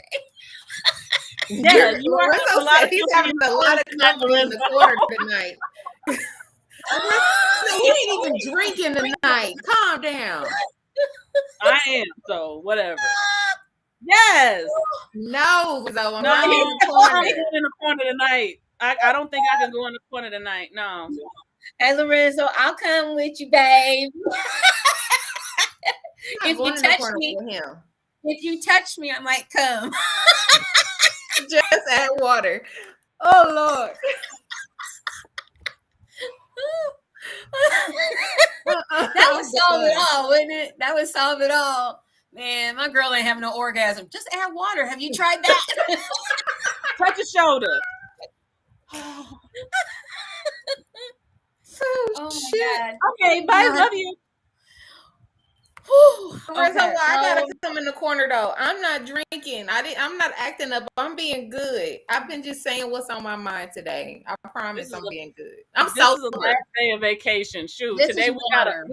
[SPEAKER 2] Yeah, you are
[SPEAKER 3] Lorenzo
[SPEAKER 2] having a lot
[SPEAKER 3] said
[SPEAKER 2] of
[SPEAKER 3] he's
[SPEAKER 2] company
[SPEAKER 3] having
[SPEAKER 2] in
[SPEAKER 3] a
[SPEAKER 2] the
[SPEAKER 3] lot of
[SPEAKER 2] corner
[SPEAKER 3] company in
[SPEAKER 2] tonight,
[SPEAKER 3] the corner tonight. He ain't even drinking tonight. Calm down.
[SPEAKER 2] I am, so whatever. Yes.
[SPEAKER 3] No, so I'm
[SPEAKER 2] No,
[SPEAKER 3] not in
[SPEAKER 2] I'm
[SPEAKER 3] the
[SPEAKER 2] going
[SPEAKER 3] corner.
[SPEAKER 2] in the corner tonight. I don't think I can go in the corner tonight. No.
[SPEAKER 1] Hey, Lorenzo, I'll come with you, babe.
[SPEAKER 3] I'm
[SPEAKER 1] If
[SPEAKER 3] not
[SPEAKER 1] you
[SPEAKER 3] going in the
[SPEAKER 1] touch
[SPEAKER 3] corner
[SPEAKER 1] me,
[SPEAKER 3] with him.
[SPEAKER 1] if you touch me, I might come.
[SPEAKER 3] Just add water. Oh Lord.
[SPEAKER 1] That would solve it all, wouldn't it? That would solve it all. Man, my girl ain't having no orgasm. Just add water. Have you tried that?
[SPEAKER 2] Touch your shoulder.
[SPEAKER 1] Oh
[SPEAKER 3] Shit.
[SPEAKER 1] my God.
[SPEAKER 2] Okay, bye. Love you.
[SPEAKER 1] Whew.
[SPEAKER 3] Lorenzo,
[SPEAKER 1] Okay.
[SPEAKER 3] I gotta come in the corner though. I'm not drinking. I'm not acting up. I'm being good. I've been just saying what's on my mind today. I promise I'm being good. I'm
[SPEAKER 2] This is the
[SPEAKER 3] sober.
[SPEAKER 2] last day of vacation. Shoot,
[SPEAKER 1] This
[SPEAKER 2] today
[SPEAKER 1] is water.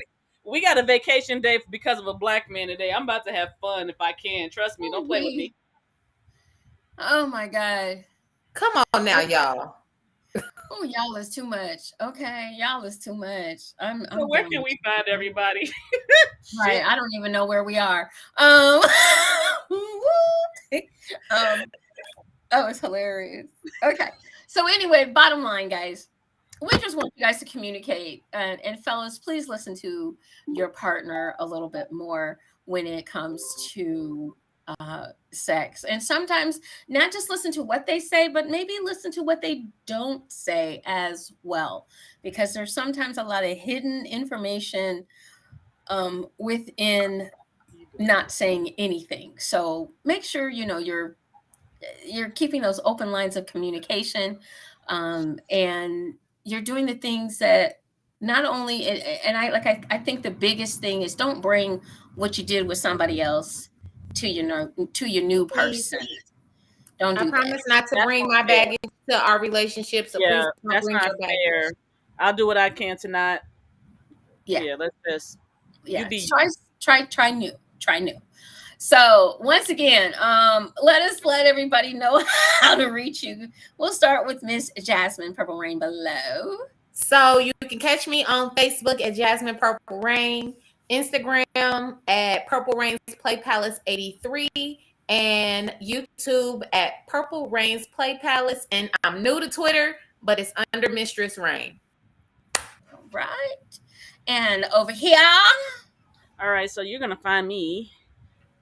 [SPEAKER 2] we got a vacation day because of a black man today. I'm about to have fun if I can. Trust me. Don't play with me.
[SPEAKER 1] Oh my God.
[SPEAKER 3] Come on now, y'all.
[SPEAKER 1] Oh, y'all is too much. Okay, y'all is too much.
[SPEAKER 2] So where
[SPEAKER 1] done
[SPEAKER 2] can
[SPEAKER 1] with
[SPEAKER 2] we
[SPEAKER 1] you.
[SPEAKER 2] find everybody?
[SPEAKER 1] Right, I don't even know where we are. Oh, it's hilarious. Okay, so anyway, bottom line, guys, we just want you guys to communicate, and fellas, please listen to your partner a little bit more when it comes to sex, and sometimes not just listen to what they say, but maybe listen to what they don't say as well, because there's sometimes a lot of hidden information within not saying anything. So make sure you're keeping those open lines of communication, and you're doing the things that not only and I think the biggest thing is don't bring what you did with somebody else to your new
[SPEAKER 3] Please.
[SPEAKER 1] person. Don't
[SPEAKER 3] I
[SPEAKER 1] do that.
[SPEAKER 3] promise not to
[SPEAKER 2] That's
[SPEAKER 3] bring
[SPEAKER 2] not
[SPEAKER 3] my
[SPEAKER 2] fair.
[SPEAKER 3] baggage to our relationship. So
[SPEAKER 2] Yeah,
[SPEAKER 3] please don't
[SPEAKER 2] that's
[SPEAKER 3] bring
[SPEAKER 2] not
[SPEAKER 3] your baggage.
[SPEAKER 2] fair. I'll do what I can to not.
[SPEAKER 1] Yeah.
[SPEAKER 2] Yeah, let's just. You
[SPEAKER 1] Yeah.
[SPEAKER 2] be.
[SPEAKER 1] Try new. So once again, let everybody know how to reach you. We'll start with Miss Jasmine Purple Rain below.
[SPEAKER 3] So you can catch me on Facebook at Jasmine Purple Rain, Instagram at Purple Rain's Play Palace 83, and YouTube at Purple Rain's Play Palace. And I'm new to Twitter, but it's under Mistress Rain.
[SPEAKER 1] All right. And over here.
[SPEAKER 2] All right, so you're gonna find me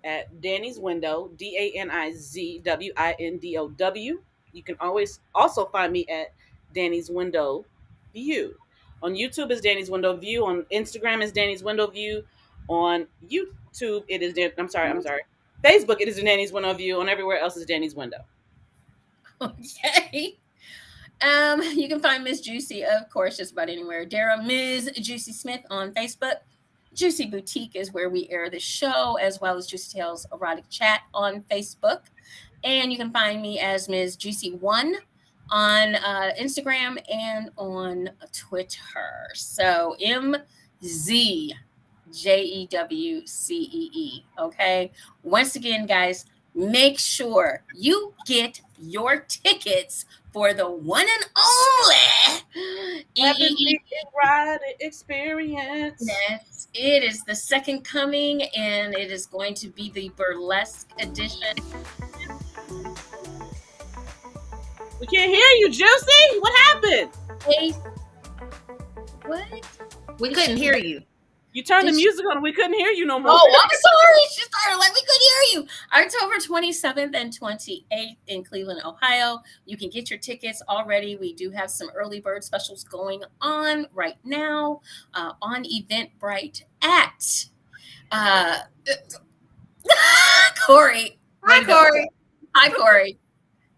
[SPEAKER 2] at Danny's Window, DANIZWINDOW. You can always also find me at Danny's Window View. On YouTube is Danny's Window View. On Instagram is Danny's Window View. On YouTube it is I'm sorry. Facebook it is Danny's Window View. On everywhere else is Danny's Window.
[SPEAKER 1] Okay. You can find Miss Juicy, of course, just about anywhere. Dara, Ms. Juicy Smith on Facebook. Juicy Boutique is where we air the show, as well as Juicy Tales Erotic Chat on Facebook. And you can find me as Ms. Juicy One on Instagram and on Twitter. So MZJEWCEE. Okay. Once again, guys, make sure you get your tickets for the one and only
[SPEAKER 2] Heavenly Ride Experience.
[SPEAKER 1] Yes, it is the second coming, and it is going to be the burlesque edition.
[SPEAKER 2] We can't hear you, Juicy. What happened?
[SPEAKER 1] Hey, what?
[SPEAKER 3] We couldn't hear you.
[SPEAKER 2] You turned the
[SPEAKER 1] Did she-
[SPEAKER 2] music on and we couldn't hear you no more.
[SPEAKER 1] Oh, I'm sorry. She started like we could hear you. October 27th and 28th in Cleveland, Ohio. You can get your tickets already. We do have some early bird specials going on right now on Eventbrite at Uh, Corey.
[SPEAKER 3] Hi, Corey.
[SPEAKER 1] Hi, Corey.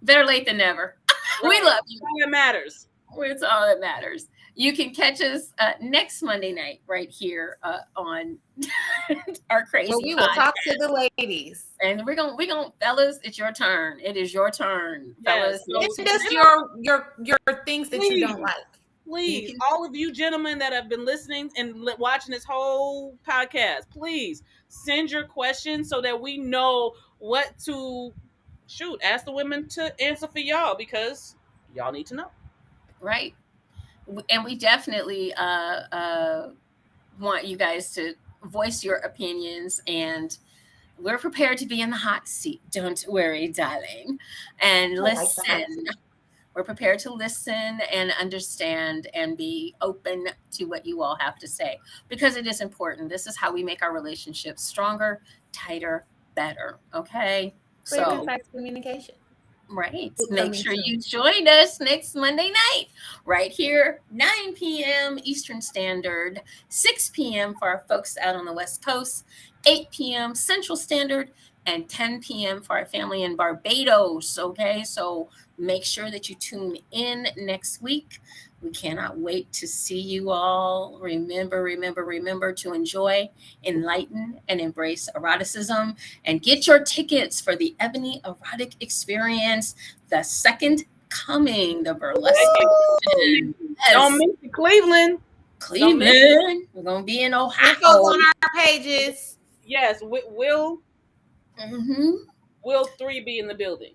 [SPEAKER 1] Better late than never. We
[SPEAKER 2] Right.
[SPEAKER 1] love you.
[SPEAKER 2] All that matters.
[SPEAKER 1] It's all that matters. You can catch us next Monday night right here on our crazy
[SPEAKER 3] Well, we will
[SPEAKER 1] podcast.
[SPEAKER 3] talk to the ladies.
[SPEAKER 1] And we're gonna fellas, it's your turn. It is your turn, fellas.
[SPEAKER 2] Yes.
[SPEAKER 3] Send us your things that you don't like.
[SPEAKER 2] Please,
[SPEAKER 3] can-
[SPEAKER 2] all of you gentlemen that have been listening and watching this whole podcast, please send your questions so that we know what to ask the women to answer for y'all, because y'all need to know.
[SPEAKER 1] Right. And we definitely want you guys to voice your opinions, and we're prepared to be in the hot seat. Don't worry, darling. And
[SPEAKER 3] I like the hot
[SPEAKER 1] listen. We're prepared to listen and understand and be open to what you all have to say, because it is important. This is how we make our relationships stronger, tighter, better. Okay.
[SPEAKER 3] Clear,
[SPEAKER 1] So,
[SPEAKER 3] concise communication.
[SPEAKER 1] right.
[SPEAKER 3] It's
[SPEAKER 1] Make
[SPEAKER 3] coming
[SPEAKER 1] sure
[SPEAKER 3] soon.
[SPEAKER 1] you join us next Monday night, right here, 9 p.m. Eastern Standard, 6 p.m. for our folks out on the West Coast, 8 p.m. Central Standard, and 10 p.m. for our family in Barbados. Okay. So make sure that you tune in next week. We cannot wait to see you all. Remember to enjoy, enlighten, and embrace eroticism, and get your tickets for the Ebony Erotic Experience, the second coming, the burlesque.
[SPEAKER 2] Don't
[SPEAKER 1] Yes.
[SPEAKER 2] miss it, Cleveland.
[SPEAKER 1] Cleveland. We're going to be in
[SPEAKER 3] Info's
[SPEAKER 1] Ohio.
[SPEAKER 3] on our pages.
[SPEAKER 2] Yes, will
[SPEAKER 1] Mm-hmm.
[SPEAKER 2] will 3 be in the building?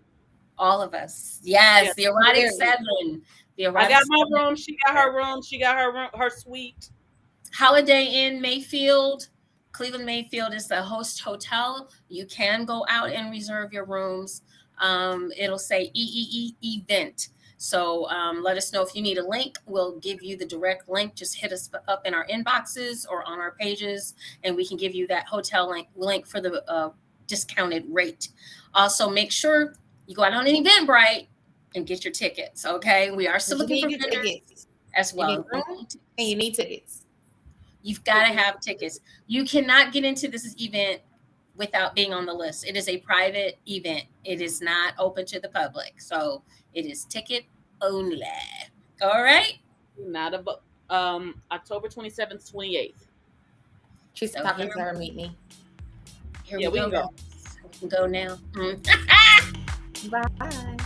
[SPEAKER 1] All of us. Yes,
[SPEAKER 2] Yes,
[SPEAKER 1] the Erotic
[SPEAKER 3] clearly.
[SPEAKER 1] Seven. The
[SPEAKER 2] I
[SPEAKER 1] Erotic
[SPEAKER 2] got my
[SPEAKER 1] Seven.
[SPEAKER 2] room. She got her room. She got her suite.
[SPEAKER 1] Holiday Inn Mayfield. Cleveland Mayfield is the host hotel. You can go out and reserve your rooms. It'll say EEE event. So let us know if you need a link. We'll give you the direct link. Just hit us up in our inboxes or on our pages, and we can give you that hotel link for the discounted rate. Also, make sure you go out on an Eventbrite and get your tickets. Okay, we are still
[SPEAKER 3] You
[SPEAKER 1] looking for
[SPEAKER 3] need your
[SPEAKER 1] vendors
[SPEAKER 3] tickets.
[SPEAKER 1] as
[SPEAKER 3] You need
[SPEAKER 1] well.
[SPEAKER 3] room and you need tickets.
[SPEAKER 1] You've got to have tickets. You cannot get into this event without being on the list. It is a private event. It is not open to the public. So it is ticket only. All right.
[SPEAKER 2] Not about October 27th, 28th.
[SPEAKER 3] She's
[SPEAKER 1] So
[SPEAKER 3] talking to her meet
[SPEAKER 1] here
[SPEAKER 2] Yeah,
[SPEAKER 1] we
[SPEAKER 2] we
[SPEAKER 1] go.
[SPEAKER 2] can go.
[SPEAKER 1] We can go now.
[SPEAKER 3] Bye.